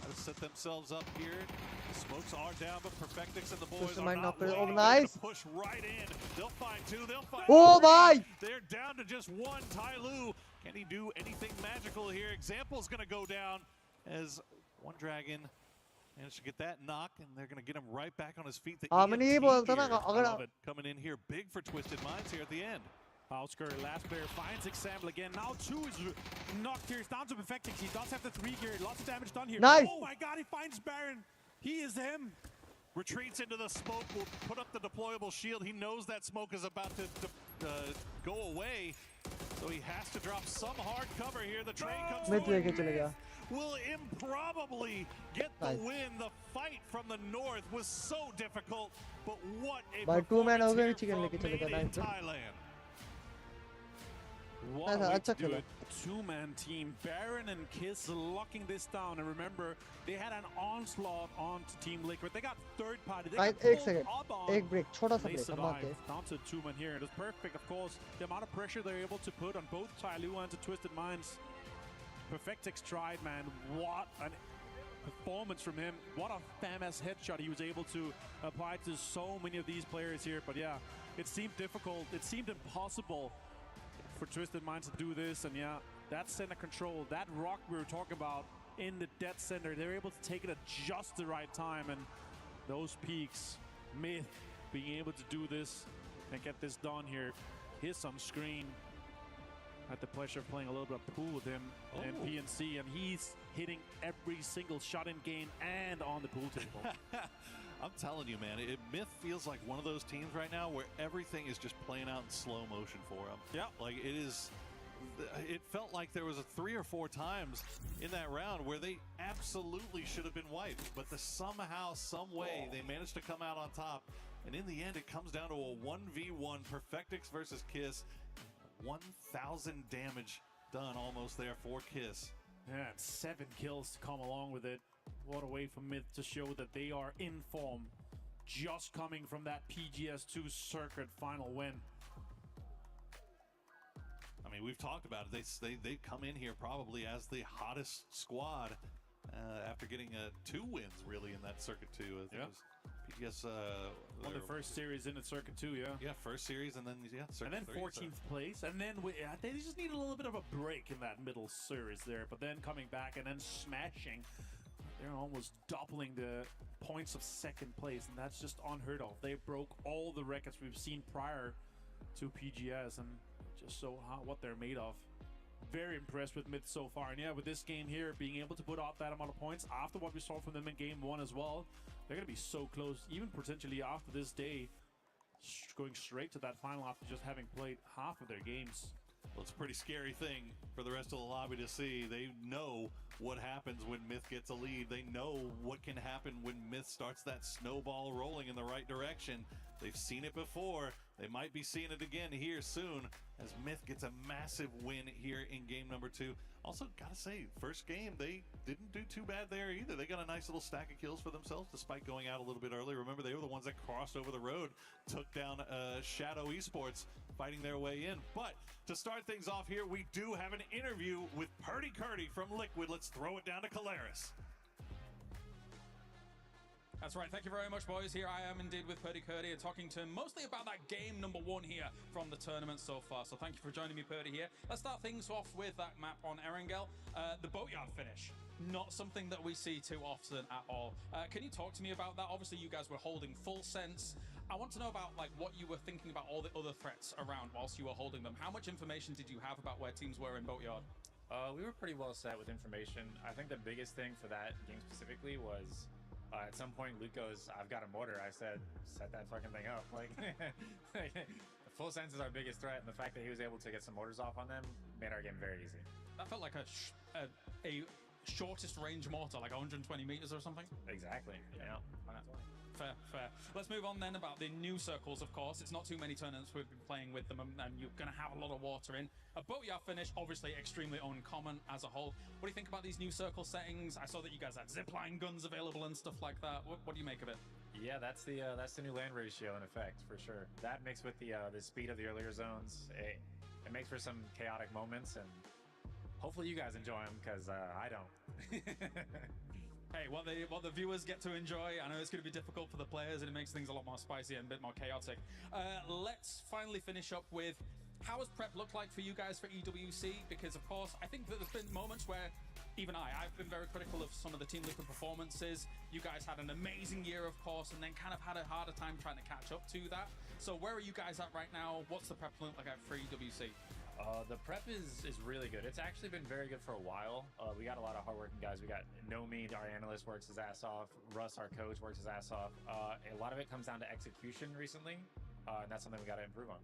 S5: try to set themselves up here. The smokes are down, but Perfectix and the boys are not waiting. They're to push right in. They'll find 2. They'll find 3. They're down to just 1. Tyloo, can he do anything magical here? Example's going to go down as one dragon managed to get that knock, and they're going to get him right back on his feet. The EMT here, coming in here big for Twisted Minds here at the end.
S6: Oscar, last player, finds Example again. Now 2 is knocked here. It's down to Perfectix. He does have the 3 gear. Lots of damage done here.
S1: Nice.
S6: Oh my god, he finds Baron. He is him.
S5: Retreats into the smoke, will put up the deployable shield. He knows that smoke is about to go away, so he has to drop some hard cover here. The train comes through. Will improbably get the win. The fight from the north was so difficult, but what a performance here from Made in Thailand.
S6: What a way to do it. 2-man team. Baron and Kiss locking this down. And remember, they had an onslaught onto Team Liquid. They got third party. They got pulled up on.
S1: break. छोटा सा
S6: They
S1: break.
S6: survived. Down to 2-man here. It was perfect, of course. The amount of pressure they're able to put on both Tyloo and Twisted Minds. Perfectix tried, man. What an performance from him. What a famous headshot he was able to apply to so many of these players here. But yeah, it seemed difficult. It seemed impossible for Twisted Minds to do this, and yeah, that center control, that rock we were talking about, in the dead center. They're able to take it at just the right time, and those peaks, Myth being able to do this and get this done here. Here's on screen. Had the pleasure of playing a little bit of pool with him in PNC, and he's hitting every single shot in game and on the pool table.
S5: I'm telling you, man, Myth feels like one of those teams right now where everything is just playing out in slow motion for them.
S6: Yeah.
S5: Like it felt like there was 3 or 4 times in that round where they absolutely should have been wiped, but somehow, some way, they managed to come out on top. And in the end, it comes down to a 1v1 Perfectix versus Kiss. 1,000 damage done almost there for Kiss.
S6: Yeah, and 7 kills to come along with it. What a way for Myth to show that they are in form, just coming from that PGS2 circuit final win.
S5: I mean, we've talked about it. They come in here probably as the hottest squad after getting 2 wins really in that circuit 2. I think it was PGS
S6: won the first series in the circuit 2,
S5: yeah, first series, and then circuit
S6: and then 14th place, and then they just needed a little bit of a break in that middle series there, but then coming back and then smashing. They're almost doubling the points of 2nd place, and that's just unheard of. They broke all the records we've seen prior to PGS, and just so what they're made of. Very impressed with Myth so far, and yeah, with this game here, being able to put out that amount of points after what we saw from them in game 1 as well, they're going to be so close, even potentially after this day, going straight to that final after just having played half of their games.
S5: Well, it's a pretty scary thing for the rest of the lobby to see. They know what happens when Myth gets a lead. They know what can happen when Myth starts that snowball rolling in the right direction. They've seen it before. They might be seeing it again here soon as Myth gets a massive win here in game number 2. Also, gotta say, first game, they didn't do too bad there either. They got a nice little stack of kills for themselves despite going out a little bit early. Remember, they were the ones that crossed over the road, took down Shadow Esports, fighting their way in. But to start things off here, we do have an interview with Purdy Curdy from Liquid. Let's throw it down to Caleres.
S15: That's right. Thank you very much, boys. Here I am indeed with Purdy Curdy and talking to him mostly about that game number 1 here from the tournament so far. So thank you for joining me, Purdy, here. Let's start things off with that map on Erangel. The boatyard finish. Not something that we see too often at all. Can you talk to me about that? Obviously, you guys were holding full sense. I want to know about what you were thinking about all the other threats around whilst you were holding them. How much information did you have about where teams were in boatyard?
S17: We were pretty well set with information. I think the biggest thing for that game specifically was at some point Luke goes, "I've got a mortar." I said, "Set that fucking thing up." Like, full sense is our biggest threat, and the fact that he was able to get some mortars off on them made our game very easy.
S15: That felt like a shortest range mortar, like 120 meters or something.
S17: Exactly. Yeah.
S15: Fair, fair. Let's move on then about the new circles, of course. It's not too many tournaments we've been playing with them, and you're going to have a lot of water in. A boatyard finish, obviously extremely uncommon as a whole. What do you think about these new circle settings? I saw that you guys had zipline guns available and stuff like that. What do you make of it?
S17: Yeah, that's the new land ratio in effect, for sure. That mixed with the speed of the earlier zones, it makes for some chaotic moments, and hopefully you guys enjoy them, because I don't.
S15: Hey, what the viewers get to enjoy, I know it's going to be difficult for the players, and it makes things a lot more spicy and a bit more chaotic. Let's finally finish up with, how has prep looked like for you guys for EWC? Because, of course, I think that there's been moments where even I've been very critical of some of the Team Liquid performances. You guys had an amazing year, of course, and then kind of had a harder time trying to catch up to that. So where are you guys at right now? What's the prep look like for EWC?
S17: The prep is really good. It's actually been very good for a while. We got a lot of hardworking guys. We got Nomi, our analyst, works his ass off. Russ, our coach, works his ass off. A lot of it comes down to execution recently, and that's something we got to improve on.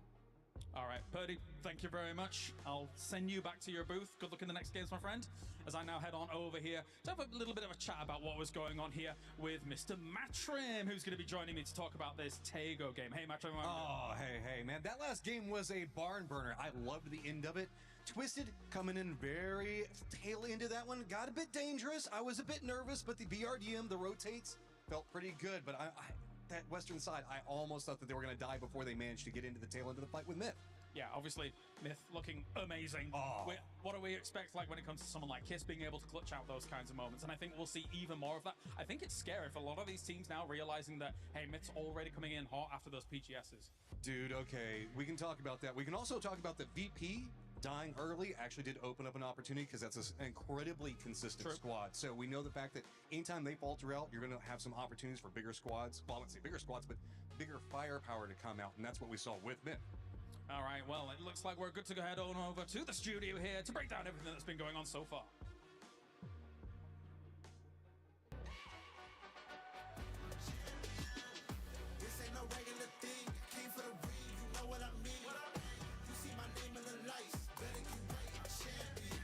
S15: All right, Purdy, thank you very much. I'll send you back to your booth. Good luck in the next games, my friend. As I now head on over here to have a little bit of a chat about what was going on here with Mr. Matrim, who's going to be joining me to talk about this Tego game. Hey, Matrim.
S2: Oh, hey, man. That last game was a barn burner. I loved the end of it. Twisted coming in very tail into that one. Got a bit dangerous. I was a bit nervous, but the BRDM, the rotates, felt pretty good. But that western side, I almost thought that they were going to die before they managed to get into the tail end of the fight with Myth.
S15: Yeah, obviously, Myth looking amazing.
S2: Oh.
S15: What do we expect when it comes to someone like Kiss being able to clutch out those kinds of moments? And I think we'll see even more of that. I think it's scary for a lot of these teams now realizing that, hey, Myth's already coming in hot after those PGSs.
S2: Dude, okay, we can talk about that. We can also talk about the VP dying early actually did open up an opportunity because that's an incredibly consistent squad. So we know the fact that anytime they falter out, you're going to have some opportunities for bigger squads. Well, I wouldn't say bigger squads, but bigger firepower to come out, and that's what we saw with Myth.
S15: All right, well, it looks like we're good to go head on over to the studio here to break down everything that's been going on so far.
S18: This ain't no regular thing. Came for the ring, you know what I mean. You see my name in the lights, better get right, champion.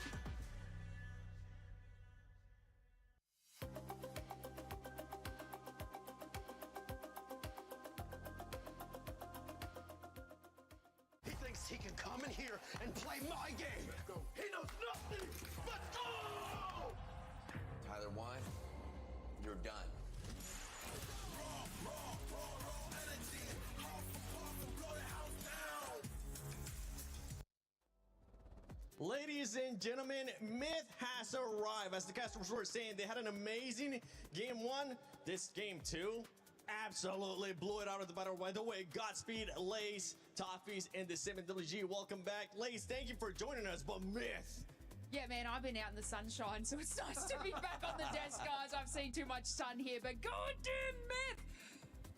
S18: He thinks he can come in here and play my game. He knows nothing but go!
S19: Tyler 1, you're done.
S4: Ladies and gentlemen, Myth has arrived. As the casters were saying, they had an amazing game 1. This game 2 absolutely blew it out of the battle. By the way, Godspeed, Lace, Toffees, and the 7WG. Welcome back. Lace, thank you for joining us, but Myth.
S14: Yeah, man, I've been out in the sunshine, so it's nice to be back on the desk, guys. I've seen too much sun here, but goddamn Myth!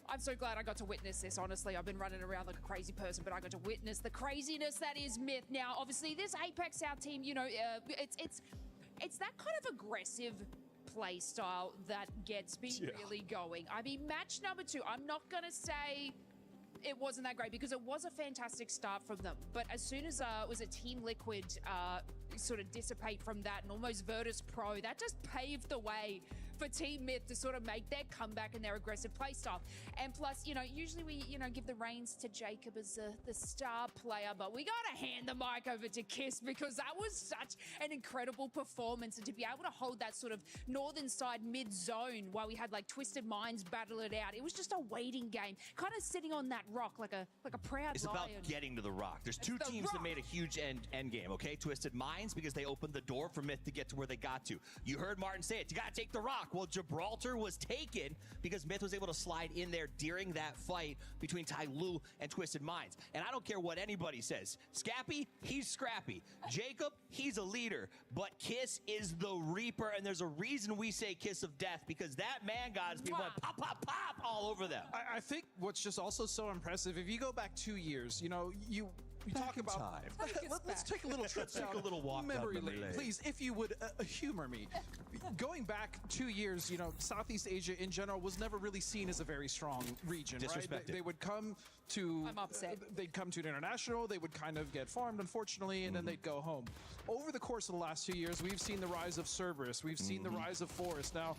S14: I'm so glad I got to witness this, honestly. I've been running around like a crazy person, but I got to witness the craziness that is Myth. Now, obviously, this Apex South team, you know, it's that kind of aggressive play style that gets me really going. I mean, match number 2, I'm not going to say it wasn't that great because it was a fantastic start from them. But as soon as it was a Team Liquid sort of dissipate from that and almost Virtus Pro, that just paved the way for Team Myth to sort of make their comeback and their aggressive playstyle. And plus, you know, usually we, you know, give the reins to Jacob as the star player, but we gotta hand the mic over to Kiss because that was such an incredible performance, and to be able to hold that sort of northern side mid-zone while we had like Twisted Minds battle it out. It was just a waiting game, kind of sitting on that rock like a proud
S3: It's
S14: lion.
S3: about getting to the rock. There's two teams that made a huge end game, okay? Twisted Minds, because they opened the door for Myth to get to where they got to. You heard Martin say it, you gotta take the rock. Well, Gibraltar was taken because Myth was able to slide in there during that fight between Ty Lue and Twisted Minds. And I don't care what anybody says. Scappy, he's scrappy. Jacob, he's a leader. But Kiss is the Reaper, and there's a reason we say Kiss of Death, because that man, guys, we went pop, pop, pop all over them.
S13: I think what's just also so impressive, if you go back 2 years, you know, you talk about let's take a little trip down
S3: a little walk
S13: memory
S3: down
S13: lane,
S3: memory lane.
S13: please, if you would humor me. Going back 2 years, you know, Southeast Asia in general was never really seen as a very strong region, right? They would come to,
S14: I'm upset.
S13: They'd come to an international, they would kind of get farmed, unfortunately, and then they'd go home. Over the course of the last 2 years, we've seen the rise of Cerberus, we've seen the rise of Forest. Now,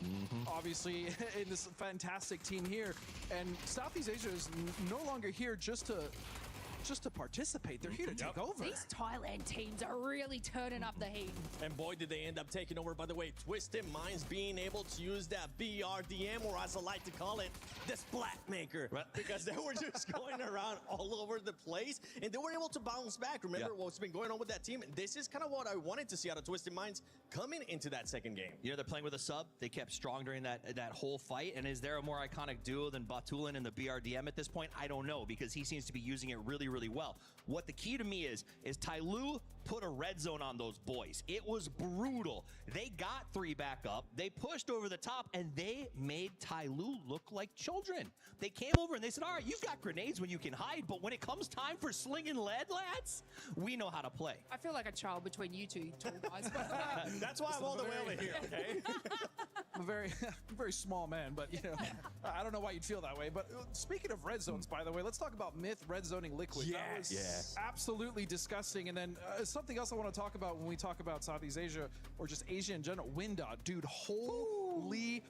S13: obviously, in this fantastic team here, and Southeast Asia is no longer here just to participate. They're here to take over.
S14: These Thailand teams are really turning up the heat.
S4: And boy, did they end up taking over. By the way, Twisted Minds being able to use that BRDM, or as I like to call it, the Splat Maker. Because they were just going around all over the place, and they were able to bounce back. Remember what's been going on with that team? This is kind of what I wanted to see out of Twisted Minds coming into that second game.
S3: You know, they're playing with a sub. They kept strong during that whole fight. And is there a more iconic duo than Batulin and the BRDM at this point? I don't know, because he seems to be using it really, really well. What the key to me is Ty Lue put a red zone on those boys. It was brutal. They got 3 back up. They pushed over the top, and they made Ty Lue look like children. They came over and they said, all right, you've got grenades when you can hide, but when it comes time for slinging lead, lads, we know how to play.
S14: I feel like a child between you two tall guys.
S4: That's why I'm all the way over here, okay?
S13: I'm a very small man, but you know, I don't know why you'd feel that way. But speaking of red zones, by the way, let's talk about Myth red zoning Liquid. That was absolutely disgusting. And then something else I want to talk about when we talk about Southeast Asia or just Asia in general, Winda, dude, holy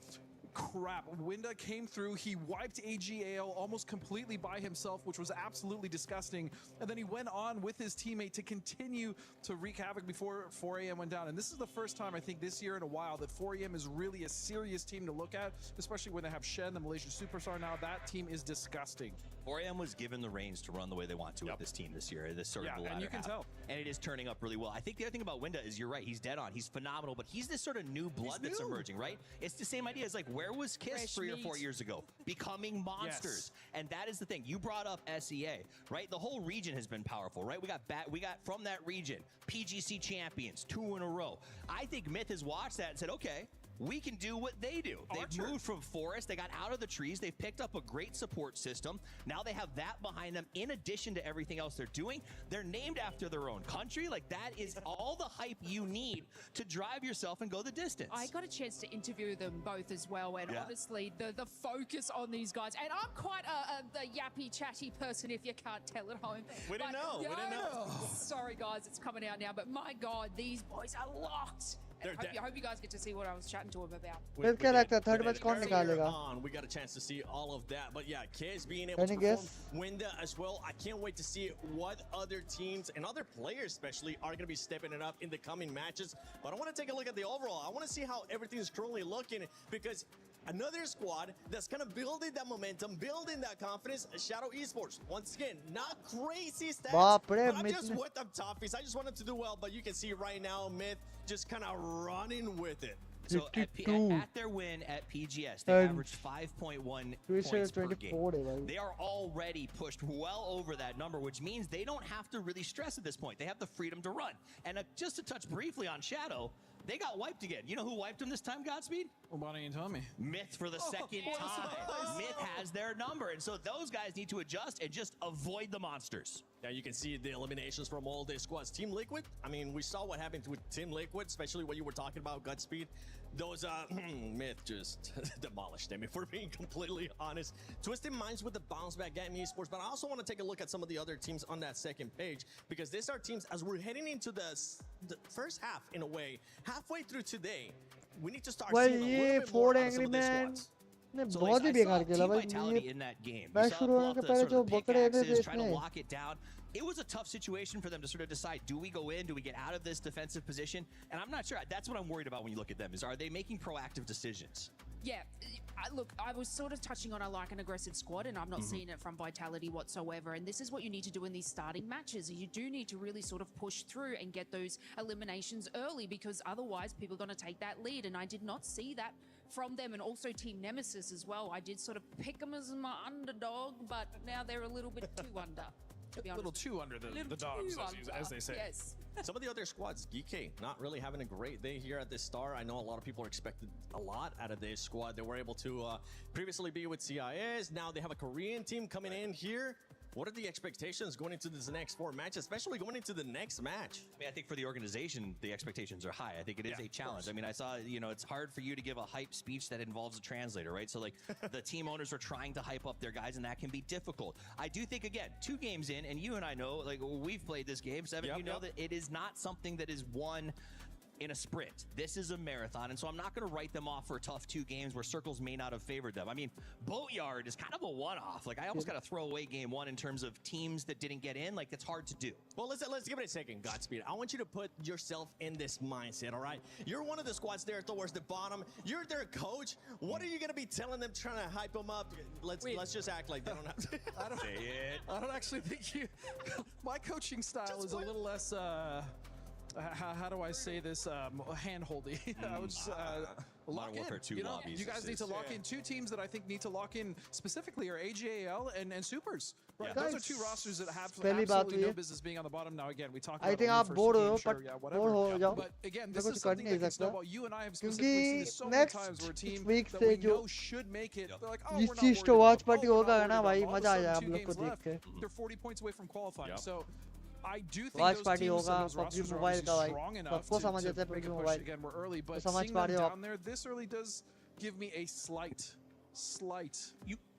S13: crap. Winda came through, he wiped AGAL almost completely by himself, which was absolutely disgusting, and then he went on with his teammate to continue to wreak havoc before 4AM went down. And this is the first time I think this year in a while that 4AM is really a serious team to look at, especially when they have Shen, the Malaysian superstar now. That team is disgusting.
S3: 4AM was given the reins to run the way they want to with this team this year, this sort of the latter
S13: and you can
S3: half.
S13: tell.
S3: And it is turning up really well. I think the other thing about Winda is you're right, he's dead on. He's phenomenal, but he's this sort of new blood that's emerging, right? It's the same idea as like Where was Kiss 3 or 4 years ago? Becoming monsters. And that is the thing. You brought up SEA, right? The whole region has been powerful, right? We got from that region, PGC champions, 2 in a row. I think Myth has watched that and said, okay, we can do what they do. They've moved from forest. They got out of the trees. They've picked up a great support system. Now they have that behind them in addition to everything else they're doing. They're named after their own country. Like, that is all the hype you need to drive yourself and go the distance.
S20: I got a chance to interview them both as well, and honestly, the focus on these guys, and I'm quite the yappy, chatty person if you can't tell at home.
S4: We didn't know. We didn't know.
S20: Sorry, guys, it's coming out now, but my God, these boys are locked. I hope you guys get to see what I was chatting to him about.
S1: फिर क्या लगता है third match कौन निकालेगा?
S4: We got a chance to see all of that, but yeah, Kiz being able to perform, win that as well. I can't wait to see what other teams and other players especially are going to be stepping it up in the coming matches. But I want to take a look at the overall. I want to see how everything is currently looking, because another squad that's kind of building that momentum, building that confidence. Shadow Esports, once again, not crazy stats, but I'm just with them toughies. I just want them to do well, but you can see right now, Myth just kind of running with it.
S3: So at their win at PGS, they averaged 5.1 points per game. They are already pushed well over that number, which means they don't have to really stress at this point. They have the freedom to run. And just to touch briefly on Shadow, they got wiped again. You know who wiped them this time, Godspeed?
S13: Well, why don't you tell me?
S3: Myth for the second time. Myth has their number. And so those guys need to adjust and just avoid the monsters.
S4: Now you can see the eliminations from all the squads. Team Liquid, I mean, we saw what happened with Team Liquid, especially what you were talking about, Godspeed. Those, Myth just demolished them, if we're being completely honest. Twisted Minds with the bounce back at Esports, but I also want to take a look at some of the other teams on that second page, because these are teams, as we're heading into the first half, in a way, halfway through today, we need to start seeing a little bit more out of some of these squads.
S3: So like, I saw Team Vitality in that game. You saw Pull the sort of pickaxes, try to lock it down. It was a tough situation for them to sort of decide, do we go in, do we get out of this defensive position? And I'm not sure. That's what I'm worried about when you look at them, is are they making proactive decisions?
S20: Yeah, look, I was sort of touching on I like an aggressive squad, and I'm not seeing it from Vitality whatsoever. And this is what you need to do in these starting matches. You do need to really sort of push through and get those eliminations early, because otherwise people are going to take that lead. And I did not see that from them, and also Team Nemesis as well. I did sort of pick them as my underdog, but now they're a little bit too under. To be honest.
S13: A little too under the dogs, as they say.
S20: Yes.
S4: Some of the other squads, GK, not really having a great day here at this star. I know a lot of people are expected a lot out of this squad. They were able to previously be with CIS. Now they have a Korean team coming in here. What are the expectations going into this next 4 matches, especially going into the next match?
S3: I mean, I think for the organization, the expectations are high. I think it is a challenge. I mean, I saw, you know, it's hard for you to give a hype speech that involves a translator, right? So, like, the team owners are trying to hype up their guys, and that can be difficult. I do think, again, 2 games in, and you and I know, like, we've played this game, Seven, you know that it is not something that is won in a sprint. This is a marathon, and so I'm not going to write them off for a tough 2 games where circles may not have favored them. I mean, Boatyard is kind of a one-off. Like, I almost got to throw away game 1 in terms of teams that didn't get in. Like, it's hard to do.
S4: Well, let's give it a second, Godspeed. I want you to put yourself in this mindset, all right? You're one of the squads there towards the bottom. You're their coach. What are you going to be telling them, trying to hype them up? Let's just act like they don't have to say it.
S13: I don't actually think my coaching style is a little less how do I say this? Hand-holdy. I would just lock in. You know, you guys need to lock in 2 teams that I think need to lock in specifically are AJAL and Supers. Right, those are 2 rosters that have absolutely no business being on the bottom. Now, again, we talked about whatever. But again, this is something that can snowball. You and I have specifically seen this so many times where a team that we know should make it, they're like, oh, we're not worried
S1: watch party होगा ना भाई मजा आ जाएगा आप
S13: 2
S1: लोग को
S13: games
S1: देख के
S13: They're 40 points away from qualifying. So I do think
S1: watch
S13: those
S1: party
S13: teams
S1: होगा
S13: and those
S1: PUBG
S13: rosters are
S1: mobile का भाई
S13: strong enough
S1: सबको समझ
S13: to
S1: आता है
S13: make
S1: PUBG
S13: a push.
S1: Mobile
S13: Again, we're early, but
S1: समझ
S13: seeing
S1: पा
S13: them
S1: रहे हो
S13: down there this early does give me a slight.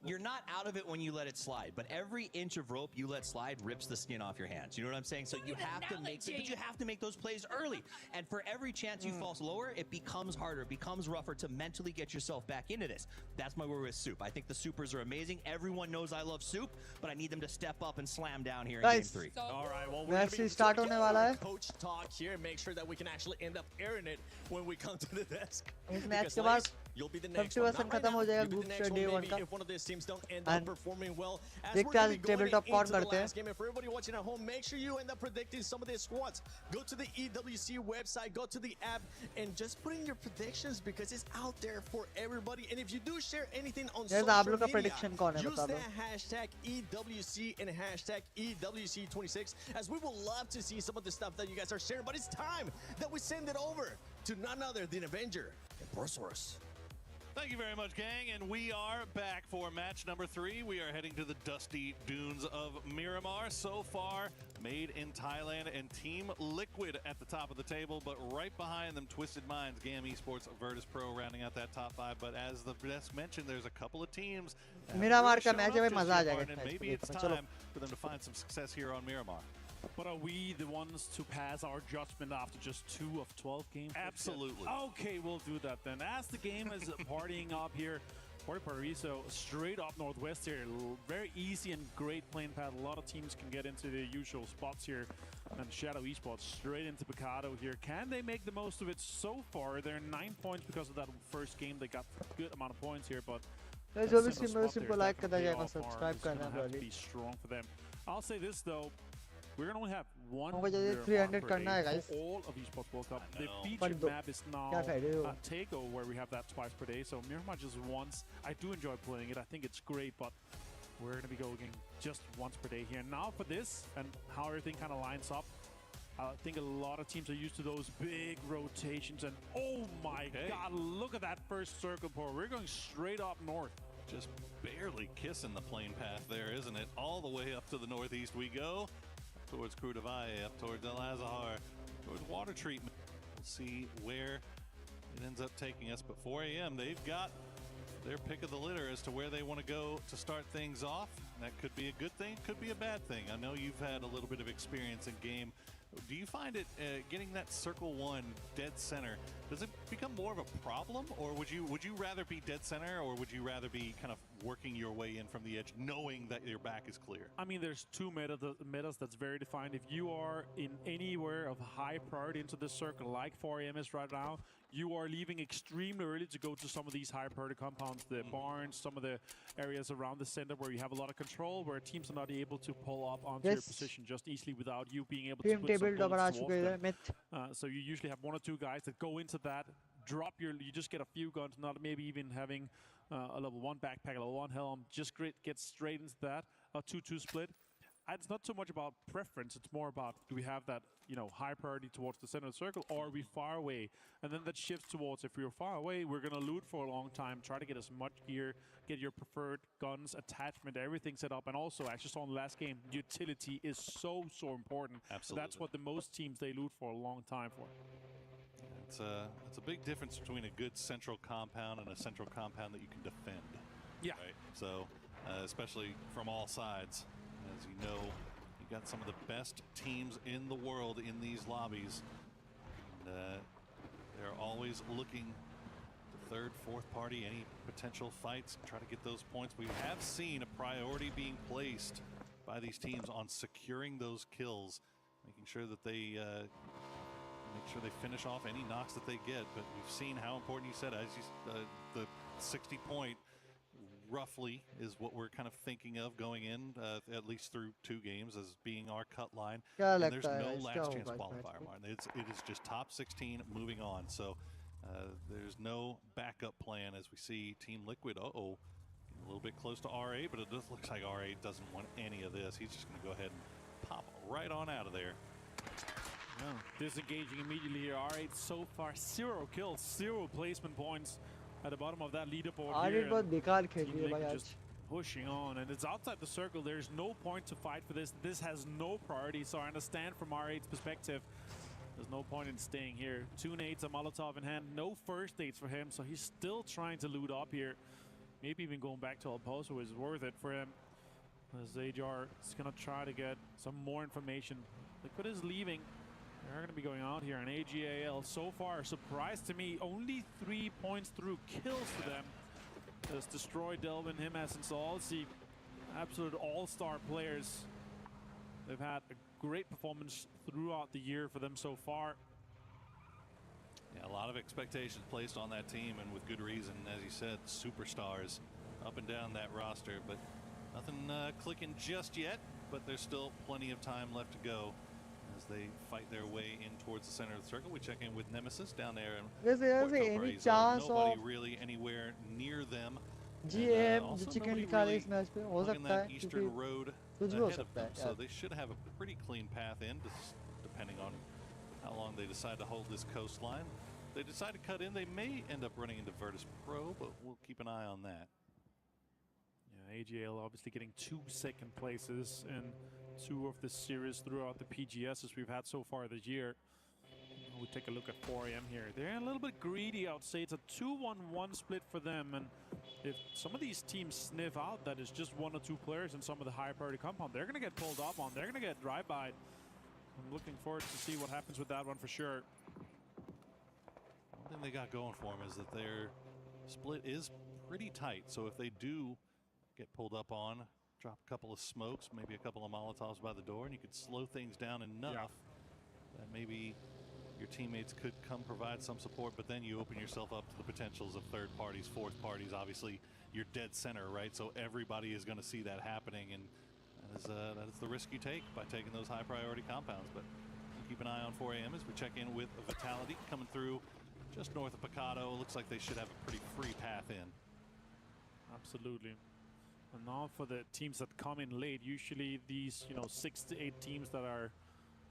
S3: You're not out of it when you let it slide, but every inch of rope you let slide rips the skin off your hands. You know what I'm saying? So you have to make those plays early. And for every chance you fall lower, it becomes harder, it becomes rougher to mentally get yourself back into this. That's my worry with Soup. I think the Supers are amazing. Everyone knows I love Soup, but I need them to step up and slam down here in game 3.
S4: All right, well, we're going to be
S1: start होने वाला है.
S4: Coach talk here, make sure that we can actually end up airing it when we come to the desk.
S1: इस match के बाद
S4: you'll be the next
S1: 50%
S4: one. Not right
S1: खत्म हो
S4: now,
S1: जाएगा
S4: you'll be
S1: group
S4: the
S1: stage
S4: next one
S1: day 1
S4: maybe
S1: का
S4: if one of these teams don't end up
S1: and
S4: performing well. As
S1: देखते
S4: we're
S1: हैं
S4: going
S1: आज
S4: to be going
S1: tabletop कौन
S4: into the
S1: करते हैं
S4: last game, and for everybody watching at home, make sure you end up predicting some of these squads. Go to the EWC website, go to the app, and just put in your predictions because it's out there for everybody. And if you do share anything on
S1: Yes,
S4: social
S1: आप लोग का
S4: media,
S1: prediction कौन है
S4: use
S1: बता दो
S4: that hashtag EWC and hashtag EWC26, as we will love to see some of the stuff that you guys are sharing. But it's time that we send it over to none other than Avenger and Borosaurus.
S5: Thank you very much, gang, and we are back for match number 3. We are heading to the dusty dunes of Miramar. So far, made in Thailand, and Team Liquid at the top of the table, but right behind them, Twisted Minds, GAM Esports, Virtus Pro rounding out that top 5. But as the guest mentioned, there's a couple of teams that have
S1: Miramar
S5: really
S1: का
S5: shown
S1: match
S5: up
S1: है भाई
S5: this
S1: मजा आ
S5: year,
S1: जाएगा
S5: Martin,
S1: इस
S5: and
S1: match
S5: maybe
S1: को
S5: it's
S1: देखने चलो
S5: time for them to find some success here on Miramar.
S6: But are we the ones to pass our judgment after just 2 of 12 games?
S5: Absolutely.
S6: Okay, we'll do that then. As the game is partying up here, Party, so straight up northwest here. Very easy and great playing path. A lot of teams can get into the usual spots here. And Shadow Esports straight into Picado here. Can they make the most of it so far? They're 9 points because of that first game. They got a good amount of points here, but
S1: जो भी streamer को like करना जाएगा subscribe करना
S6: have to be strong for them. I'll say this though. We're going to only have one
S1: हमको जैसे 300 करना है guys.
S6: for all of esports World Cup. The
S1: But
S6: featured map is now
S1: क्या कह रहे हो?
S6: Takeover, where we have that twice per day. So Miramar just once. I do enjoy playing it. I think it's great, but we're going to be going just once per day here. Now for this and how everything kind of lines up, I think a lot of teams are used to those big rotations. And oh my God, look at that first circle pour. We're going straight up north.
S5: Just barely kissing the plane path there, isn't it? All the way up to the northeast we go. Towards Krudavalle, up towards El Azahar, towards water treatment. We'll see where it ends up taking us. But 4 a.m., they've got their pick of the litter as to where they want to go to start things off. That could be a good thing, could be a bad thing. I know you've had a little bit of experience in game. Do you find it getting that circle 1 dead center, does it become more of a problem, or would you rather be dead center, or would you rather be kind of working your way in from the edge knowing that your back is clear?
S6: I mean, there's two metas that's very defined. If you are in anywhere of high priority into this circle like 4am is right now, you are leaving extremely early to go to some of these high priority compounds, the barns, some of the areas around the center where you have a lot of control, where teams are not able to pull up onto your position just easily without you being able to put some bullets towards them. So you usually have 1 or 2 guys that go into that, drop you just get a few guns, not maybe even having a level 1 backpack, a level 1 helm, just get straight into that, a 2-2 split. It's not so much about preference, it's more about, do we have that, high priority towards the center of the circle, or are we far away? And then that shifts towards, if we're far away, we're going to loot for a long time, try to get as much gear, get your preferred guns, attachment, everything set up. And also, I just saw in the last game, utility is so important.
S5: Absolutely.
S6: That's what the most teams, they loot for a long time for.
S5: It's a big difference between a good central compound and a central compound that you can defend.
S6: Yeah.
S5: Right? So, especially from all sides. As you know, you got some of the best teams in the world in these lobbies. And, they're always looking to third, fourth party, any potential fights, try to get those points. We have seen a priority being placed by these teams on securing those kills, making sure that they finish off any knocks that they get. But we've seen how important, you said, as the 60 point roughly is what we're kind of thinking of going in, at least through 2 games, as being our cut line. And there's no last chance qualifier, Martin. It is just top 16 moving on. So there's no backup plan as we see Team Liquid. A little bit close to R8, but it just looks like R8 doesn't want any of this. He's just going to go ahead and pop right on out of there.
S6: Disengaging immediately here. R8 so far 0 kills, 0 placement points at the bottom of that leaderboard here. Just pushing on, and it's outside the circle. There's no point to fight for this. This has no priority, so I understand from R8's perspective. There's no point in staying here. 2 nades, a Molotov in hand, no first aids for him, so he's still trying to loot up here. Maybe even going back to El Pozo is worth it for him. As Ajar is gonna try to get some more information. Liquid is leaving. They're going to be going out here, and AGAL so far, surprise to me, only 3 points through kills for them. Has destroyed Delvin, him as Insolsi, absolute all-star players. They've had a great performance throughout the year for them so far.
S5: Yeah, a lot of expectations placed on that team, and with good reason. As you said, superstars up and down that roster, but nothing clicking just yet. But there's still plenty of time left to go as they fight their way in towards the center of the circle. We check in with Nemesis down there.
S1: Any chance
S5: nobody
S1: of
S5: really anywhere near them.
S1: GM
S5: Also
S1: जो chicken
S5: nobody
S1: निकाले
S5: really
S1: इस match पे हो
S5: hugging
S1: सकता है
S5: that eastern road
S1: कुछ भी हो
S5: ahead of
S1: सकता
S5: them,
S1: है
S5: so
S1: यार.
S5: they should have a pretty clean path in, just depending on how long they decide to hold this coastline. If they decide to cut in, they may end up running into Virtus Pro, but we'll keep an eye on that.
S6: Yeah, AGL obviously getting 2 second places in 2 of the series throughout the PGSs we've had so far this year. We take a look at 4AM here. They're a little bit greedy, I would say. It's a 2-1-1 split for them, and if some of these teams sniff out that it's just 1 or 2 players in some of the high priority compound, they're going to get pulled up on. They're going to get drive-by. I'm looking forward to see what happens with that one for sure.
S5: One thing they got going for them is that their split is pretty tight, so if they do get pulled up on, drop a couple of smokes, maybe a couple of Molotovs by the door, and you could slow things down enough that maybe your teammates could come provide some support, but then you open yourself up to the potentials of third parties, fourth parties. Obviously, you're dead center, right? So everybody is going to see that happening, and that is the risk you take by taking those high priority compounds. But we'll keep an eye on 4AM as we check in with Vitality coming through just north of Picado. Looks like they should have a pretty free path in.
S6: Absolutely. And now for the teams that come in late, usually these 6 to 8 teams that are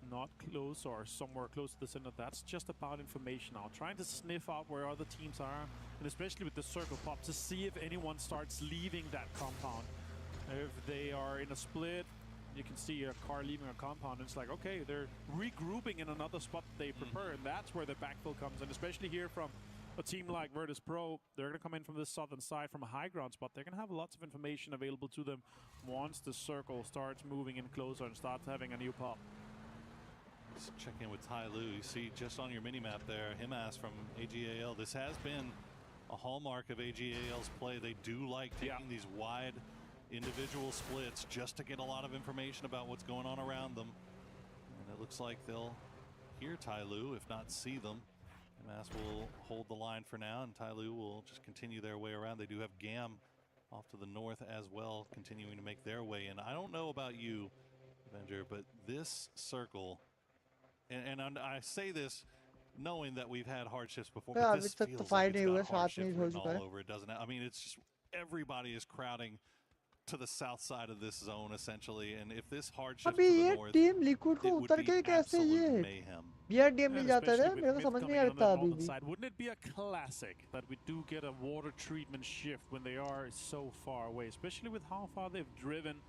S6: not close or somewhere close to the center, that's just about information now. Trying to sniff out where other teams are, and especially with the circle pop, to see if anyone starts leaving that compound. If they are in a split, you can see a car leaving a compound, and it's like, okay, they're regrouping in another spot they prefer, and that's where the backfill comes in, especially here from a team like Virtus Pro. They're going to come in from the southern side from a high ground spot. They're going to have lots of information available to them once the circle starts moving in closer and starts having a new pop.
S5: Let's check in with Ty Lu. You see just on your mini-map there, Himas from AGAL. This has been a hallmark of AGAL's play. They do like taking these wide individual splits just to get a lot of information about what's going on around them. And it looks like they'll hear Ty Lu, if not see them. Himas will hold the line for now, and Ty Lu will just continue their way around. They do have GAM off to the north as well, continuing to make their way in. I don't know about you, Avenger, but this circle, and I say this knowing that we've had hardships before, but this feels like it's got hardship written all over it, doesn't it? I mean, it's just everybody is crowding to the south side of this zone essentially, and if this hardship to the north,
S1: team liquid को
S5: it would
S1: उतर
S5: be
S1: के कैसे
S5: absolute
S1: ये
S5: mayhem.
S1: BRDM मिल जाता है, मेरे को समझ नहीं आता अभी भी.
S6: Side, wouldn't it be a classic that we do get a water treatment shift when they are so far away, especially with how far they've driven?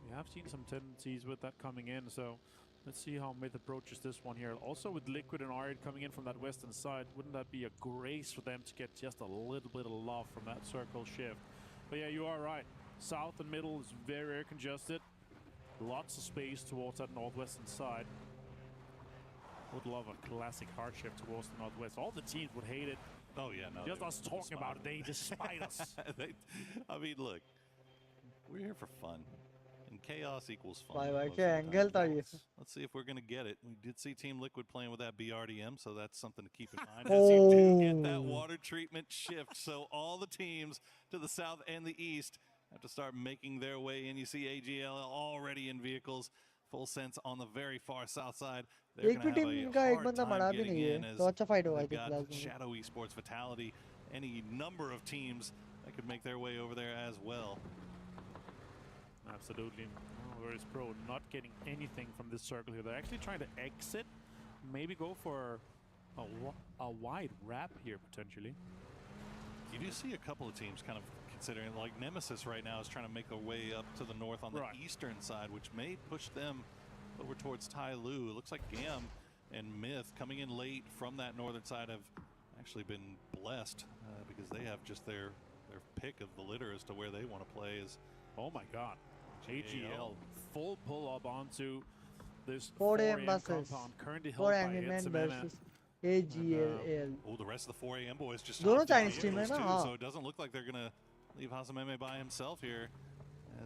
S6: We have seen some tendencies with that coming in, so let's see how Myth approaches this one here. Also with Liquid and Arid coming in from that western side, wouldn't that be a grace for them to get just a little bit of love from that circle shift? But yeah, you are right. South and middle is very, very congested. Lots of space towards that northwestern side. Would love a classic hardship towards the northwest. All the teams would hate it.
S5: Oh yeah, no.
S6: Just us talking about it, they despise us.
S5: I mean, look, we're here for fun. And chaos equals fun.
S1: Bye,
S5: most of the
S1: angle
S5: time.
S1: था ये.
S5: Let's see if we're going to get it. We did see Team Liquid playing with that BRDM, so that's something to keep in mind. As you do get that water treatment shift, so all the teams to the south and the east have to start making their way in. You see AGL already in vehicles, full sense on the very far south side. They're
S1: एक भी team का एक बंदा मरा भी नहीं है, तो अच्छा फाइट होगा
S5: they've got
S1: इस क्लास में.
S5: Shadow Esports, Vitality, any number of teams that could make their way over there as well.
S6: Absolutely. Virtus Pro not getting anything from this circle here. They're actually trying to exit, maybe go for a wide wrap here potentially.
S5: You do see a couple of teams kind of considering, like Nemesis right now is trying to make a way up to the north on the eastern side, which may push them over towards Tai Lu. It looks like GAM and Myth coming in late from that northern side have actually been blessed because they have just their pick of the litter as to where they want to play. Is
S6: oh my god, AGL full pull up onto this
S1: 4AM
S6: 4AM
S1: buses.
S6: compound, currently held by
S1: 4AM men
S6: Hitsamana.
S1: versus AGL.
S5: Oh, the rest of the 4AM boys just
S1: दोनों
S5: hopped in
S1: Chinese team
S5: vehicles
S1: है ना,
S5: too,
S1: हाँ.
S5: so it doesn't look like they're gonna leave Hasameme by himself here.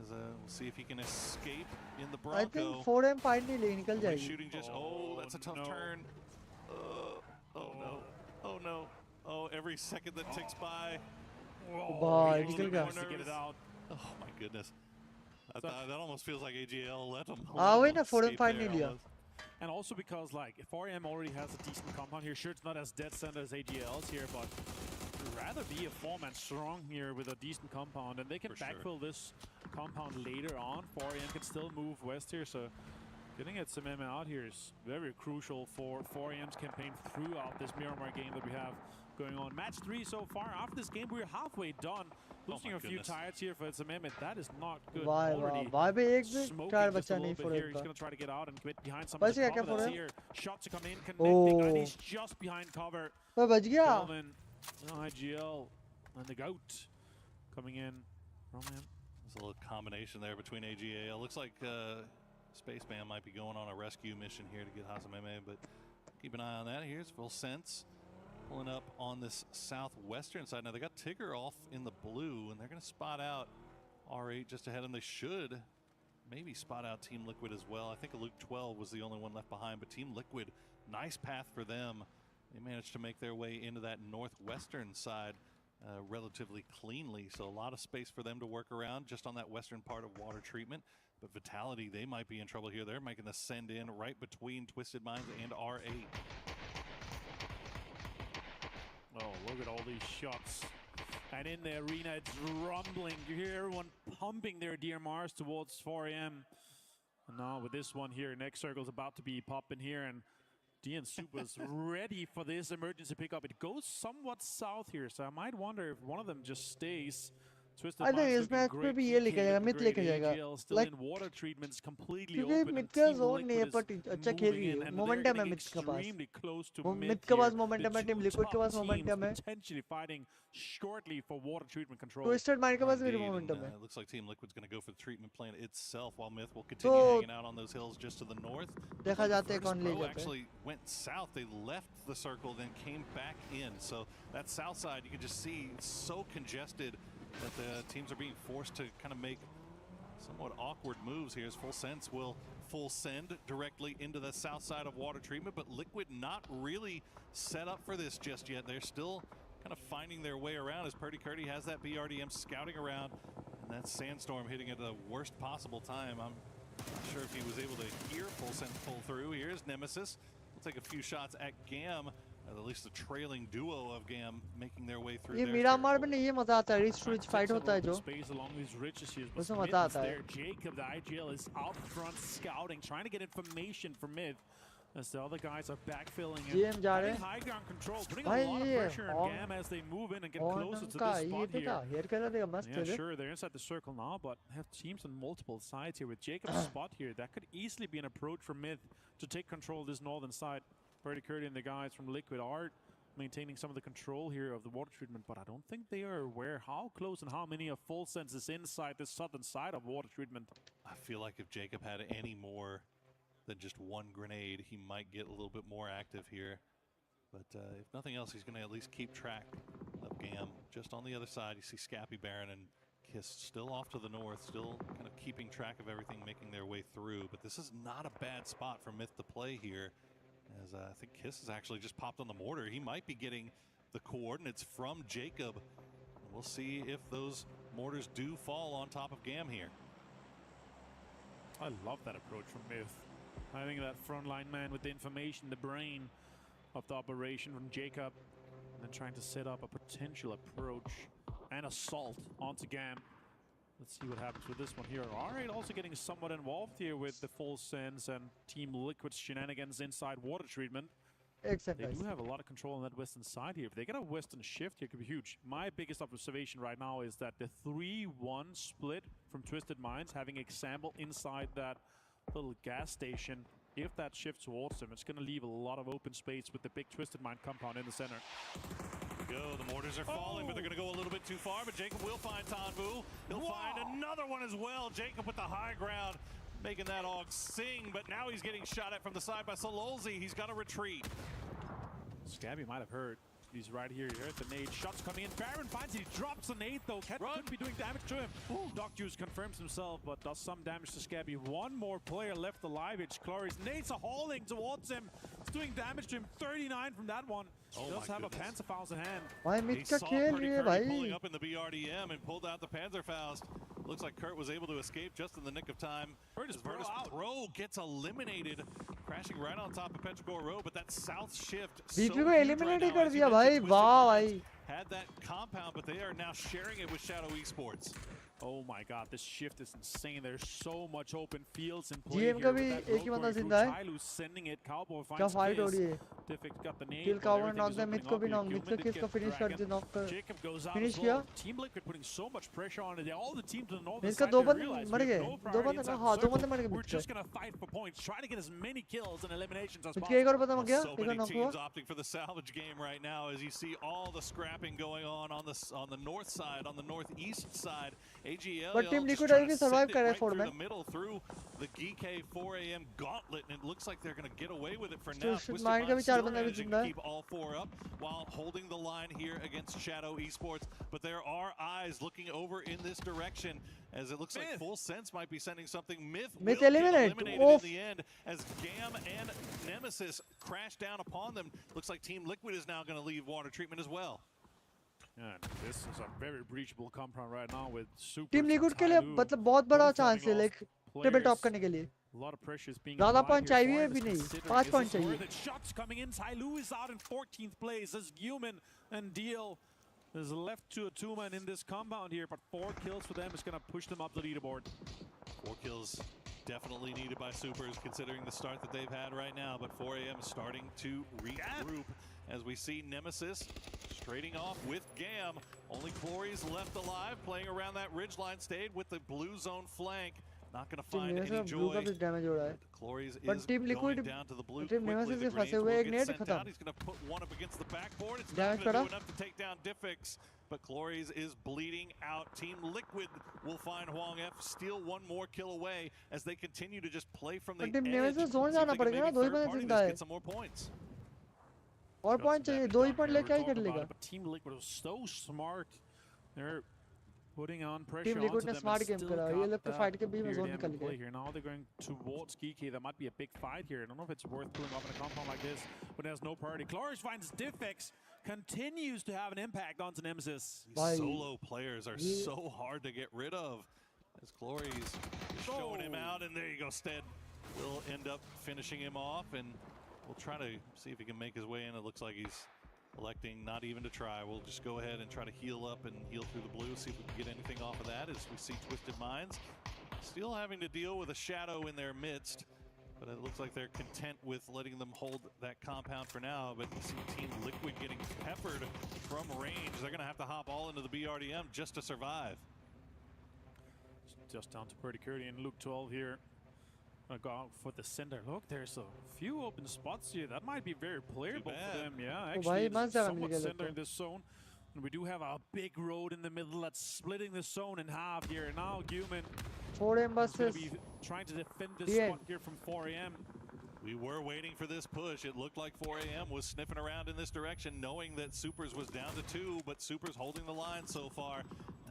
S5: As we'll see if he can escape in the Bronco.
S1: I think 4M finally निकल जाएगी.
S5: Shooting just that's a tough turn. Oh no. Oh no. Oh, every second that ticks by.
S1: Bye.
S5: He's
S1: निकल
S5: a
S1: गया.
S5: little more nervous. Oh my goodness. That almost feels like AGL let him.
S1: वही ना 4 and 5 नहीं लिया.
S6: And also because like 4AM already has a decent compound here. Sure, it's not as dead center as AGL's here, but I'd rather be a 4-man strong here with a decent compound, and they can backfill this compound later on. 4AM can still move west here, so getting SMM out here is very crucial for 4AM's campaign throughout this Miramar game that we have going on. Match 3 so far. After this game, we're halfway done. Losing a few tires here for SMM, and that is not good.
S1: Why be एक भी tyre बचा नहीं for
S6: here.
S1: एक
S6: He's going to try to get out and get behind some
S1: बच
S6: of the
S1: गया क्या
S6: cover
S1: for
S6: that's here. Shots are coming in, connecting, and he's just behind cover.
S1: वो बच गया.
S6: Delvin, IGL, and the GOAT coming in from him.
S5: There's a little combination there between AGL. Looks like Spaceman might be going on a rescue mission here to get Hazameme, but keep an eye on that. Here's Full Sense pulling up on this southwestern side. Now they got Tigger off in the blue, and they're going to spot out R8 just ahead, and they should maybe spot out Team Liquid as well. I think Luke 12 was the only one left behind, but Team Liquid, nice path for them. They managed to make their way into that northwestern side relatively cleanly, so a lot of space for them to work around just on that western part of water treatment. But Vitality, they might be in trouble here. They're making the send in right between Twisted Minds and R8.
S6: Oh, look at all these shots. And in the arena, it's rumbling. You hear everyone pumping their DMRs towards 4AM. And now with this one here, next circle's about to be popping here, and DN Super's ready for this emergency pickup. It goes somewhat south here, so I might wonder if one of them just stays.
S1: I think इस match पे भी ये लेके जाएगा, mid लेके जाएगा. Like क्योंकि mid का जोन नहीं है, but अच्छा खेल रही है. मोमेंटम है मिड के पास. मिड के पास मोमेंटम है, टीम लिक्विड के पास मोमेंटम है. Twisted Mind के पास भी मोमेंटम है.
S5: Looks like Team Liquid's going to go for the treatment plant itself, while Myth will continue hanging out on those hills just to the north.
S1: देखा जाते हैं कौन ले जाते हैं.
S5: Actually went south. They left the circle, then came back in. So that south side, you can just see it's so congested that the teams are being forced to kind of make somewhat awkward moves here. As Full Sense will full send directly into the south side of water treatment, but Liquid not really set up for this just yet. They're still kind of finding their way around as Purdy Curdy has that BRDM scouting around, and that Sandstorm hitting at the worst possible time. I'm not sure if he was able to hear Full Sense pull through. Here's Nemesis. We'll take a few shots at Gam. At least the trailing duo of Gam making their way through.
S1: ये मिरामार में नहीं, ये मजा आता है. Rich rich fight होता है जो. उसमें मजा आता है.
S6: Jacob, the IGL, is out front scouting, trying to get information from Myth. As the other guys are backfilling and having high ground control, putting a lot of pressure on Gam as they move in and get closer to this spot here. Yeah, sure, they're inside the circle now, but have teams on multiple sides here. With Jacob's spot here, that could easily be an approach for Myth to take control of this northern side. Purdy Curdy and the guys from Liquid are maintaining some of the control here of the water treatment, but I don't think they are aware how close and how many of Full Sense is inside the southern side of water treatment.
S5: I feel like if Jacob had any more than just one grenade, he might get a little bit more active here. But if nothing else, he's going to at least keep track of Gam. Just on the other side, you see Scappy Baron and Kiss still off to the north, still kind of keeping track of everything, making their way through. But this is not a bad spot for Myth to play here, as I think Kiss has actually just popped on the mortar. He might be getting the coordinates from Jacob. We'll see if those mortars do fall on top of Gam here.
S6: I love that approach from Myth. Having that frontline man with the information, the brain of the operation from Jacob, and then trying to set up a potential approach and assault onto Gam. Let's see what happens with this one here. R8 also getting somewhat involved here with the Full Sense and Team Liquid's shenanigans inside water treatment. They do have a lot of control on that western side here. If they get a western shift here, it could be huge. My biggest observation right now is that the 3-1 split from Twisted Minds, having example inside that little gas station, if that shifts towards them, it's going to leave a lot of open space with the big Twisted Mind compound in the center.
S5: The mortars are falling, but they're going to go a little bit too far. But Jacob will find Tanvu. He'll find another one as well. Jacob with the high ground, making that AUG sing. But now he's getting shot at from the side by Sololzi. He's got to retreat.
S6: Scabby might have heard. He's right here. Here's the nade. Shots coming in. Baron finds it. He drops the nade, though. Could be doing damage to him. Doc Juice confirms himself, but does some damage to Scabby. One more player left alive. It's Clarice. Nades are hauling towards him. It's doing damage to him. 39 from that one.
S5: Oh,
S6: Does have a Panzerfaust in hand.
S1: भाई mid का खेल रही है
S5: pulling
S1: भाई.
S5: up in the BRDM and pulled out the Panzerfaust. Looks like Kurt was able to escape just in the nick of time. Virtus Pro gets eliminated, crashing right on top of Petrichor Road, but that south shift
S1: BP को eliminate ही कर दिया भाई. वाह भाई.
S5: Had that compound, but they are now sharing it with Shadow Esports.
S6: Oh my god, this shift is insane. There's so much open fields in play
S1: GM
S6: here.
S1: का भी एक ही बंदा जिंदा है.
S6: Tyloo sending it. Cowboy
S1: क्या
S6: finds
S1: fight हो रही है.
S6: Diffic got the name.
S1: Kill Cowboy knock the mid को भी knock. Mid को किसको finish कर दिया knock कर.
S6: Jacob goes out
S1: Finish
S6: as well.
S1: किया.
S6: Team Liquid putting so much pressure on it. All the teams in the north
S1: Mid
S6: side
S1: का दो
S6: they
S1: बंदे
S6: realize
S1: मर
S6: we have
S1: गए.
S6: no
S1: दो
S6: priority
S1: बंदे
S6: inside
S1: हाँ
S6: the
S1: दो
S6: circle.
S1: बंदे मर गए
S6: We're
S1: mid से.
S6: just gonna fight for points. Try to get as many kills and eliminations as
S1: mid
S6: possible.
S1: के एक और बंदा मर गया.
S5: So
S1: एक और
S5: many
S1: knock हुआ.
S5: teams opting for the salvage game right now as you see all the scrapping going on the north side, on the northeast side. AGL
S1: But Team
S5: just
S1: Liquid
S5: trying
S1: अभी
S5: to
S1: भी survive
S5: send it
S1: कर रहा है
S5: right through
S1: 4
S5: the middle through the GK 4 AM gauntlet, and it looks like they're going to get away with it for now. Twisted
S1: Mind का भी
S5: Mind
S1: चार
S5: still
S1: बंदा भी
S5: managing
S1: जिंदा
S5: to
S1: है.
S5: keep all four up while holding the line here against Shadow Esports, but there are eyes looking over in this direction as it looks like Full Sense might be sending something. Myth will get eliminated in the end as Gam and Nemesis crash down upon them. Looks like Team Liquid is now going to leave water treatment as well.
S6: And this is a very breachable compound right now with Super.
S1: Team Liquid के लिए मतलब बहुत बड़ा chance है like table top करने के लिए.
S6: A lot of pressure is being
S1: ज़्यादा
S6: applied
S1: पॉइंट
S6: here.
S1: चाहिए
S6: Foreign
S1: भी
S6: is
S1: नहीं.
S6: considering
S1: 5
S6: this
S1: point
S6: is where
S1: चाहिए.
S6: the shots coming in. Tyloo is out in 14th place as Human and Deal is left to a two-man in this compound here, but 4 kills for them is going to push them up the leaderboard.
S5: 4 kills definitely needed by Supers considering the start that they've had right now, but 4 AM is starting to regroup as we see Nemesis trading off with Gam. Only Clory's left alive, playing around that ridgeline, stayed with the blue zone flank. Not going to find any joy. Clory's is going down to the blue quickly. The grenades will get sent out. He's going to put one up against the backboard. It's not going to do enough to take down Diffix, but Clory's is bleeding out. Team Liquid will find Huang F, steal one more kill away as they continue to just play from the edge.
S1: Team Nemesis zone जाना पड़ेगा ना. 2 ही बंदे जिंदा है.
S5: Get some more points.
S1: और point चाहिए. 2 ही point लेके ही कर लेगा.
S6: But Team Liquid was so smart. They're putting on pressure
S1: Team Liquid
S6: onto
S1: ने
S6: them
S1: smart
S6: and
S1: game
S6: still
S1: करा.
S6: got
S1: ये लोग तो fight के बीच में
S6: clear
S1: zone
S6: them
S1: निकल
S6: in play
S1: गए.
S6: here. Now they're going towards Geeky. There might be a big fight here. I don't know if it's worth pulling off in a compound like this, but it has no priority. Cloris finds Diffix, continues to have an impact onto Nemesis.
S5: These solo players are so hard to get rid of as Clory's showing him out, and there you go. Stead will end up finishing him off, and we'll try to see if he can make his way in. It looks like he's electing not even to try. We'll just go ahead and try to heal up and heal through the blue, see if we can get anything off of that as we see Twisted Minds still having to deal with a shadow in their midst, but it looks like they're content with letting them hold that compound for now. But you see Team Liquid getting peppered from range. They're going to have to hop all into the BRDM just to survive.
S6: Just down to Purdy Curdy and Luke 12 here. Go out for the center. Look, there's a few open spots here. That might be very playable for them. Yeah, actually, there's somewhat center in this zone. And we do have a big road in the middle that's splitting the zone in half here. Now Human is going to be trying to defend this spot here from 4 AM.
S5: We were waiting for this push. It looked like 4 AM was sniffing around in this direction, knowing that Supers was down to 2, but Supers holding the line so far.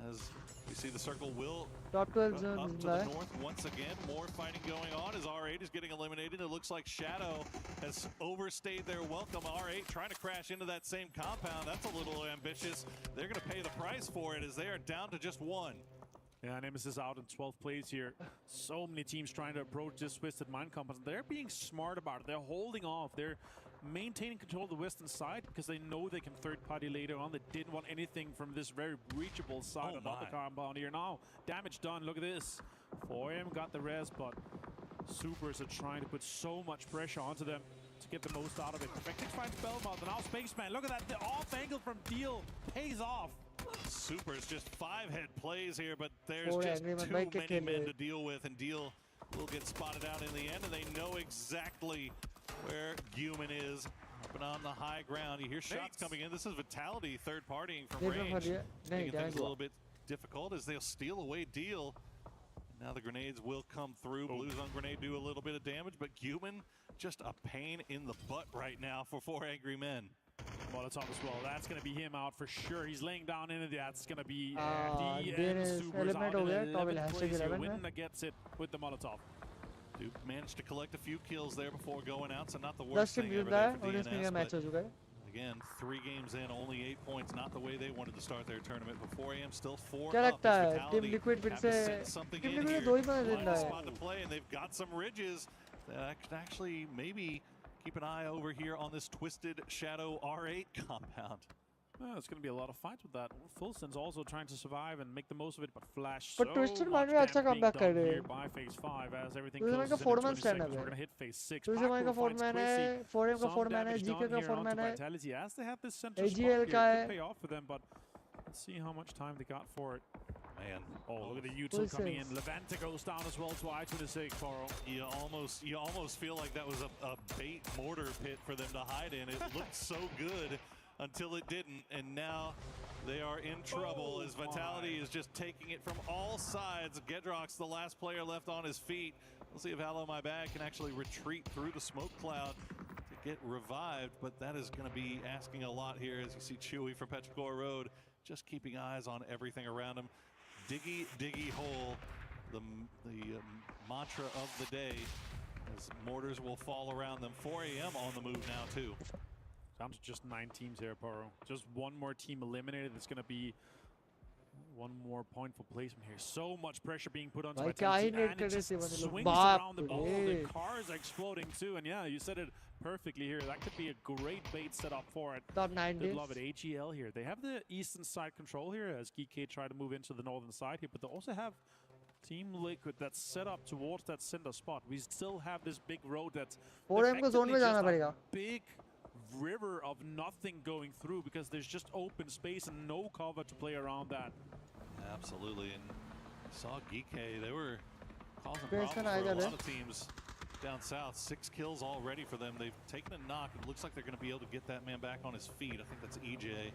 S5: As we see the circle will
S1: top 12
S5: up
S1: zone
S5: to the north once again. More fighting going on as R8 is getting eliminated. It looks like Shadow has overstayed their welcome. R8 trying to crash into that same compound. That's a little ambitious. They're going to pay the price for it as they are down to just 1.
S6: Yeah, Nemesis out in 12th place here. So many teams trying to approach this Twisted Mind compound. They're being smart about it. They're holding off. They're maintaining control of the western side because they know they can third party later on. They didn't want anything from this very breachable side of the compound here. Now, damage done. Look at this. 4M got the res, but Supers are trying to put so much pressure onto them to get the most out of it. Perfectix finds Belmont, and now Spaceman. Look at that. The off angle from Deal pays off.
S5: Supers just 5-head plays here, but there's just too many men to deal with, and Deal will get spotted out in the end, and they know exactly where Human is. Up and on the high ground. You hear shots coming in. This is Vitality third partying from range. Making things a little bit difficult as they'll steal away Deal. Now the grenades will come through. Blue zone grenade do a little bit of damage, but Human just a pain in the butt right now for 4 angry men.
S6: Molotov as well. That's going to be him out for sure. He's laying down into that's going to be
S1: DN Supers out in 11th place here.
S6: Winner gets it with the Molotov.
S5: Duke managed to collect a few kills there before going out, so not the
S1: 10
S5: worst thing
S1: mill
S5: over
S1: रहा
S5: there
S1: है
S5: for
S1: और इसमें ये
S5: DNS.
S1: Match हो
S5: But
S1: चुका है.
S5: again, 3 games in, only 8 points, not the way they wanted to start their tournament. But 4 AM still 4
S1: क्या
S5: up.
S1: लगता
S5: As
S1: है टीम
S5: Vitality
S1: लिक्विड फिर
S5: have
S1: से
S5: to send something
S1: team
S5: in
S1: liquid
S5: here.
S1: दो ही match
S5: Find
S1: जिंदा
S5: a
S1: है.
S5: spot to play, and they've got some ridges that could actually maybe keep an eye over here on this Twisted Shadow R8 compound.
S6: It's going to be a lot of fights with that. Fulson's also trying to survive and make the most of it, but Flash
S1: But
S6: so
S1: Twisted
S6: much
S1: Mind में अच्छा
S6: damage being
S1: comeback कर
S6: done
S1: रहे
S6: here
S1: हैं.
S6: by phase 5 as everything
S1: Twisted
S6: closes
S1: Mind का
S6: in
S1: 4
S6: at
S1: man
S6: 20
S1: stand
S6: seconds.
S1: है.
S6: We're going to hit phase 6.
S1: Twisted Mind का
S6: Pac-Bro
S1: 4
S6: finds
S1: man
S6: Chrissy.
S1: है, 4M का
S6: Some
S1: 4 man है,
S6: damage
S1: GK
S6: done
S1: का
S6: here
S1: 4
S6: onto
S1: man है.
S6: Vitality as they have this center
S1: AGL
S6: spot here.
S1: का
S6: It
S1: है.
S6: could pay off for them, but let's see how much time they got for it.
S5: Man,
S6: look at the util coming in. Levante goes down as well to I-26, Poro.
S5: You almost feel like that was a bait mortar pit for them to hide in. It looked so good until it didn't, and now they are in trouble as Vitality is just taking it from all sides. Gedrock's the last player left on his feet. We'll see if Hello My Bag can actually retreat through the smoke cloud to get revived, but that is going to be asking a lot here as you see Chewy from Petrichor Road just keeping eyes on everything around him. Diggy, diggy hole, the mantra of the day, as mortars will fall around them. 4 AM on the move now too.
S6: Down to just 9 teams here, Poro. Just one more team eliminated. It's going to be one more point for placement here. So much pressure being put onto Vitality, and it just swings around the ball. The cars are exploding too, and yeah, you said it perfectly here. That could be a great bait set up for it.
S1: Top 9
S6: They'd love it. AGL here. They have the eastern side control here as GK try to move into the northern side here, but they also have Team Liquid that's set up towards that center spot. We still have this big road that's effectively just a big river of nothing going through because there's just open space and no cover to play around that.
S5: Absolutely, and saw Geekay, they were causing problems for a lot of teams down south. 6 kills already for them. They've taken a knock. It looks like they're going to be able to get that man back on his feet. I think that's EJ.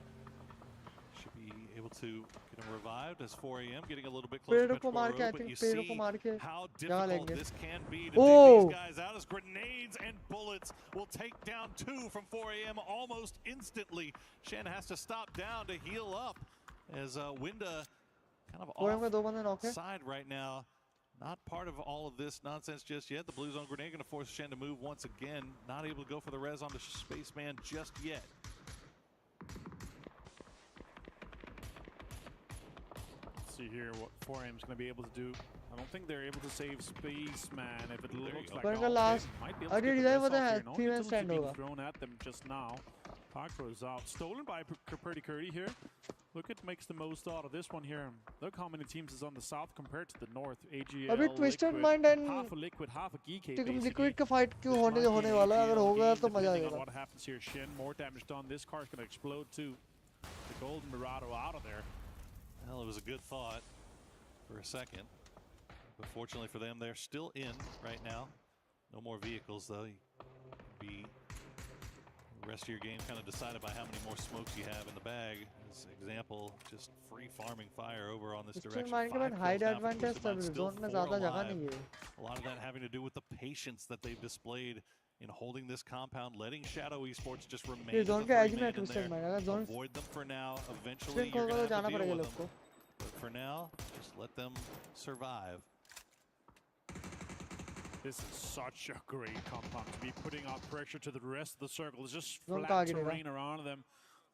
S5: Should be able to get him revived as 4 AM, getting a little bit closer to Petrichor Road, but you see how difficult this can be to take these guys out as grenades and bullets will take down 2 from 4 AM almost instantly. Shen has to stop down to heal up as Winda kind of off side right now. Not part of all of this nonsense just yet. The blue zone grenade going to force Shen to move once again. Not able to go for the res on the Spaceman just yet.
S6: Let's see here what 4M is going to be able to do. I don't think they're able to save Spaceman if it looks like
S1: the last
S6: might be able to get the res off here. No utility being thrown at them just now. Pac-Bro is out. Stolen by Pretty Curdy here. Look, it makes the most out of this one here. Look how many teams is on the south compared to the north. AGL,
S1: अभी Twisted Mind and
S6: half a Liquid, half a GK
S1: Team
S6: basically.
S1: Liquid का fight क्यों होने वाला है? अगर होगा तो मजा
S6: Depending
S1: आएगा.
S6: on what happens here, Shin, more damage done. This car is going to explode too. The Golden Mirado out of there.
S5: Well, it was a good thought for a second. But fortunately for them, they're still in right now. No more vehicles though. Be the rest of your game kind of decided by how many more smokes you have in the bag. As example, just free farming fire over on this direction. 5 kills now for Twisted Mind, still 4 alive. A lot of that having to do with the patience that they've displayed in holding this compound, letting Shadow Esports just remain as a 3-man in there. Avoid them for now. Eventually, you're going to have to deal with them. But for now, just let them survive.
S6: This is such a great compound to be putting out pressure to the rest of the circle. It's just flat terrain around them.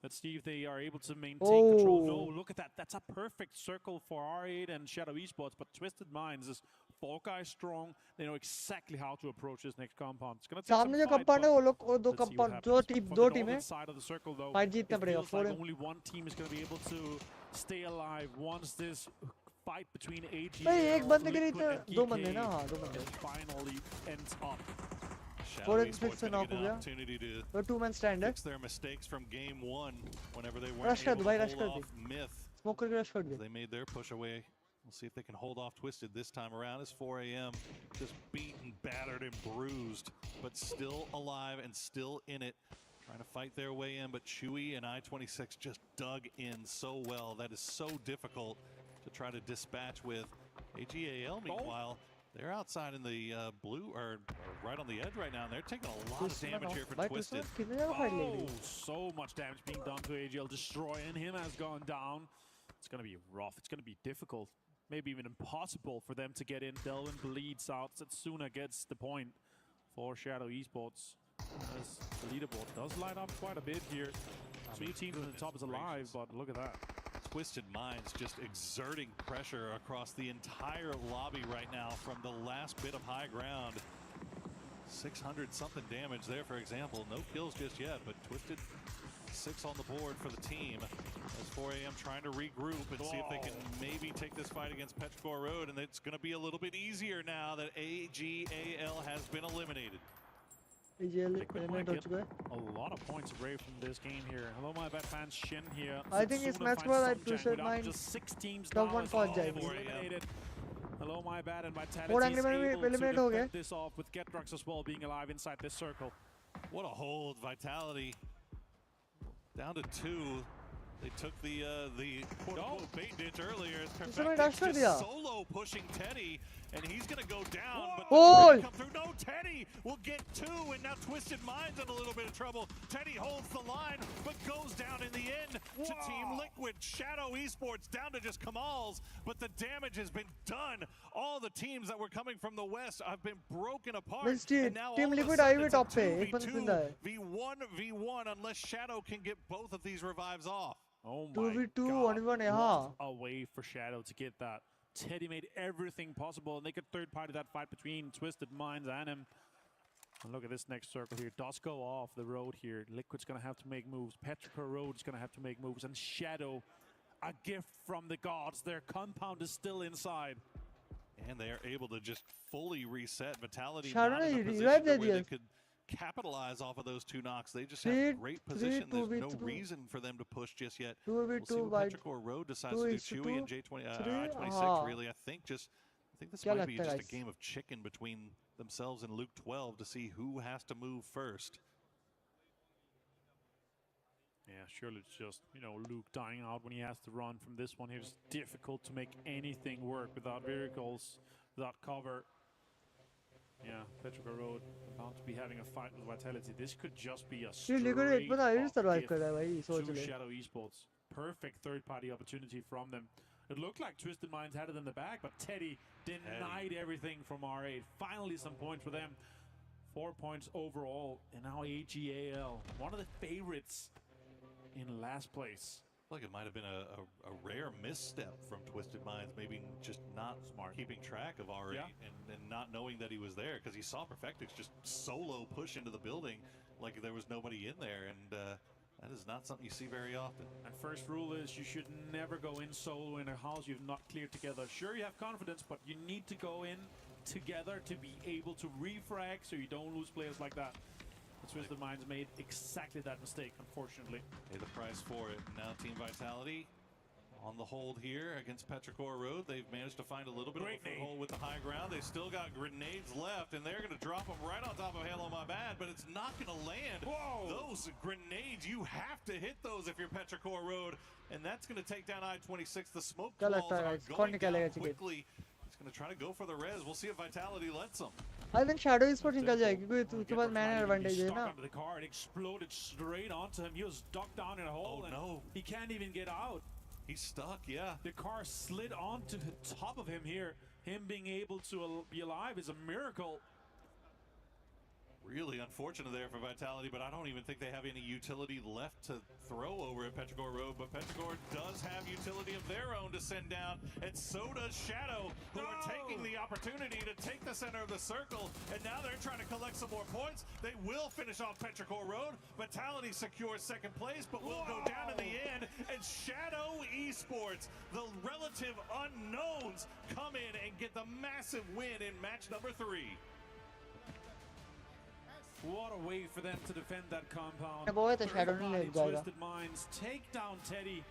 S6: Let's see if they are able to maintain control. No, look at that. That's a perfect circle for R8 and Shadow Esports, but Twisted Minds is 4 guys strong. They know exactly how to approach this next compound. It's going to take some fight,
S1: compound है वो लोग वो दो
S6: let's see
S1: compound
S6: what
S1: दो
S6: happens.
S1: team
S6: For
S1: दो
S6: the
S1: team है.
S6: northern side of the circle, though,
S1: Fight जीतना
S6: it
S1: पड़ेगा.
S6: feels like only one team is going to be able to stay alive once this fight between AGL
S1: एक बंदे के लिए
S6: Liquid and
S1: दो बंदे ना हाँ दो
S6: GK
S1: बंदे.
S6: finally ends up.
S5: Shadow Esports going to get an opportunity to
S1: 2-man stand
S5: fix their mistakes from game 1 whenever they weren't
S1: Rush
S5: able
S1: कर
S5: to
S1: दो
S5: hold off Myth.
S1: Smoke करके rush कर दे.
S5: They made their push away. We'll see if they can hold off Twisted this time around as 4 AM just beaten, battered, and bruised, but still alive and still in it. Trying to fight their way in, but Chewy and I-26 just dug in so well. That is so difficult to try to dispatch with. AGAL, meanwhile, they're outside in the blue, or right on the edge right now, and they're taking a lot of damage here for Twisted.
S6: Oh, so much damage being done to AGL. Destroying him has gone down. It's going to be rough. It's going to be difficult. maybe even impossible for them to get in. Delvin bleeds out. Setsuna gets the point for Shadow Esports. As the leaderboard does light up quite a bit here. 3 teams on the top is alive, but look at that.
S5: Twisted Minds just exerting pressure across the entire lobby right now from the last bit of high ground. 600 something damage there, for example. No kills just yet, but Twisted 6 on the board for the team. As 4 AM trying to regroup and see if they can maybe take this fight against Petrichor Road, and it's going to be a little bit easier now that AGAL has been eliminated.
S1: Eliminate हो चुका है.
S6: A lot of points away from this game here. Hello my bad fans, Shin here.
S1: I think इस match में I Twisted Minds
S6: just 6 teams
S1: top 1 पहुंच जाएगी.
S6: eliminated. Hello my bad, and Vitality
S1: Four
S6: is
S1: angry men
S6: able to
S1: eliminate हो गए.
S6: defend this off with Getrux as well being alive inside this circle.
S5: What a hold, Vitality. Down to 2. They took the quote-unquote bait ditch earlier. Perfectix just solo pushing Teddy, and he's going to go down. But the come through. No, Teddy will get 2, and now Twisted Minds in a little bit of trouble. Teddy holds the line, but goes down in the end to Team Liquid. Shadow Esports down to just Kamals, but the damage has been done. All the teams that were coming from the west have been broken apart. And now
S1: Team Liquid आई हुए top पे. एक बंदा जिंदा है.
S5: V1v1 unless Shadow can get both of these revives off.
S6: Oh my
S1: 2v2
S6: God.
S1: 1v1 यहाँ.
S6: What a way for Shadow to get that. Teddy made everything possible, and they could third party that fight between Twisted Minds and him. And look at this next circle here. Does go off the road here. Liquid's going to have to make moves. Petrichor Road is going to have to make moves. And Shadow, a gift from the gods. Their compound is still inside.
S5: And they are able to just fully reset. Vitality
S1: Shadow
S5: not in a
S1: ने
S5: position
S1: revive
S5: to
S1: they
S5: where
S1: दिया.
S5: they could capitalize off of those 2 knocks. They just have great position. There's no reason for them to push just yet. We'll see what Petrichor Road decides to do. Chewy and I-26 really, I think this might be just a game of chicken between themselves and Luke 12 to see who has to move first.
S6: Yeah, surely it's just, Luke dying out when he has to run from this one. It was difficult to make anything work without vehicles, without cover. Yeah, Petrichor Road about to be having a fight with Vitality. This could just be a straight to Shadow Esports. Perfect third-party opportunity from them. It looked like Twisted Minds had it in the bag, but Teddy denied everything from R8. Finally, some points for them. 4 points overall, and now AGAL, one of the favorites in last place.
S5: Like it might have been a rare misstep from Twisted Minds, maybe just not keeping track of R8 and not knowing that he was there, because he saw Perfectix just solo push into the building like there was nobody in there, and that is not something you see very often.
S6: And first rule is you should never go in solo in a house you've not cleared together. Sure, you have confidence, but you need to go in together to be able to refrag so you don't lose players like that. Twisted Minds made exactly that mistake, unfortunately.
S5: Pay the price for it. Now Team Vitality on the hold here against Petrichor Road. They've managed to find a little bit of a foothold with the high ground. They still got grenades left, and they're going to drop them right on top of Halo My Bad, but it's not going to land. Whoa. Those grenades, you have to hit those if you're Petrichor Road, and that's going to take down I-26. The smoke walls are going down quickly. He's going to try to go for the res. We'll see if Vitality lets him.
S1: I think Shadow Esports निकल जाएगी क्योंकि उसके पास man advantage है ना.
S6: The car, it exploded straight onto him. He was ducked down in a hole.
S5: Oh no!
S6: He can't even get out.
S5: He's stuck. Yeah.
S6: The car slid onto the top of him here. Him being able to be alive is a miracle.
S5: Really unfortunate there for Vitality, but I don't even think they have any utility left to throw over at Petrichor Road. But Petrichor does have utility of their own to send down, and so does Shadow, who are taking the opportunity to take the center of the circle, and now they're trying to collect some more points. They will finish off Petrichor Road. Vitality secures second place, but will go down in the end, and Shadow Esports, the relative unknowns, come in and get the massive win in match number 3.
S6: What a way for them to defend that compound.
S1: Twisted
S6: Minds take down Teddy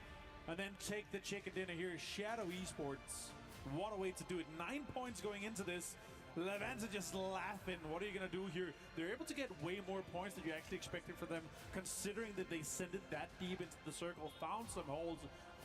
S6: and then take the chicken dinner here. Shadow Esports. What a way to do it. 9 points going into this. Levanza just laughing. What are you going to do here? They're able to get way more points than you actually expected for them, considering that they sent it that deep into the circle, found some holes,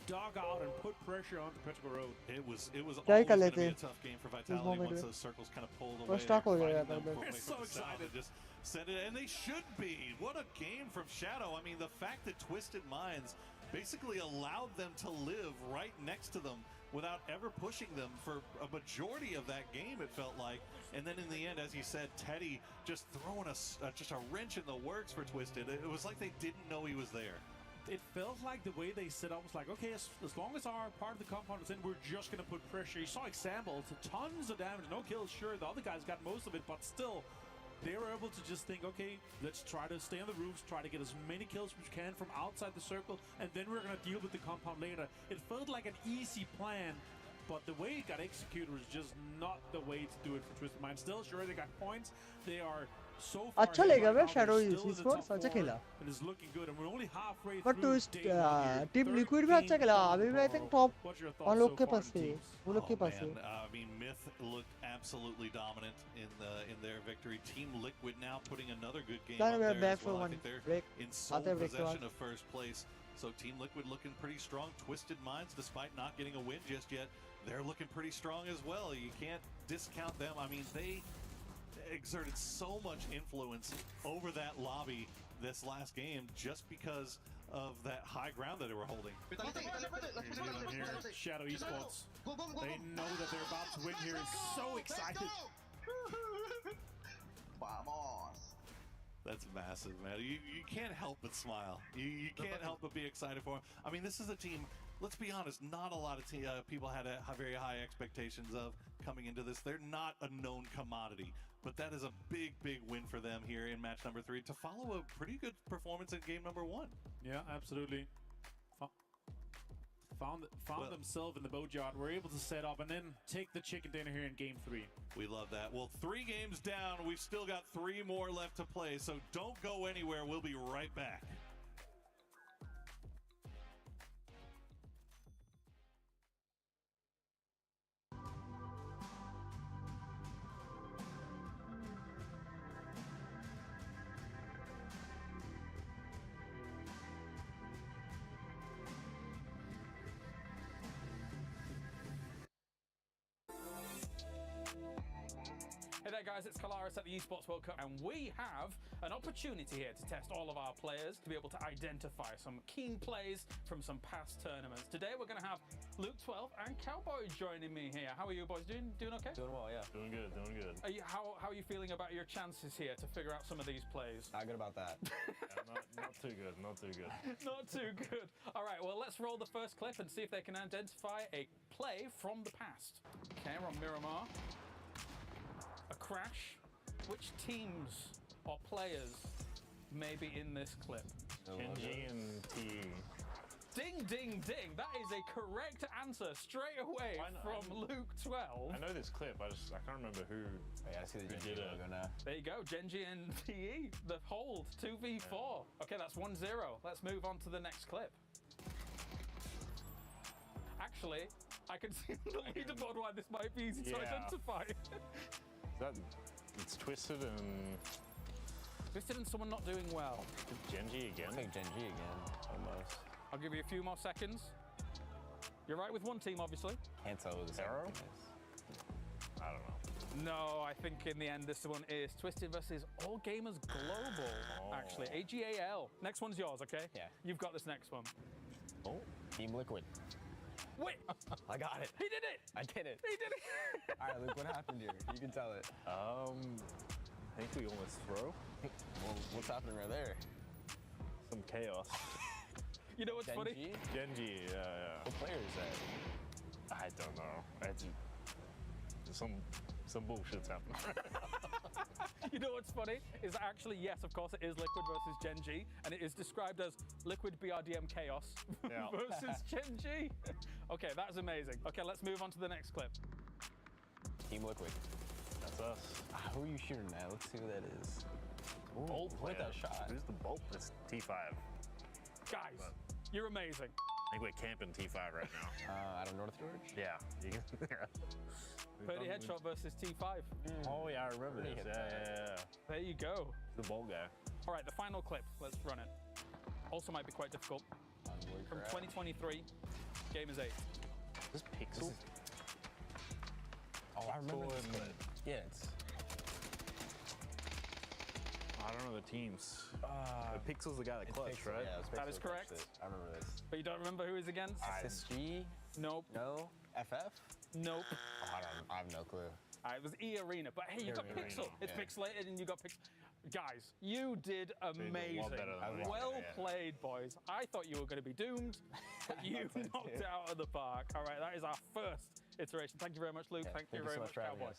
S6: dug out, and put pressure onto Petrichor Road.
S5: It was always going to be a tough game for Vitality once those circles kind of pulled away.
S6: We're so excited.
S5: Just send it, and they should be. What a game from Shadow. I mean, the fact that Twisted Minds basically allowed them to live right next to them without ever pushing them for a majority of that game, it felt like. And then in the end, as you said, Teddy just throwing just a wrench in the works for Twisted. It was like they didn't know he was there.
S6: It felt like the way they set up was like, okay, as long as our part of the compound is in, we're just going to put pressure. You saw examples, tons of damage, no kills. Sure, the other guys got most of it, but still, they were able to just think, okay, let's try to stay on the roofs, try to get as many kills as we can from outside the circle, and then we're going to deal with the compound later. It felt like an easy plan, but the way it got executed was just not the way to do it for Twisted Mind. Still, sure, they got points. They are so far
S1: अच्छा
S6: ahead
S1: लेगा
S6: right
S1: bay
S6: now.
S1: Shadow
S6: They're still in the
S1: Esports
S6: top
S1: अच्छा
S6: four,
S1: खेला
S6: and it's looking good, and we're only halfway
S1: but
S6: through
S1: to
S6: day one here.
S1: Team Liquid भी अच्छा खेला अभी भी I think top
S6: What's your
S1: उन
S6: thoughts
S1: लोग
S6: so
S1: के
S6: far
S1: पास
S6: on
S1: है
S6: teams?
S1: वो लोग के पास है
S5: I mean, Myth looked absolutely dominant in their victory. Team Liquid now putting another good game
S1: Then
S5: up
S1: we're
S5: there
S1: back
S5: as
S1: for
S5: well. I
S1: one
S5: think they're
S1: break.
S5: in sole
S1: आते break के
S5: possession
S1: बाद
S5: of first place. So Team Liquid looking pretty strong. Twisted Minds, despite not getting a win just yet, they're looking pretty strong as well. You can't discount them. I mean, they exerted so much influence over that lobby this last game just because of that high ground that they were holding.
S6: Shadow Esports. They know that they're about to win here. So excited.
S5: That's massive, man. You can't help but smile. You can't help but be excited for them. I mean, this is a team, let's be honest, not a lot of people had very high expectations of coming into this. They're not a known commodity, but that is a big, big win for them here in match number 3 to follow a pretty good performance in game number 1.
S6: Yeah, absolutely. Found themselves in the boat yard. Were able to set up and then take the chicken dinner here in game 3.
S5: We love that. Well, 3 games down. We've still got 3 more left to play, so don't go anywhere. We'll be right back.
S15: Hey there guys, it's Kalaris at the Esports World Cup, and we have an opportunity here to test all of our players to be able to identify some keen plays from some past tournaments. Today we're going to have Luke 12 and Cowboy joining me here. How are you boys doing? Doing okay?
S9: Doing well, yeah. Doing good, doing good.
S15: How are you feeling about your chances here to figure out some of these plays?
S9: Not good about that. Not too good, not too good.
S15: Not too good. All right, well, let's roll the first clip and see if they can identify a play from the past. Okay, we're on Miramar. A crash. Which teams or players may be in this clip?
S9: Kenji and team.
S15: Ding, ding, ding. That is a correct answer straight away from Luke 12.
S9: I know this clip, I can't remember who.
S10: Yeah, I see the
S9: who
S10: Genji
S9: did
S10: logo
S9: it.
S10: now.
S15: There you go, Genji and PE, the hold, 2v4. Okay, that's 1-0. Let's move on to the next clip. Actually, I can see the leaderboard why this might be easy to identify.
S9: It's Twisted and...
S15: Twisted and someone not doing well.
S9: Genji again?
S10: I think Genji again, almost.
S15: I'll give you a few more seconds. You're right with one team, obviously.
S10: Hanzo is
S9: Arrow? I don't know.
S15: No, I think in the end this one is Twisted versus All Gamers Global, actually. AGAL. Next one's yours, okay?
S10: Yeah.
S15: You've got this next one.
S10: Oh, Team Liquid.
S15: Wait!
S10: I got it.
S15: He did it!
S10: I did it.
S15: He did it!
S10: All right, Luke, what happened here? You can tell it.
S9: I think we almost throw.
S10: Well, what's happening right there?
S9: Some chaos.
S15: You know what's funny?
S9: Genji, yeah.
S10: What player is that?
S9: I don't know. Some bullshit's happening.
S15: You know what's funny? Is that actually, yes, of course, it is Liquid versus Genji, and it is described as Liquid BRDM Chaos versus Genji. Okay, that's amazing. Okay, let's move on to the next clip.
S10: Team Liquid.
S9: That's us.
S10: Who are you shooting at? Let's see who that is. Ooh,
S9: Bolt
S10: look at
S9: player.
S10: that shot.
S9: Who's the Bolt? It's T5.
S15: Guys, you're amazing.
S9: I think we're camping T5 right now.
S10: Out of North George?
S9: Yeah. You can,
S15: Purdy Headshot versus T5.
S9: Oh, yeah, I remember this. Yeah.
S15: There you go.
S9: The Bolt guy.
S15: All right, the final clip. Let's run it. Also might be quite difficult. From 2023, Game is 8.
S9: This Pixel?
S10: Oh, I remember this clip. Yeah, it's...
S9: I don't know the teams. The Pixel's the guy that clutched, right?
S10: Yeah,
S15: That is correct.
S10: I remember this.
S15: But you don't remember who he's against?
S10: SSG?
S15: Nope.
S10: No?
S21: FF?
S15: Nope.
S21: I have no clue.
S15: It was E Arena, but hey, you got Pixel. It's pixelated and you got Pixel. Guys, you did amazing. Well played, boys. I thought you were going to be doomed, but you knocked it out of the park. All right, that is our first iteration. Thank you very much, Luke. Thank you very much, Cowboy.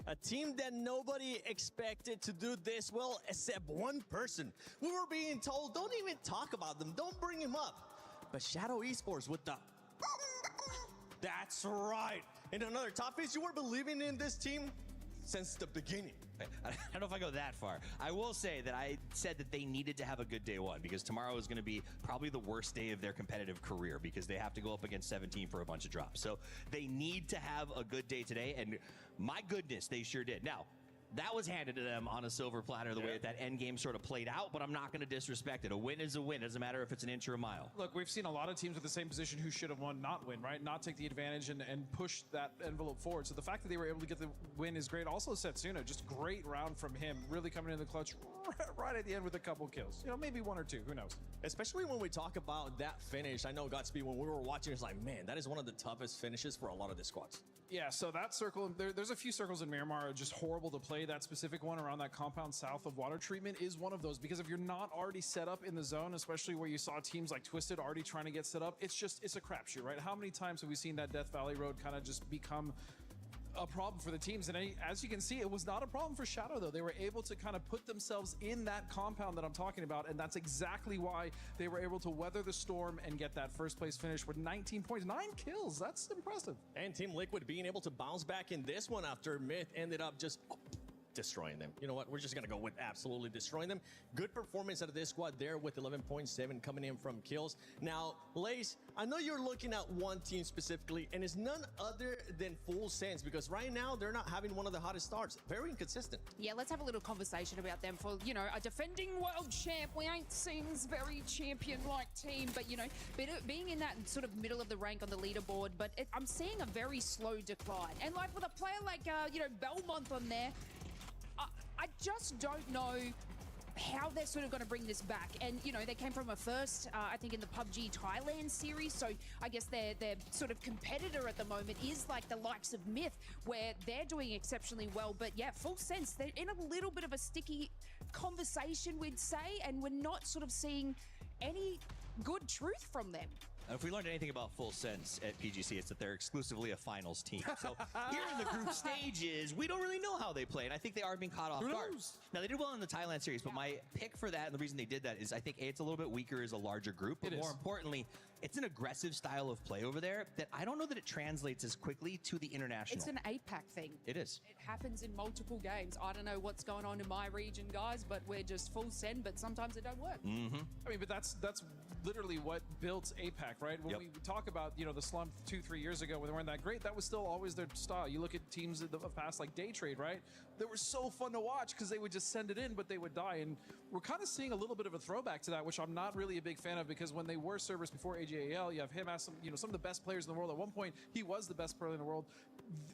S4: A team that nobody expected to do this well except one person. We were being told, don't even talk about them, don't bring him up. But Shadow Esports with the... That's right. And another top is you were believing in this team since the beginning.
S3: I don't know if I go that far. I will say that I said that they needed to have a good day one because tomorrow is going to be probably the worst day of their competitive career because they have to go up against 17 for a bunch of drops. So they need to have a good day today, and my goodness, they sure did. Now, that was handed to them on a silver platter, the way that end game sort of played out, but I'm not going to disrespect it. A win is a win. It doesn't matter if it's an inch or a mile.
S13: Look, we've seen a lot of teams with the same position who should have won not win, right? Not take the advantage and push that envelope forward. So the fact that they were able to get the win is great. Also, Setsuna, just great round from him. Really coming in the clutch right at the end with a couple kills. You know, maybe one or two. Who knows?
S4: Especially when we talk about that finish. I know, Godspeed, when we were watching, it's like, man, that is one of the toughest finishes for a lot of the squads.
S13: Yeah, so that circle, there's a few circles in Miramar are just horrible to play. That specific one around that compound south of water treatment is one of those, because if you're not already set up in the zone, especially where you saw teams like Twisted already trying to get set up, it's a crapshoot, right? How many times have we seen that Death Valley Road kind of just become a problem for the teams? And as you can see, it was not a problem for Shadow, though. They were able to kind of put themselves in that compound that I'm talking about, and that's exactly why they were able to weather the storm and get that first place finish with 19 points, 9 kills. That's impressive.
S4: And Team Liquid being able to bounce back in this one after Myth ended up just destroying them. You know what? We're just going to go with absolutely destroying them. Good performance out of this squad there with 11.7 coming in from kills. Now, Lace, I know you're looking at one team specifically, and it's none other than Full Sense, because right now they're not having one of the hottest starts. Very inconsistent.
S20: Yeah, let's have a little conversation about them. For, you know, a defending world champ, we ain't seen this very champion-like team, but, you know, being in that sort of middle of the rank on the leaderboard, but I'm seeing a very slow decline. And like with a player like, you know, Belmont on there, I just don't know how they're sort of going to bring this back. And, you know, they came from a first, I think, in the PUBG Thailand series. So I guess their sort of competitor at the moment is like the likes of Myth, where they're doing exceptionally well. But yeah, Full Sense, they're in a little bit of a sticky conversation, we'd say, and we're not sort of seeing any good truth from them.
S3: And if we learned anything about Full Sense at PGC, it's that they're exclusively a finals team. So here in the group stages, we don't really know how they play, and I think they are being caught off guard. Now, they did well in the Thailand series, but my pick for that, and the reason they did that, is I think A, it's a little bit weaker as a larger group, but more importantly, it's an aggressive style of play over there that I don't know that it translates as quickly to the international.
S20: It's an APAC thing.
S3: It is.
S20: It happens in multiple games. I don't know what's going on in my region, guys, but we're just full send, but sometimes it don't work.
S13: I mean, but that's literally what built APAC, right? When we talk about, you know, the slump 2-3 years ago when they weren't that great, that was still always their style. You look at teams of past like Day Trade, right? They were so fun to watch because they would just send it in, but they would die. And we're kind of seeing a little bit of a throwback to that, which I'm not really a big fan of, because when they were servers before AJAL, you have him as some of the best players in the world. At one point, he was the best player in the world.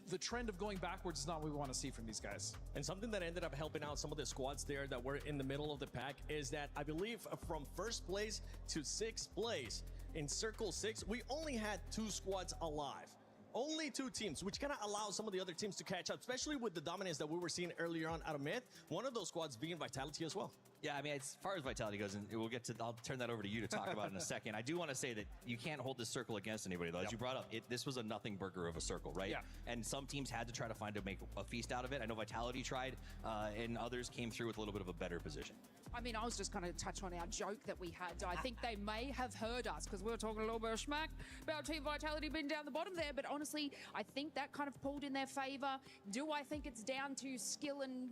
S13: The trend of going backwards is not what we want to see from these guys.
S4: And something that ended up helping out some of the squads there that were in the middle of the pack is that I believe from first place to sixth place in Circle 6, we only had 2 squads alive. Only 2 teams, which kind of allows some of the other teams to catch up, especially with the dominance that we were seeing earlier on out of Myth. One of those squads being Vitality as well.
S3: Yeah, I mean, as far as Vitality goes, and we'll get to, I'll turn that over to you to talk about in a second. I do want to say that you can't hold this circle against anybody, though. As you brought up, this was a nothing burger of a circle, right? Yeah. And some teams had to try to make a feast out of it. I know Vitality tried, and others came through with a little bit of a better position.
S20: I mean, I was just going to touch on our joke that we had. I think they may have heard us because we were talking a little bit of schmack about Team Vitality being down the bottom there. But honestly, I think that kind of pulled in their favor. Do I think it's down to skill and...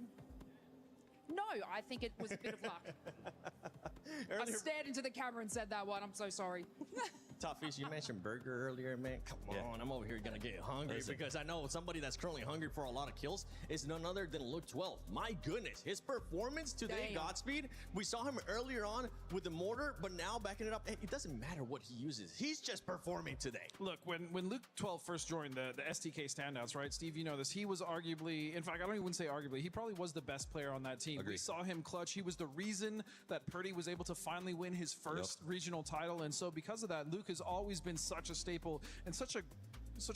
S20: No, I think it was a bit of luck. I stared into the camera and said that one. I'm so sorry.
S4: Toughies, you mentioned burger earlier, man. Come on, I'm over here gonna get hungry because I know somebody that's currently hungry for a lot of kills is none other than Luke 12. My goodness, his performance today, Godspeed. We saw him earlier on with the mortar, but now backing it up, it doesn't matter what he uses. He's just performing today.
S13: Look, when Luke 12 first joined the STK standouts, right? Steve, you know this. He was arguably, in fact, I don't even say arguably, he probably was the best player on that team. We saw him clutch. He was the reason that Purdy was able to finally win his first regional title, and so because of that, Luke Luke has always been such a staple and such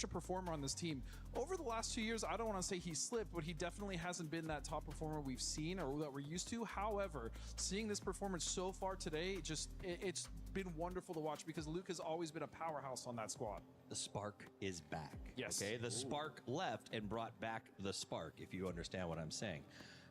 S13: a performer on this team. Over the last 2 years, I don't want to say he slipped, but he definitely hasn't been that top performer we've seen or that we're used to. However, seeing this performance so far today, it's been wonderful to watch because Luke has always been a powerhouse on that squad.
S3: The spark is back.
S13: Yes.
S3: Okay, the spark left and brought back the spark, if you understand what I'm saying.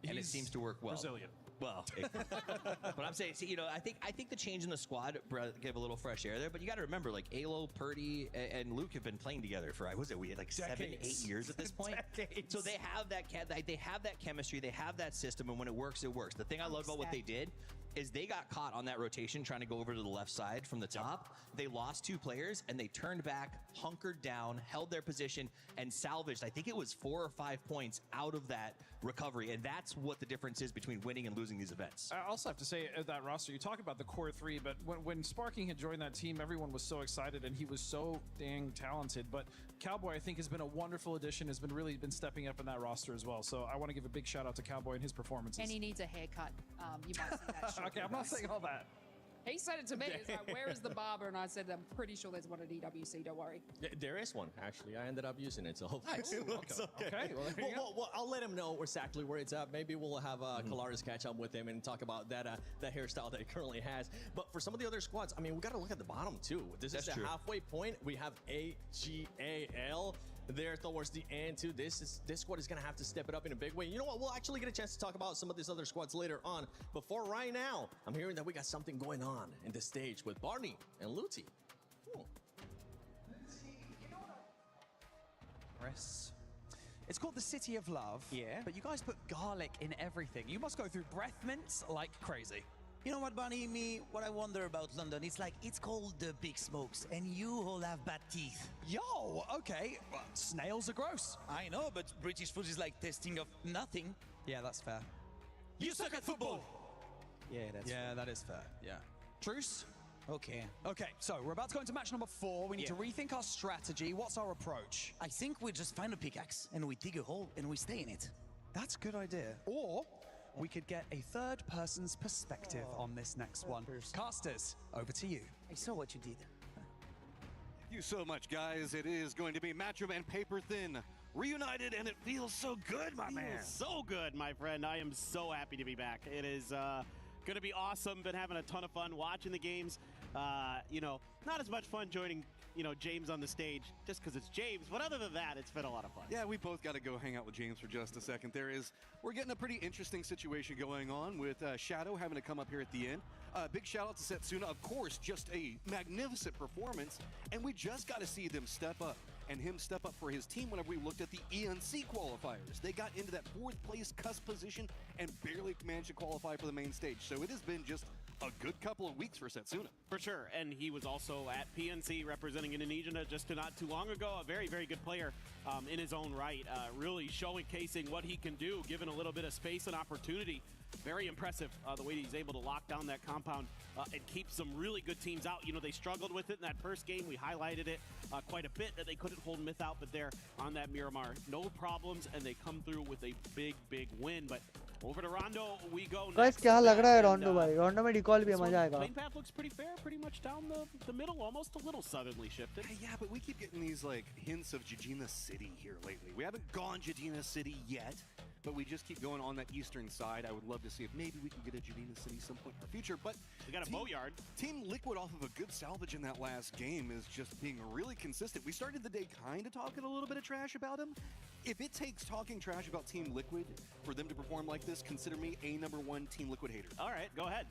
S3: And it seems to work well.
S13: Brazilian.
S3: Well, but I'm saying, see, you know, I think the change in the squad gave a little fresh air there. But you got to remember, like Alo, Purdy, and Luke have been playing together for we had like
S13: Decades.
S3: 7-8 years at this point.
S13: Decades.
S3: So they have that chemistry, they have that system, and when it works, it works. The thing I love about what they did is they got caught on that rotation trying to go over to the left side from the top. They lost 2 players and they turned back, hunkered down, held their position, and salvaged, I think it was 4 or 5 points out of that recovery. And that's what the difference is between winning and losing these events.
S13: I also have to say that roster, you talk about the core 3, but when Sparking had joined that team, everyone was so excited and he was so dang talented. But Cowboy, I think, has been a wonderful addition, has been stepping up in that roster as well. So I want to give a big shout out to Cowboy and his performances.
S20: And he needs a haircut. You might see that shortly.
S13: Okay, I'm not saying all that.
S20: He said it to me. He's like, where is the barber? And I said, I'm pretty sure there's one at EWC, don't worry.
S4: There is one, actually. I ended up using it, so
S13: Nice.
S4: it looks okay. Well, I'll let him know exactly where it's at. Maybe we'll have Kalaris catch up with him and talk about that hairstyle that he currently has. But for some of the other squads, I mean, we got to look at the bottom, too. This is the halfway point. We have AGAL there towards the end too. This squad is gonna have to step it up in a big way. You know what? We'll actually get a chance to talk about some of these other squads later on. Before right now, I'm hearing that we got something going on in the stage with Barney and Luti.
S21: Chris, it's called the City of Love. Yeah. But you guys put garlic in everything. You must go through breath mints like crazy.
S22: You know what, Bunny? What I wonder about London, it's called the Big Smokes, and you all have bad teeth.
S21: Yo, okay. Well, snails are gross.
S22: I know, but British food is like tasting of nothing.
S21: Yeah, that's fair.
S22: You suck at football!
S21: Yeah, that is fair. Yeah. Truce?
S22: Okay.
S21: Okay, so we're about to go into match number 4. We need to rethink our strategy. What's our approach?
S22: I think we just find a pickaxe, and we dig a hole, and we stay in it.
S21: That's a good idea. Or we could get a third person's perspective on this next one. Casters, over to you.
S22: I saw what you did.
S2: Thank you so much, guys. It is going to be Matchroom and Paper Thin reunited, and it feels so good, my man.
S23: So good, my friend. I am so happy to be back. It is going to be awesome. Been having a ton of fun watching the games. You know, not as much fun joining, you know, James on the stage just because it's James. But other than that, it's been a lot of fun.
S2: Yeah, we both got to go hang out with James for just a second. We're getting a pretty interesting situation going on with Shadow having to come up here at the end. Big shout out to Setsuna, of course, just a magnificent performance. And we just got to see them step up and him step up for his team whenever we looked at the ENC qualifiers. They got into that 4th place cusp position and barely managed to qualify for the main stage. So it has been just a good couple of weeks for Setsuna.
S23: For sure, and he was also at PNC representing Indonesia just not too long ago. A very, very good player in his own right, really showcasing what he can do, given a little bit of space and opportunity. Very impressive the way he's able to lock down that compound and keep some really good teams out. You know, they struggled with it in that first game. We highlighted it quite a bit that they couldn't hold Myth out, but there on that Miramar, no problems, and they come through with a big, big win. But over to Rondo we go
S1: guys,
S23: next.
S1: क्या लग रहा है रोंडो भाई? रोंडो में recall भी
S23: This
S1: मजा
S23: one,
S1: आएगा.
S23: Lane path looks pretty fair, pretty much down the middle, almost a little southernly shifted.
S2: Yeah, but we keep getting these like hints of Jadina City here lately. We haven't gone Jadina City yet, but we just keep going on that eastern side. I would love to see if maybe we can get a Jadina City some point in our future. But
S23: we got a boatyard.
S2: Team Liquid off of a good salvage in that last game is just being really consistent. We started the day kind of talking a little bit of trash about them. If it takes talking trash about Team Liquid for them to perform like this, consider me a #1 Team Liquid hater.
S23: All right, go ahead.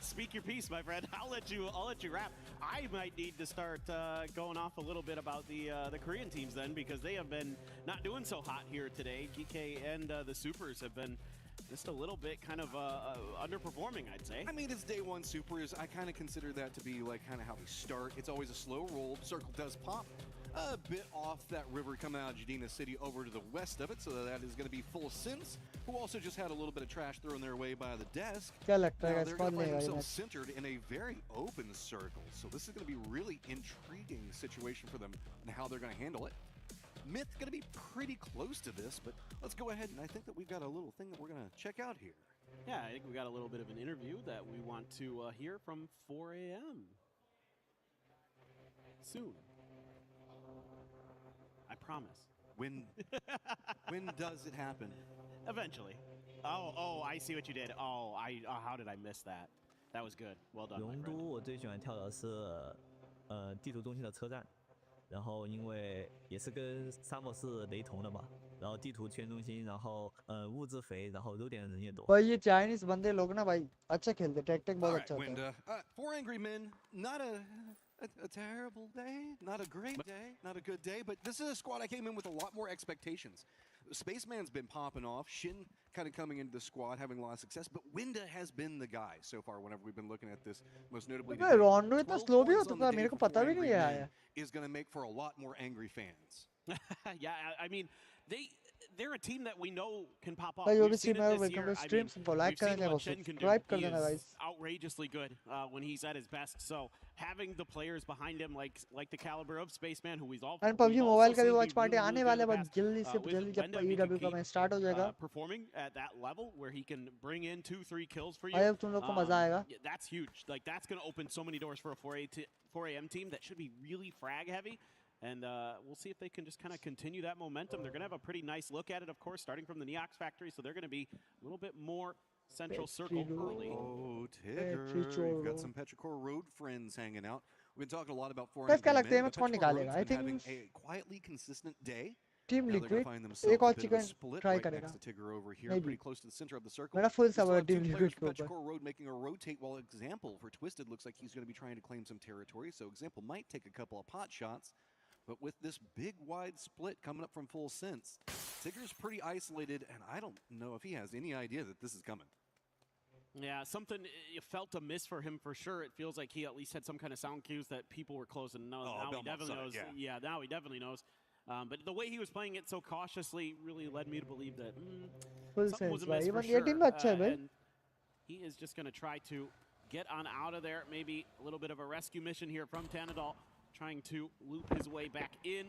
S23: Speak your piece, my friend. I'll let you wrap. I might need to start going off a little bit about the Korean teams then, because they have been not doing so hot here today. GK and the Supers have been just a little bit kind of underperforming, I'd say.
S2: I mean, it's day 1 Supers. I kind of consider that to be like kind of how we start. It's always a slow roll. Circle does pop a bit off that river coming out of Jadina City over to the west of it, so that is going to be Full Sense, who also just had a little bit of trash thrown their way by the desk.
S1: क्या लगता है
S2: Now
S1: guys?
S2: they're
S1: कौन
S2: going to find
S1: लेगा ये
S2: themselves
S1: match?
S2: centered in a very open circle, so this is going to be really intriguing situation for them and how they're going to handle it. Myth going to be pretty close to this, but let's go ahead, and I think that we've got a little thing that we're going to check out here.
S23: Yeah, I think we got a little bit of an interview that we want to hear from 4 a.m. soon. I promise.
S2: When does it happen?
S23: Eventually. Oh, I see what you did. How did I miss that? That was good. Well done, my
S7: 龙
S23: friend.
S7: 都我最喜欢跳的是地图中心的车站，然后因为也是跟沙漠是雷同的嘛，然后地图圈中心，然后物资肥，然后肉点的人也多。
S1: भाई ये Chinese बंदे लोग ना भाई अच्छा खेलते, tactic बहुत
S2: All
S1: अच्छा
S2: right,
S1: होता है.
S2: Winda. 4 Angry Men, not a terrible day, not a great day, not a good day, but this is a squad I came in with a lot more expectations. Spaceman's been popping off, Shin kind of coming into the squad, having a lot of success, but Winda has been the guy so far whenever we've been looking at this, most notably
S1: भाई
S2: today.
S1: रोंडो इतना
S2: 12
S1: slow भी
S2: points
S1: होता
S2: on the
S1: था,
S2: day
S1: मेरे को
S2: for
S1: पता
S2: 4
S1: भी नहीं
S2: Angry
S1: है
S2: Men
S1: यार.
S2: is going to make for a lot more angry fans.
S23: Yeah, I mean, they're a team that we know can pop off.
S1: भाई जो
S23: We've
S1: भी
S23: seen
S1: stream
S23: it
S1: है
S23: this
S1: welcome
S23: year.
S1: To
S23: I
S1: stream,
S23: mean,
S1: सबको like
S23: we've seen
S1: कर देना,
S23: what Shen can do.
S1: Subscribe कर
S23: He
S1: देना
S23: is
S1: guys.
S23: outrageously good when he's at his best. So having the players behind him, like the caliber of Spaceman, who we've all
S1: and PUBG mobile का भी watch party
S23: really
S1: आने
S23: good
S1: वाला
S23: in
S1: है,
S23: the
S1: बस
S23: past.
S1: जल्दी से
S23: With
S1: जल्दी जब
S23: Wenda, we
S1: EW
S23: can
S1: का
S23: keep,
S1: मैच स्टार्ट हो जाएगा.
S23: performing at that level where he can bring in 2-3 kills for you.
S1: भाई अब तुम लोग को मजा आएगा.
S23: Yeah, that's huge. Like that's going to open so many doors for a 4 a.m. team that should be really frag heavy. And we'll see if they can just kind of continue that momentum. They're going to have a pretty nice look at it, of course, starting from the Neox factory. So they're going to be a little bit more central circle early.
S2: Oh, Tigger. We've got some Petrichor Road friends hanging out. We've been talking a lot about 4
S1: Guys, क्या
S2: Angry
S1: लगता है
S2: Men,
S1: match
S2: but
S1: कौन
S2: Petrichor
S1: निकालेगा?
S2: Road's
S1: I
S2: been having
S1: think
S2: a quietly consistent day.
S1: Team
S2: Now they're going
S1: Liquid
S2: to find
S1: एक
S2: themselves
S1: और
S2: a bit of a
S1: chicken
S2: split
S1: try
S2: right
S1: करेगा.
S2: next to Tigger over here,
S1: Maybe.
S2: pretty close to the center of the circle.
S1: मेरा full
S2: We still
S1: support
S2: have two
S1: Team
S2: players
S1: Liquid
S2: for
S1: के ऊपर.
S2: Petrichor Road making a rotate, while Example for Twisted looks like he's going to be trying to claim some territory. So Example might take a couple of pot shots. But with this big wide split coming up from Full Sense, Tigger's pretty isolated, and I don't know if he has any idea that this is coming.
S23: Yeah, something it felt a miss for him for sure. It feels like he at least had some kind of sound cues that people were close, and now he definitely knows. Yeah, now he definitely knows. But the way he was playing it so cautiously really led me to believe that
S1: Full
S23: something was
S1: sense
S23: a miss
S1: भाई,
S23: for
S1: even ये
S23: sure.
S1: Team अच्छा है भाई.
S23: And he is just going to try to get on out of there. Maybe a little bit of a rescue mission here from Tanadol, trying to loop his way back in.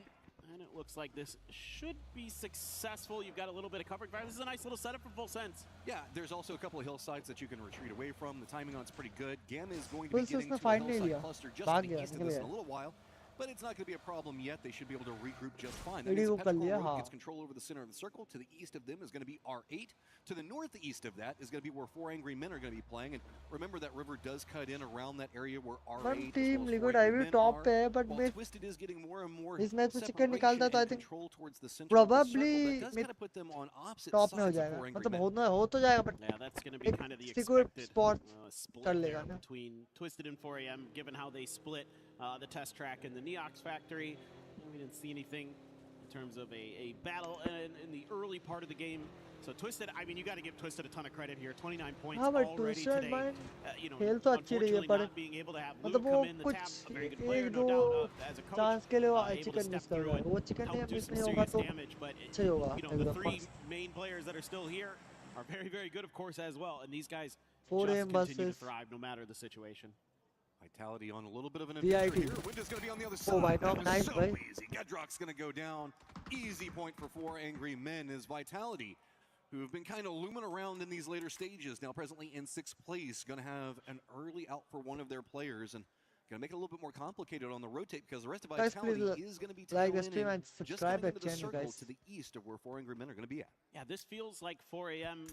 S23: And it looks like this should be successful. You've got a little bit of coverage. This is a nice little setup for Full Sense.
S2: Yeah, there's also a couple of hillsides that you can retreat away from. The timing on it's pretty good. Gamma is going to be
S1: Full Sense
S2: getting
S1: ने
S2: to a
S1: fight नहीं
S2: hillside
S1: लिया.
S2: cluster just
S1: भाग
S2: to the
S1: गया,
S2: east of
S1: निकल
S2: this in
S1: गया.
S2: a little while. But it's not going to be a problem yet. They should be able to regroup just fine. That
S1: Ready
S2: means
S1: को कर
S2: Petrichor
S1: लिया,
S2: Road
S1: हाँ.
S2: gets control over the center of the circle. To the east of them is going to be R8. To the northeast of that is going to be where 4 Angry Men are going to be playing. And remember that river does cut in around that area where R8
S1: But
S2: as
S1: Team
S2: well as
S1: Liquid
S2: 4 Angry
S1: IB
S2: Men
S1: top
S2: are.
S1: है, but
S2: While
S1: मैं
S2: Twisted is getting more and more
S1: इस match में chicken
S2: separation
S1: निकालता तो I
S2: and
S1: think
S2: control towards the center of the circle.
S1: probably
S2: That does kind of put them on opposite
S1: top में हो
S2: sides of
S1: जाएगा.
S2: 4 Angry
S1: मतलब
S2: Men.
S1: हो तो जाएगा, but
S23: Yeah, that's going to be kind of the
S1: किसी को
S23: expected
S1: spot
S23: split
S1: कर
S23: there
S1: लेगा ना.
S23: between Twisted and 4 AM, given how they split the test track in the Neox factory. We didn't see anything in terms of a battle in the early part of the game. So Twisted, I mean, you got to give Twisted a ton of credit here. 29 points
S1: हाँ, but
S23: already
S1: Twisted
S23: today.
S1: man
S23: You know,
S1: खेल तो अच्छी रही है,
S23: unfortunately
S1: पर
S23: not being able to have Luke
S1: मतलब वो
S23: come in the
S1: कुछ
S23: tab, a very good player,
S1: एक
S23: no
S1: दो
S23: doubt, as a coach,
S1: chance के लिए वो
S23: able to
S1: chicken
S23: step
S1: miss कर
S23: through
S1: रहा है.
S23: and
S1: वो चिकन
S23: help
S1: नहीं
S23: do
S1: मिस
S23: some
S1: नहीं होगा
S23: serious
S1: तो
S23: damage. But
S1: अच्छा ही होगा.
S23: you know, the three main players that are still here are very, very good, of course, as well. And these guys
S1: 4
S23: just
S1: AM
S23: continue to
S1: versus
S23: thrive no matter the situation.
S2: Vitality on a little bit of an
S1: VIT.
S2: adventure here. Winda's going to be on the other side.
S1: Oh, my
S2: That
S1: God,
S2: was
S1: nice,
S2: so
S1: right?
S2: easy. Gedrock's going to go down. Easy point for 4 Angry Men is Vitality, who have been kind of looming around in these later stages. Now presently in 6th place, going to have an early out for one of their players and going to make it a little bit more complicated on the rotate because the rest of
S1: Guys,
S2: Vitality
S1: please
S2: is going to be
S1: like the
S2: tailing
S1: stream
S2: in
S1: and
S2: just
S1: subscribe
S2: coming
S1: at
S2: into the
S1: channel,
S2: circle
S1: guys.
S2: to the east of where 4 Angry Men are going to be at.
S23: Yeah, this feels like 4 AM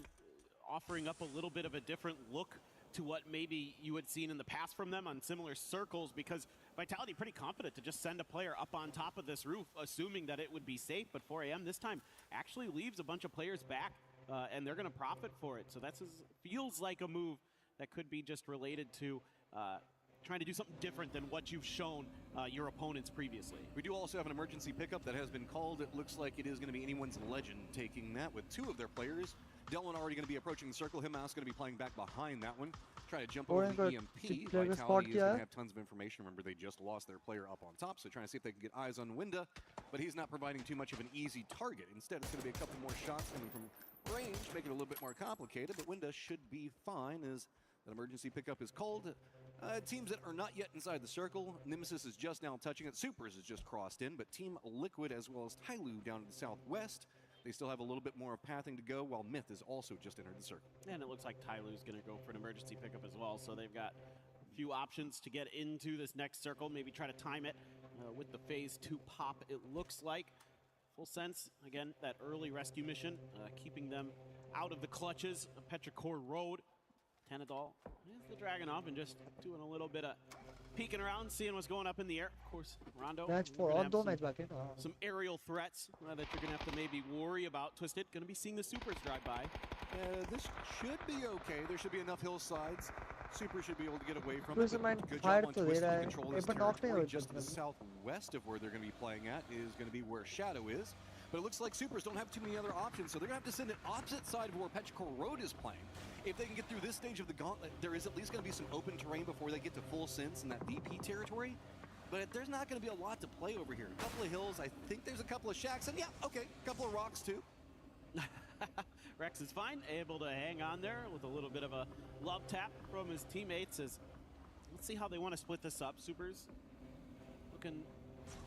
S23: offering up a little bit of a different look to what maybe you had seen in the past from them on similar circles, because Vitality pretty confident to just send a player up on top of this roof, assuming that it would be safe. But 4 AM this time actually leaves a bunch of players back, and they're going to profit for it. So that feels like a move that could be just related to trying to do something different than what you've shown your opponents previously.
S2: We do also have an emergency pickup that has been called. It looks like it is going to be anyone's legend taking that with 2 of their players. Delwyn already going to be approaching the circle. Himmouse going to be playing back behind that one. Try to jump over the EMP. Vitality is going to have tons of information. Remember, they just lost their player up on top, so trying to see if they can get eyes on Winda, but he's not providing too much of an easy target. Instead, it's going to be a couple more shots coming from range, make it a little bit more complicated, but Winda should be fine as that emergency pickup is called. Teams that are not yet inside the circle, Nemesis is just now touching it. Supers is just crossed in, but Team Liquid as well as Tyloo down to the southwest, they still have a little bit more of pathing to go, while Myth has also just entered the circle.
S23: And it looks like Tyloo's going to go for an emergency pickup as well, so they've got a few options to get into this next circle, maybe try to time it with the phase 2 pop, it looks like. Full sense, again, that early rescue mission, keeping them out of the clutches of Petrichor Road. Tenadol is the dragon off and just doing a little bit of peeking around, seeing what's going up in the air. Of course, Rondo.
S1: Match 4 on 2 match back in.
S23: Some aerial threats that you're going to have to maybe worry about. Twisted, going to be seeing the supers drive by.
S2: This should be okay. There should be enough hillsides. Super should be able to get away from
S1: Twisted
S2: it.
S1: mind
S2: Good
S1: fire
S2: job on
S1: to
S2: Twisted
S1: they
S2: to
S1: रहा है.
S2: control this
S1: एक बार knock नहीं
S2: territory.
S1: हो
S2: Just to the
S1: जाता.
S2: southwest of where they're going to be playing at is going to be where Shadow is. But it looks like Supers don't have too many other options, so they're going to have to send it opposite side of where Petrichor Road is playing. If they can get through this stage of the gauntlet, there is at least going to be some open terrain before they get to full sense in that VP territory. But there's not going to be a lot to play over here. A couple of hills, I think there's a couple of shacks, and yeah, okay, a couple of rocks too.
S23: Rex is fine, able to hang on there with a little bit of a love tap from his teammates. As let's see how they want to split this up. Supers looking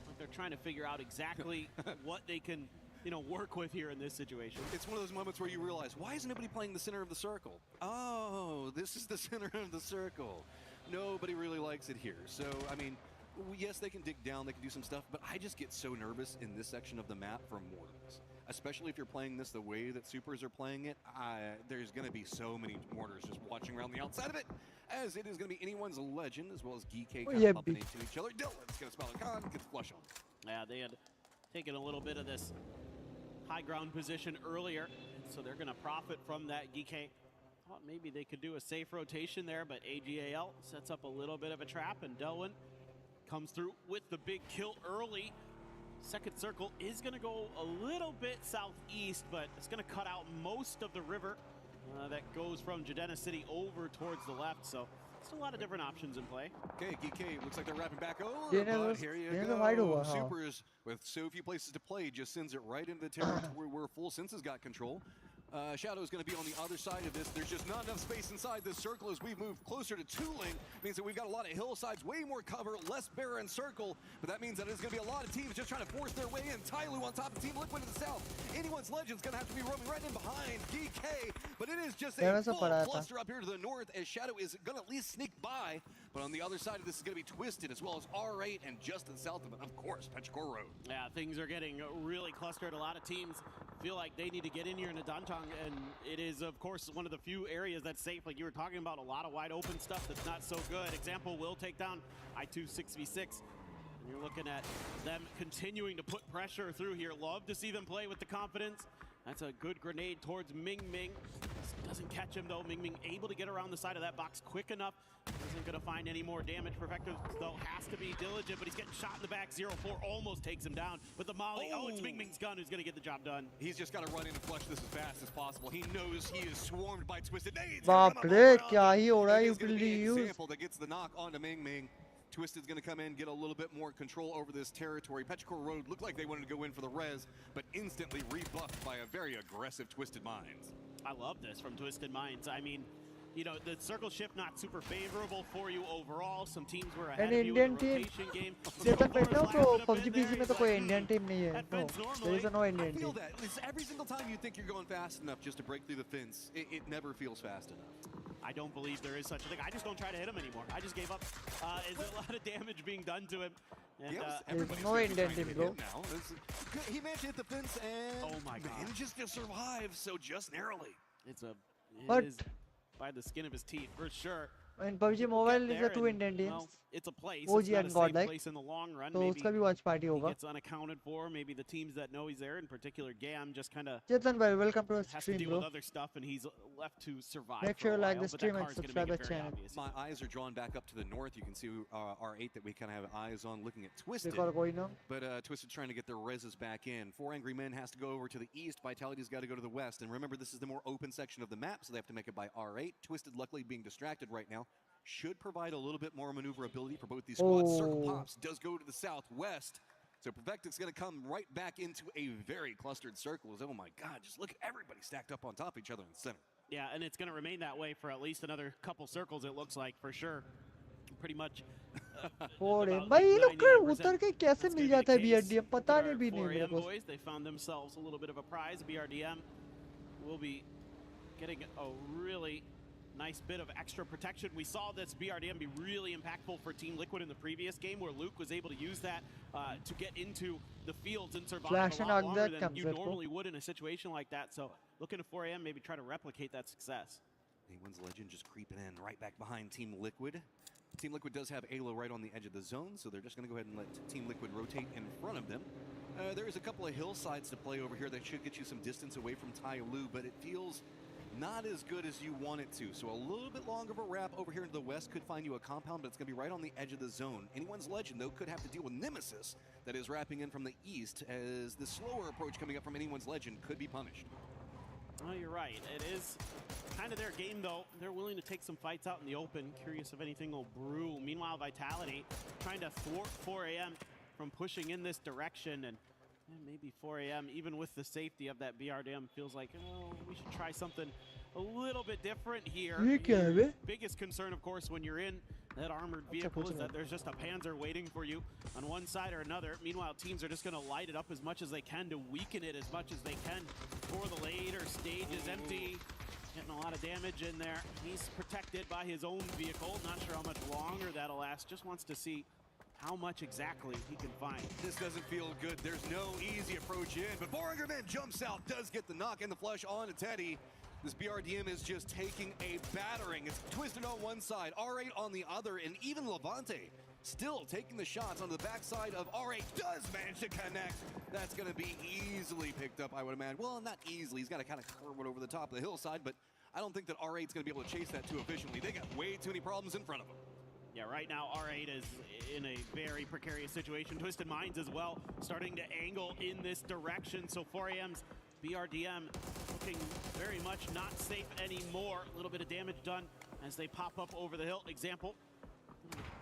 S23: like they're trying to figure out exactly what they can, work with here in this situation.
S2: It's one of those moments where you realize, why is nobody playing the center of the circle? Oh, this is the center of the circle. Nobody really likes it here. So, I mean, yes, they can dig down, they can do some stuff, but I just get so nervous in this section of the map for mortars. Especially if you're playing this the way that Supers are playing it, there's going to be so many mortars just watching around the outside of it, as it is going to be anyone's legend, as well as Geek kind of bumping into each other. Dylan's going to spell a con, gets flush on.
S23: Yeah, they had taken a little bit of this high ground position earlier, so they're going to profit from that. Geek thought maybe they could do a safe rotation there, but AGAL sets up a little bit of a trap, and Delwyn comes through with the big kill early. Second circle is going to go a little bit southeast, but it's going to cut out most of the river that goes from Jadena City over towards the left. So still a lot of different options in play.
S2: Okay, GK looks like they're wrapping back over,
S1: but
S2: here you
S1: go.
S2: go. Supers, with so few places to play, just sends it right into the territory where Full Senses got control. Shadow is going to be on the other side of this. There's just not enough space inside this circle as we move closer to Tooling. Means that we've got a lot of hillsides, way more cover, less barren circle. But that means that there's going to be a lot of teams just trying to force their way in. Tyloo on top of Team Liquid to the south. Anyone's Legend's going to have to be roaming right in behind GK. But it is just a full cluster up here to the north as Shadow is going to at least sneak by. But on the other side of this is going to be Twisted, as well as R8, and just to the south of it, of course, Petrichor Road.
S23: Yeah, things are getting really clustered. A lot of teams feel like they need to get in here into Dantong, and it is, of course, one of the few areas that's safe. Like you were talking about, a lot of wide open stuff that's not so good. Example, will take down I2 6v6. And you're looking at them continuing to put pressure through here. Love to see them play with the confidence. That's a good grenade towards Ming Ming. Doesn't catch him though. Ming Ming able to get around the side of that box quick enough. Isn't going to find any more damage. Perfecto though has to be diligent, but he's getting shot in the back. 0-4 almost takes him down. But the molly, it's Ming Ming's gun who's going to get the job done.
S2: He's just got to run in and flush this as fast as possible. He knows he is swarmed by Twisted.
S1: बाप रे क्या ही हो रहा है utility use.
S2: Example that gets the knock onto Ming Ming. Twisted's going to come in, get a little bit more control over this territory. Petrichor Road looked like they wanted to go in for the res, but instantly rebuffed by a very aggressive Twisted Minds.
S23: I love this from Twisted Minds. I mean, the circle shift not super favorable for you overall. Some teams were ahead of you in the rotation game.
S1: Chetan बैठना तो PUBG PC में तो कोई Indian team नहीं है. No, there is no Indian
S2: I feel
S1: team.
S2: that. It's every single time you think you're going fast enough just to break through the fence, it never feels fast enough.
S23: I don't believe there is such a thing. I just don't try to hit him anymore. I just gave up. Is a lot of damage being done to him. And,
S2: everybody's
S1: no Indian team, bro.
S2: Now. He managed to hit the fence and
S23: oh my God,
S2: manages to survive so just narrowly.
S23: It is by the skin of his teeth for sure.
S1: In PUBG Mobile is the two Indian teams.
S23: Well, it's a place.
S1: OG
S23: it's not
S1: and
S23: a
S1: Godlike.
S23: safe place in the long run.
S1: So
S23: maybe
S1: उसका भी watch party
S23: he
S1: होगा.
S23: gets unaccounted for. Maybe the teams that know he's there, in particular Gam, just kind of
S1: Chetan bhai, welcome to our
S23: has to
S1: stream,
S23: deal
S1: bro.
S23: with other stuff, and he's left to survive.
S1: Make
S23: for
S1: sure
S23: a
S1: you like
S23: while,
S1: the
S23: but
S1: stream
S23: that
S1: and
S23: car's gonna
S1: subscribe
S23: make
S1: to
S23: it
S1: the
S23: very
S1: channel.
S23: obvious.
S2: My eyes are drawn back up to the north. You can see R8 that we kind of have eyes on looking at Twisted.
S1: देखो कोई ना.
S2: But Twisted's trying to get their reses back in. 4 Angry Men has to go over to the east. Vitality's got to go to the west. And remember, this is the more open section of the map, so they have to make it by R8. Twisted, luckily being distracted right now, should provide a little bit more maneuverability for both these squads. Circle Pops does go to the southwest. So Perfectic's going to come right back into a very clustered circle. Oh my God, just look at everybody stacked up on top of each other in the center.
S23: Yeah, and it's going to remain that way for at least another couple circles, it looks like, for sure. Pretty much.
S1: भाई ये लोग उतर के कैसे मिल जाता है BRDM पता नहीं भी नहीं मेरे को.
S23: Boys, they found themselves a little bit of a prize. BRDM will be getting a really nice bit of extra protection. We saw this BRDM be really impactful for Team Liquid in the previous game, where Luke was able to use that to get into the fields and survive a lot longer than you normally would in a situation like that. So looking to 4AM, maybe try to replicate that success.
S2: Anyone's Legend just creeping in right back behind Team Liquid. Team Liquid does have Alo right on the edge of the zone, so they're just going to go ahead and let Team Liquid rotate in front of them. There is a couple of hillsides to play over here that should get you some distance away from Tai Lu, but it feels not as good as you want it to. So a little bit longer of a wrap over here into the west could find you a compound, but it's going to be right on the edge of the zone. Anyone's Legend, though, could have to deal with Nemesis that is wrapping in from the east, as the slower approach coming up from Anyone's Legend could be punished.
S23: Oh, you're right. It is kind of their game, though. They're willing to take some fights out in the open. Curious if anything will brew. Meanwhile, Vitality trying to thwart 4AM from pushing in this direction, and maybe 4AM, even with the safety of that BRDM, feels like, oh, we should try something a little bit different here. Your biggest concern, of course, when you're in that armored vehicle is that there's just a Panzer waiting for you on one side or another. Meanwhile, teams are just going to light it up as much as they can to weaken it as much as they can for the later stages. Empty, getting a lot of damage in there. He's protected by his own vehicle. Not sure how much longer that'll last. Just wants to see how much exactly he can find.
S2: This doesn't feel good. There's no easy approach in, but BORINGERMAN jumps out, does get the knock and the flush on to Teddy. This BRDM is just taking a battering. It's Twisted on one side, R8 on the other, and even Levante still taking the shots on the backside of R8 does manage to connect. That's going to be easily picked up, I would imagine. Well, not easily. He's got to kind of curve it over the top of the hillside, but I don't think that R8's going to be able to chase that too efficiently. They got way too many problems in front of them.
S23: Yeah, right now R8 is in a very precarious situation. Twisted Minds as well, starting to angle in this direction. So 4AM's BRDM looking very much not safe anymore. A little bit of damage done as they pop up over the hill. Example,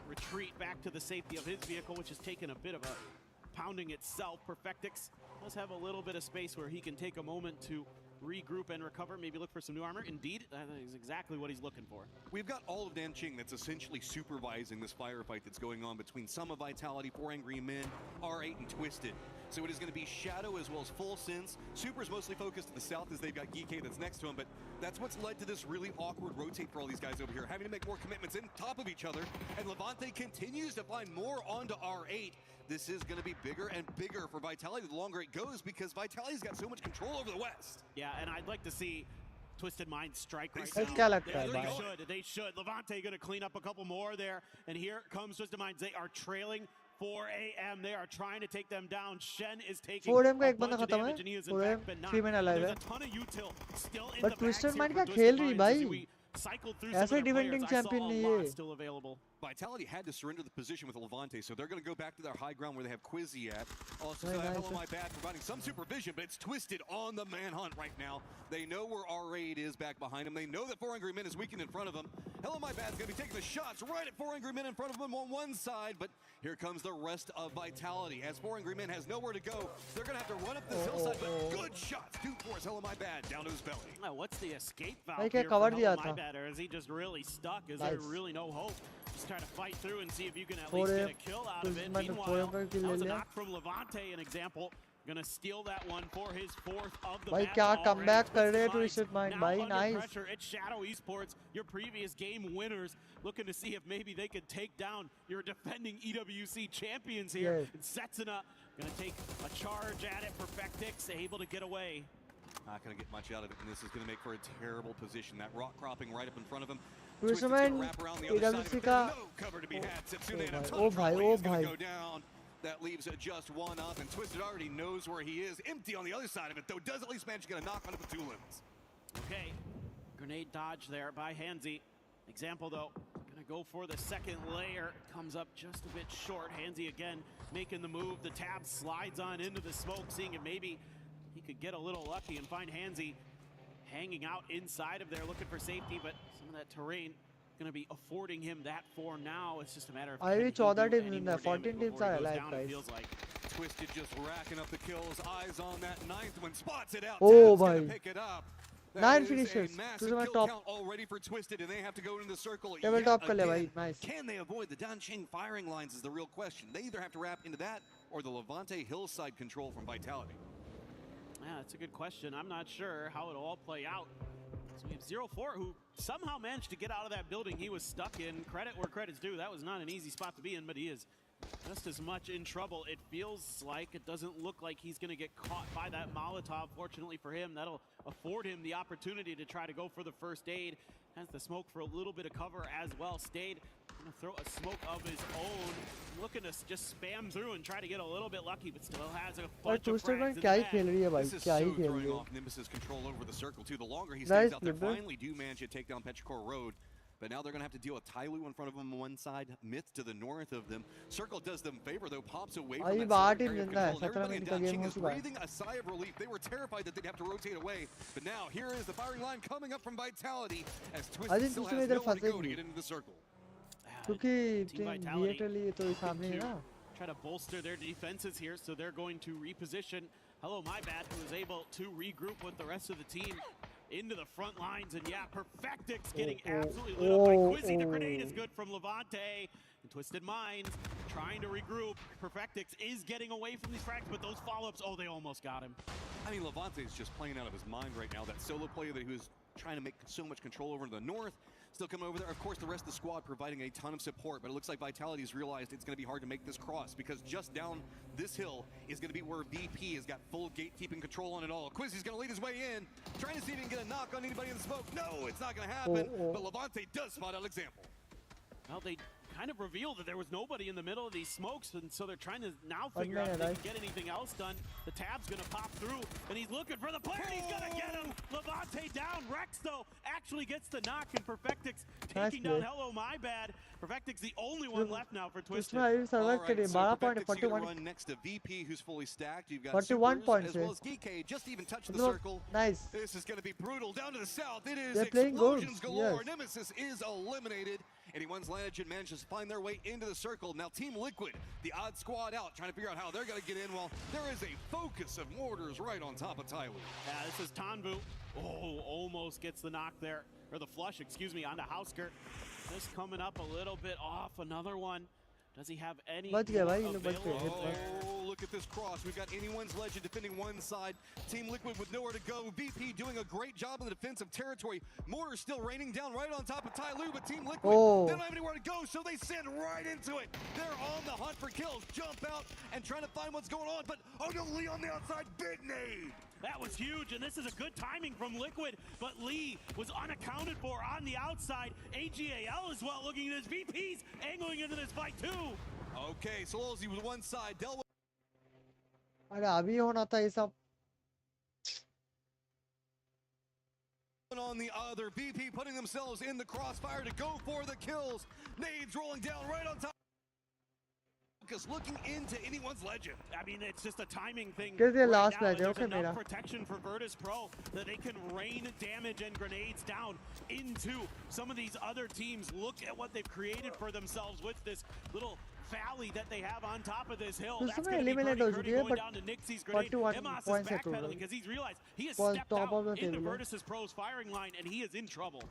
S23: retreat back to the safety of his vehicle, which has taken a bit of a pounding itself. Perfectix does have a little bit of space where he can take a moment to regroup and recover, maybe look for some new armor. Indeed, that is exactly what he's looking for.
S2: We've got all of Nanqing that's essentially supervising this firefight that's going on between some of Vitality, 4 Angry Men, R8, and Twisted. So it is going to be Shadow as well as Full Sense. Super's mostly focused to the south as they've got Geekay that's next to him, but that's what's led to this really awkward rotate for all these guys over here, having to make more commitments in top of each other, and Levante continues to find more onto R8. This is going to be bigger and bigger for Vitality the longer it goes, because Vitality's got so much control over the west.
S23: Yeah, and I'd like to see Twisted Mind strike right
S1: It's
S23: now. They should. Levante going to clean up a couple more there, and here comes Twisted Minds. They are trailing 4 AM. They are trying to take them down. Shen is taking
S1: 4 AM का
S23: a
S1: एक बंदा
S23: bunch of
S1: खत्म है.
S23: damage, and he is in
S1: 4 AM
S23: fact been knocked.
S1: 3 men alive
S23: There's
S1: है.
S23: a ton of util still in
S1: But
S23: the
S1: Twisted
S23: bags
S1: Mind
S23: here
S1: क्या
S23: for
S1: खेल
S23: Twisted
S1: रही
S23: Minds as
S1: भाई.
S23: we cycled through
S1: ऐसे
S23: some of their
S1: defending
S23: players. I saw
S1: champion
S23: a
S1: नहीं
S23: lot
S1: है.
S23: still available.
S2: Vitality had to surrender the position with Levante, so they're going to go back to their high ground where they have Quizzy at. Also,
S1: Very
S2: Hello
S1: nice.
S2: My Bad providing some supervision, but it's Twisted on the manhunt right now. They know where R8 is back behind him. They know that 4 Angry Men is weakened in front of them. Hello My Bad's going to be taking the shots right at 4 Angry Men in front of him on one side, but here comes the rest of Vitality. As 4 Angry Men has nowhere to go, they're going to have to run up this hillside, but good shots. 2 force Hello My Bad down to his belly.
S23: Now, what's the escape valve
S1: भाई
S23: here
S1: क्या
S23: for
S1: cover
S23: Hello
S1: दिया
S23: My
S1: था.
S23: Bad, or is he just really stuck? Is
S1: Nice.
S23: there really no hope? Just try to fight through and see if you can at
S1: 4
S23: least get
S1: AM,
S23: a kill out of it.
S1: Twisted Mind ने 4
S23: Meanwhile,
S1: AM का kill
S23: that was
S1: ले
S23: a
S1: लिया.
S23: knock from Levante, an example. Gonna steal that one for his 4th of the
S1: भाई
S23: match
S1: क्या
S23: already.
S1: comeback कर रहे हैं
S23: Twisted
S1: Twisted Mind.
S23: now
S1: भाई
S23: under
S1: nice.
S23: pressure. It's Shadow Esports, your previous game winners, looking to see if maybe they could take down your defending EWC champions here.
S1: Yes.
S23: And Setsuna gonna take a charge at it. Perfectix able to get away.
S2: Not going to get much out of it, and this is going to make for a terrible position. That rock cropping right up in front of him.
S1: Twisted
S2: Twisted's gonna
S1: Mind
S2: wrap around the other side of
S1: EWC
S2: it.
S1: का.
S2: There's no cover to be had. Setsuna and a ton
S1: Oh
S2: of
S1: भाई,
S2: trouble.
S1: oh
S2: He's gonna
S1: भाई.
S2: go down. That leaves just one up, and Twisted already knows where he is. Empty on the other side of it, though. Does at least manage to get a knock onto the 2 limbs.
S23: Okay, grenade dodge there by Hansi. Example though, gonna go for the second layer. Comes up just a bit short. Hansi again making the move. The tab slides on into the smoke, seeing if maybe he could get a little lucky and find Hansi hanging out inside of there, looking for safety, but some of that terrain gonna be affording him that for now. It's just a matter of
S1: अभी भी 14 teams in there, 14 teams
S23: before
S1: are
S23: he goes
S1: alive,
S23: down, it
S1: guys.
S23: feels like.
S2: Twisted just racking up the kills. Eyes on that 9th one. Spots it out.
S1: Oh,
S2: Tab's gonna
S1: भाई.
S2: pick it up.
S1: 9
S2: That is
S1: finishes.
S2: a massive
S1: Twisted Mind
S2: kill
S1: top.
S2: count already for Twisted, and they have to go into the circle
S1: Table
S2: yet
S1: top कर ले
S2: again.
S1: भाई. Nice.
S2: Can they avoid the Nanqing firing lines is the real question. They either have to wrap into that or the Levante hillside control from Vitality.
S23: Yeah, that's a good question. I'm not sure how it'll all play out. So we have 0-4, who somehow managed to get out of that building he was stuck in. Credit where credit's due. That was not an easy spot to be in, but he is just as much in trouble. It feels like it doesn't look like he's going to get caught by that Molotov. Fortunately for him, that'll afford him the opportunity to try to go for the first aid. Has the smoke for a little bit of cover as well. Stayed going to throw a smoke of his own. Looking to just spam through and try to get a little bit lucky, but still has a bunch of frags in the bag.
S2: This is so throwing off Nimbus's control over the circle too. The longer he stays out there, finally do manage to take down Petrichor Road. But now they're going to have to deal with Tyloo in front of them on one side, Myth to the north of them. Circle does them favor, though, pops away from that area of control. Everybody in Danqing is breathing a sigh of relief. They were terrified that they'd have to rotate away. But now, here is the firing line coming up from Vitality as Twisted still has nowhere to go to get into the circle.
S1: क्योंकि team Vitality तो सामने है ना.
S23: Try to bolster their defenses here, so they're going to reposition. Hello, my bad, who was able to regroup with the rest of the team into the front lines, and yeah, Perfectix getting absolutely lit up by Quizzy. The grenade is good from Levante. And Twisted Minds trying to regroup. Perfectix is getting away from these frags, but those follow-ups, oh, they almost got him.
S2: I mean, Levante is just playing out of his mind right now. That solo player that he was trying to make so much control over to the north, still coming over there. Of course, the rest of the squad providing a ton of support, but it looks like Vitality's realized it's going to be hard to make this cross because just down this hill is going to be where VP has got full gatekeeping control on it all. Quizzy's going to lead his way in, trying to see if he can get a knock on anybody in the smoke. No, it's not going to happen, but Levante does spot out example.
S23: Well, they kind of revealed that there was nobody in the middle of these smokes, and so they're trying to now figure out if they can get anything else done. The tab's going to pop through, and he's looking for the player, and he's going to get him! Levante down. Rex, though, actually gets the knock, and Perfectix taking down Hello, my bad. Perfectix the only one left now for Twisted.
S2: All right, so Perfectix going to run next to VP, who's fully stacked. You've got
S1: 41 points,
S2: as well as DK, just even touched the circle.
S1: Nice.
S2: This is going to be brutal. Down to the south, it is explosions galore. Nemesis is eliminated. Anyone's Lineage manages to find their way into the circle. Now Team Liquid, the odd squad out, trying to figure out how they're going to get in while there is a focus of mortars right on top of Tyloo.
S23: Yeah, this is Tanvu. Oh, almost gets the knock there, or the flush, excuse me, onto Hausker. Just coming up a little bit off, another one. Does he have any available?
S2: Oh, look at this cross. We've got Anyone's Legend defending one side. Team Liquid with nowhere to go. VP doing a great job in the defensive territory. Mortar still raining down right on top of Tyloo, but Team Liquid, they don't have anywhere to go, so they send right into it. They're on the hunt for kills. Jump out and trying to find what's going on, but oh no, Lee on the outside, big nade.
S23: That was huge, and this is a good timing from Liquid, but Lee was unaccounted for on the outside. AGAL as well looking at his VPs angling into this fight too.
S2: Okay, Solozzi with one side. Delaware.
S1: अरे अभी होना था ये सब.
S2: On the other, VP putting themselves in the crossfire to go for the kills. Nades rolling down right on top. Looking into Anyone's Legend.
S23: I mean, it's just a timing thing.
S1: Right
S23: now,
S1: match,
S23: there's enough protection for Virtus Pro that they can rain damage and grenades down into some of these other teams. Look at what they've created for themselves with this little valley that they have on top of this hill. That's going to be pretty going down to Nixie's grenade. Emas is backpedaling because he's realized he has stepped out into Virtus Pro's firing line, and he is in trouble.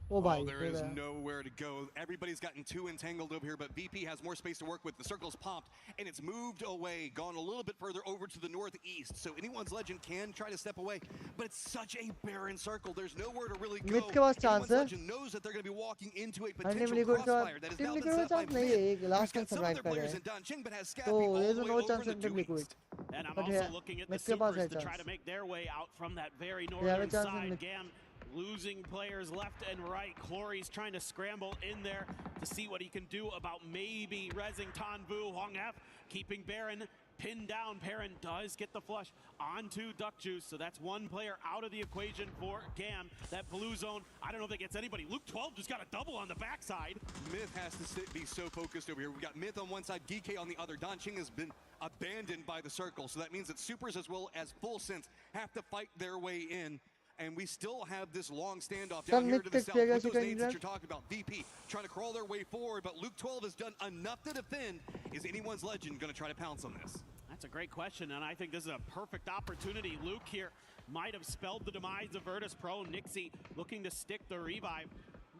S2: Oh, there is nowhere to go. Everybody's gotten too entangled over here, but VP has more space to work with. The circle's popped, and it's moved away, gone a little bit further over to the northeast. So Anyone's Legend can try to step away, but it's such a barren circle. There's nowhere to really go. Anyone's Legend knows that they're going to be walking into a potential crossfire that is now been set by Myth. He's got some other players in Danqing, but has Scappy all the way over in the due east.
S23: And I'm also looking at the Supers to try to make their way out from that very northern side. Gam losing players left and right. Clory's trying to scramble in there to see what he can do about maybe rezzing Tanvu. Hong F keeping Baron pinned down. Perrin does get the flush onto Duck Juice, so that's one player out of the equation for Gam. That blue zone, I don't know if it gets anybody. Luke 12 just got a double on the backside.
S2: Myth has to be so focused over here. We've got Myth on one side, DK on the other. Danqing has been abandoned by the circle, so that means that Supers as well as Full Sense have to fight their way in. And we still have this long standoff down here to the south with those nades that you're talking about. VP trying to crawl their way forward, but Luke 12 has done enough to defend. Is Anyone's Legend going to try to pounce on this?
S23: That's a great question, and I think this is a perfect opportunity. Luke here might have spelled the demise of Virtus Pro. Nixie looking to stick the revive.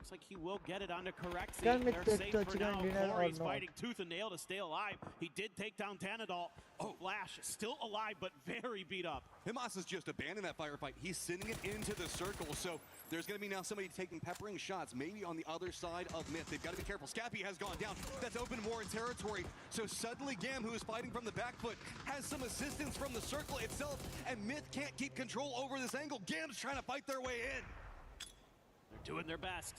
S23: Looks like he will get it onto correct.
S1: Can we
S23: They're
S1: take
S23: safe
S1: the
S23: for
S1: chicken
S23: now.
S1: dinner or
S23: Corey's
S1: not?
S23: fighting tooth and nail to stay alive. He did take down Tanadol. Oh, Flash still alive, but very beat up.
S2: Himas has just abandoned that firefight. He's sending it into the circle. So there's going to be now somebody taking peppering shots, maybe on the other side of Myth. They've got to be careful. Scappy has gone down. That's open more territory. So suddenly Gam, who is fighting from the back foot, has some assistance from the circle itself, and Myth can't keep control over this angle. Gam's trying to fight their way in.
S23: They're doing their best.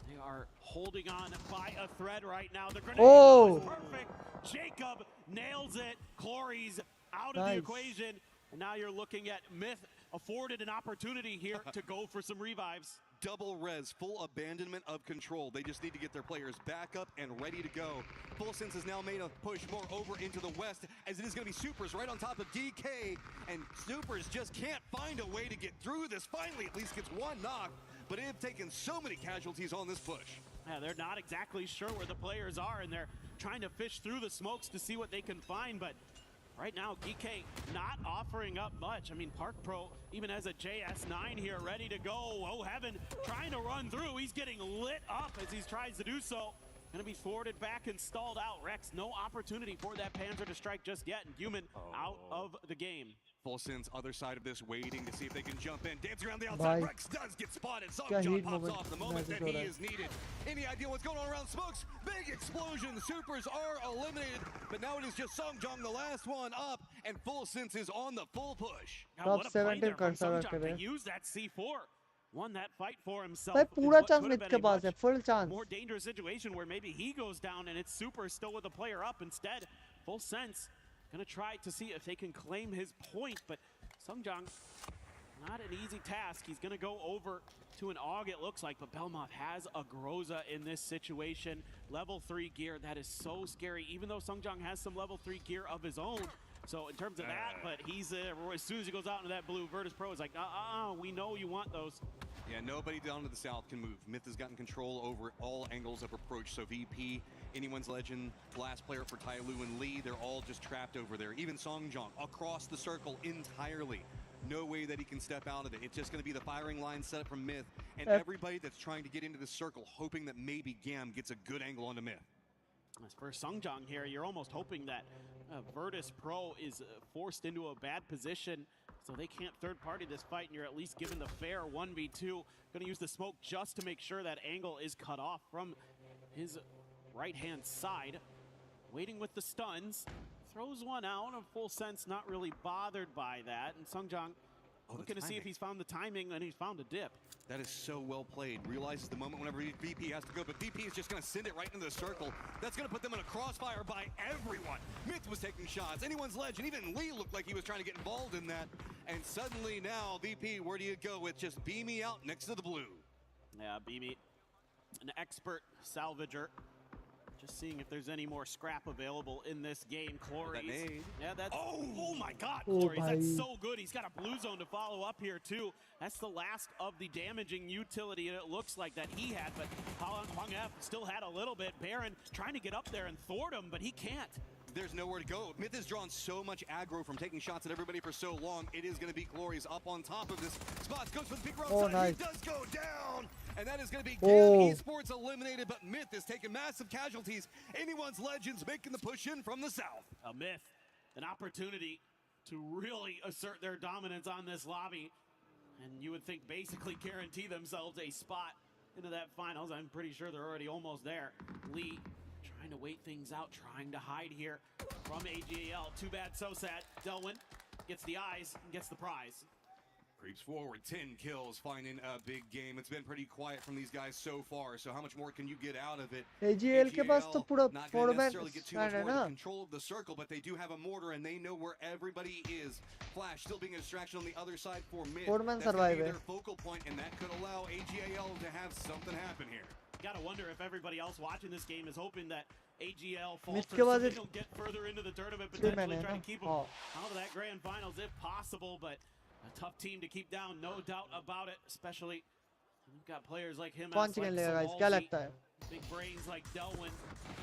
S23: They are holding on by a thread right now. The grenade is perfect. Jacob nails it. Clory's out of the equation. And now you're looking at Myth afforded an opportunity here to go for some revives.
S2: Double res, full abandonment of control. They just need to get their players back up and ready to go. Full Sense has now made a push more over into the west, as it is going to be Supers right on top of DK. And Supers just can't find a way to get through this. Finally, at least gets one knock. But they have taken so many casualties on this push.
S23: Yeah, they're not exactly sure where the players are, and they're trying to fish through the smokes to see what they can find. But right now, DK not offering up much. I mean, Park Pro even has a JS9 here ready to go. Oh, Heaven trying to run through. He's getting lit up as he tries to do so. Gonna be forwarded back and stalled out. Rex, no opportunity for that Panzer to strike just yet, and Human out of the game.
S2: Full Sense, other side of this, waiting to see if they can jump in. Dancing around the outside, Rex does get spotted. Songjon pops off the moment that he is needed. Any idea what's going on around smokes? Big explosion, the Supers are eliminated, but now it is just Songjon, the last one up, and Full Sense is on the full push.
S1: Top 17 कर सकते हैं.
S23: Use that C4. Won that fight for himself.
S1: भाई पूरा chance Myth के पास है, full chance.
S23: More dangerous situation where maybe he goes down and it's Super still with the player up. Instead, Full Sense gonna try to see if they can claim his point, but Sungjan, not an easy task. He's gonna go over to an AUG, it looks like, but Belmoth has a Groza in this situation. Level 3 gear, that is so scary, even though Sungjan has some level 3 gear of his own. So in terms of that, but he's as soon as he goes out into that blue, Virtus Pro is like, we know you want those.
S2: Yeah, nobody down to the south can move. Myth has gotten control over all angles of approach. So VP, Anyone's Legend, last player for Tyloo and Lee, they're all just trapped over there. Even Songjong across the circle entirely. No way that he can step out of it. It's just going to be the firing line set up from Myth, and everybody that's trying to get into the circle, hoping that maybe Gam gets a good angle onto Myth.
S23: As for Songjong here, you're almost hoping that Virtus Pro is forced into a bad position so they can't third-party this fight, and you're at least given the fair 1v2. Going to use the smoke just to make sure that angle is cut off from his right-hand side. Waiting with the stuns. Throws one out, a Full Sense not really bothered by that, and Songjong looking to see if he's found the timing, and he's found a dip.
S2: That is so well played. Realizes the moment whenever VP has to go, but VP is just going to send it right into the circle. That's going to put them in a crossfire by everyone. Myth was taking shots. Anyone's Legend, even Lee looked like he was trying to get involved in that. And suddenly now, VP, where do you go with just Beamy out next to the blue?
S23: Yeah, Beamy, an expert salvager. Just seeing if there's any more scrap available in this game. Clories. Yeah, that's. Oh my God, Clories. That's so good. He's got a blue zone to follow up here, too. That's the last of the damaging utility, and it looks like that he had, but Hong F still had a little bit. Baron trying to get up there and thwart him, but he can't.
S2: There's nowhere to go. Myth has drawn so much aggro from taking shots at everybody for so long. It is going to be Clories up on top of this. Spots goes for the peak road side. He does go down. And that is going to be Gam Esports eliminated, but Myth has taken massive casualties. Anyone's Legends making the push in from the south.
S23: A Myth, an opportunity to really assert their dominance on this lobby. And you would think basically guarantee themselves a spot into that finals. I'm pretty sure they're already almost there. Lee trying to wait things out, trying to hide here from AGAL. Too bad, so sad. Delwyn gets the eyes and gets the prize.
S2: Creeps forward, 10 kills, finding a big game. It's been pretty quiet from these guys so far, so how much more can you get out of it?
S1: AGL के पास तो पूरा
S2: not going to necessarily get too much
S1: है
S2: more
S1: ना.
S2: control of the circle, but they do have a mortar and they know where everybody is. Flash still being a distraction on the other side for Myth.
S1: Four-man
S2: That's gonna be
S1: survive
S2: their focal point, and that could allow AGAL to have something happen here.
S23: Gotta wonder if everybody else watching this game is hoping that AGL
S1: Myth
S23: falters
S1: के
S23: so
S1: बाद
S23: they
S1: एक
S23: don't get further into the tournament,
S1: छह
S23: potentially
S1: महीने
S23: try to
S1: ना.
S23: keep them
S1: हाँ.
S23: out of that grand finals if possible, but a tough team to keep down, no doubt about it, especially you've got players like him.
S1: कौन chicken लेगा guys? क्या लगता है?
S23: Big brains like Delwyn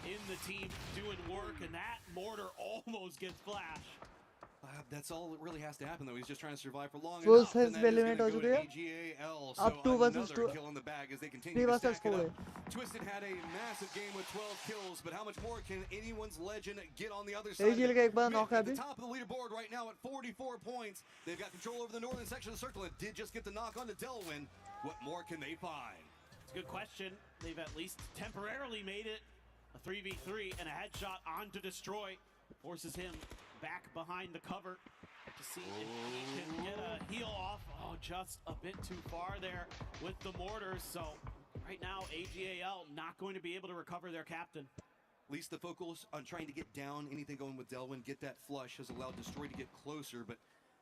S23: in the team doing work, and that mortar almost gets Flash.
S2: That's all that really has to happen, though. He's just trying to survive for long
S1: Full
S2: enough.
S1: sense
S2: And that is
S1: eliminate
S2: gonna
S1: हो
S2: go to
S1: चुके हैं.
S2: AGAL.
S1: Up
S2: So
S1: 2 versus
S2: another
S1: 2.
S2: kill in the bag as they
S1: 3
S2: continue to
S1: versus
S2: stack it
S1: 4.
S2: up. Twisted had a massive game with 12 kills, but how much more can anyone's legend get on the other side?
S1: AGL का एक बार knock है
S2: At the
S1: अभी.
S2: top of the leaderboard right now at 44 points. They've got control over the northern section of the circle and did just get the knock on to Delwyn. What more can they find?
S23: It's a good question. They've at least temporarily made it a 3v3 and a headshot on to Destroy. Forces him back behind the cover to see if he can get a heal off. Oh, just a bit too far there with the mortars. So right now, AGAL not going to be able to recover their captain.
S2: At least the focus on trying to get down anything going with Delwyn, get that flush, has allowed Destroy to get closer, but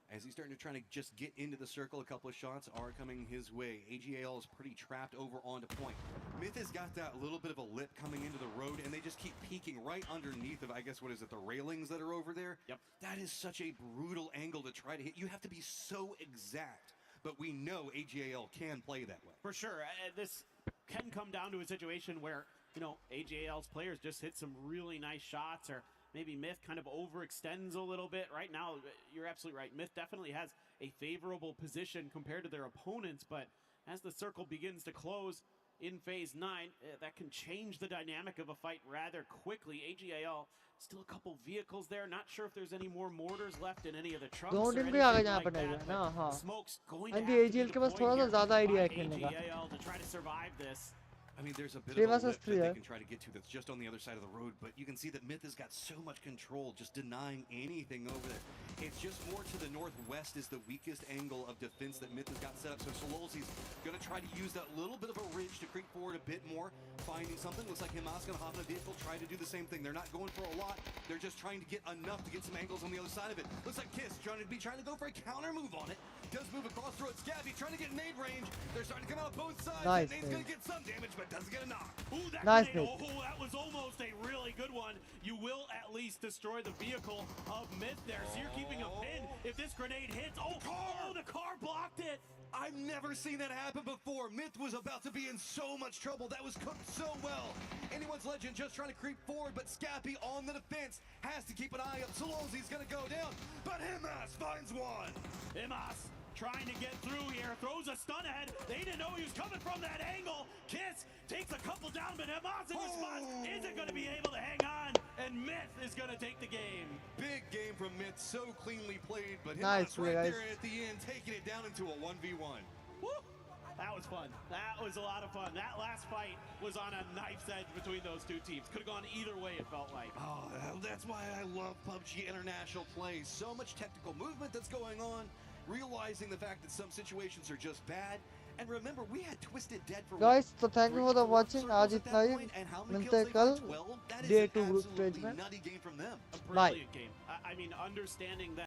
S2: as he's starting to try to just get into the circle, a couple of shots are coming his way. AGAL is pretty trapped over onto point. Myth has got that little bit of a lip coming into the road, and they just keep peeking right underneath of, I guess, what is it, the railings that are over there?
S23: Yep.
S2: That is such a brutal angle to try to hit. You have to be so exact, but we know AGAL can play that way.
S23: For sure. This can come down to a situation where, you know, AGAL's players just hit some really nice shots, or maybe Myth kind of overextends a little bit. Right now, you're absolutely right. Myth definitely has a favorable position compared to their opponents, but as the circle begins to close in Phase 9, that can change the dynamic of a fight rather quickly. AGAL, still a couple vehicles there. Not sure if there's any more mortars left in any of the trucks or anything like that, but Smoke's going to have to be
S1: AGL के पास
S23: deployed
S1: थोड़ा सा
S23: here
S1: ज़्यादा idea है
S23: by
S1: खेलने का.
S23: AGAL to try to survive this.
S2: I mean, there's a bit
S1: 3
S2: of a
S1: versus
S2: lip
S1: 3
S2: that
S1: है.
S2: they can try to get to that's just on the other side of the road, but you can see that Myth has got so much control, just denying anything over there. It's just more to the northwest is the weakest angle of defense that Myth has got set up, so Sololzi's going to try to use that little bit of a ridge to creep forward a bit more, finding something. Looks like Himas going to hop in a vehicle, try to do the same thing. They're not going for a lot. They're just trying to get enough to get some angles on the other side of it. Looks like Kiss trying to go for a counter move on it. Does move across through it. Scabby trying to get nade range. They're starting to come out both sides.
S1: Nice,
S2: Nade's going to get some damage, but doesn't get a knock.
S23: Ooh, that
S1: Nice
S23: grenade,
S1: hit.
S23: oh, that was almost a really good one. You will at least destroy the vehicle of Myth there, so you're keeping a pin if this grenade hits. Oh, the car blocked it.
S2: I've never seen that happen before. Myth was about to be in so much trouble. That was cooked so well. Anyone's legend just trying to creep forward, but Scappy on the defense has to keep an eye up. Sololzi's going to go down, but Himas finds one.
S23: Himas trying to get through here, throws a stun ahead. They didn't know he was coming from that angle. Kiss takes a couple down, but Himas in response isn't going to be able to hang on, and Myth is going to take the game.
S2: Big game from Myth, so cleanly played, but
S1: Nice
S2: Himas right
S1: guys.
S2: there at the end, taking it down into a 1v1.
S23: Woo! That was fun. That was a lot of fun. That last fight was on a knife's edge between those two teams. Could have gone either way, it felt like.
S2: Oh, that's why I love PUBG International play. So much technical movement that's going on, realizing the fact that some situations are just bad. And remember, we had Twisted dead for
S1: Guys, so thank you for the watching. आज इतना ही. मिलते हैं कल Day 2 group stage में.
S2: nutty game from them.
S23: A brilliant game. I mean, understanding that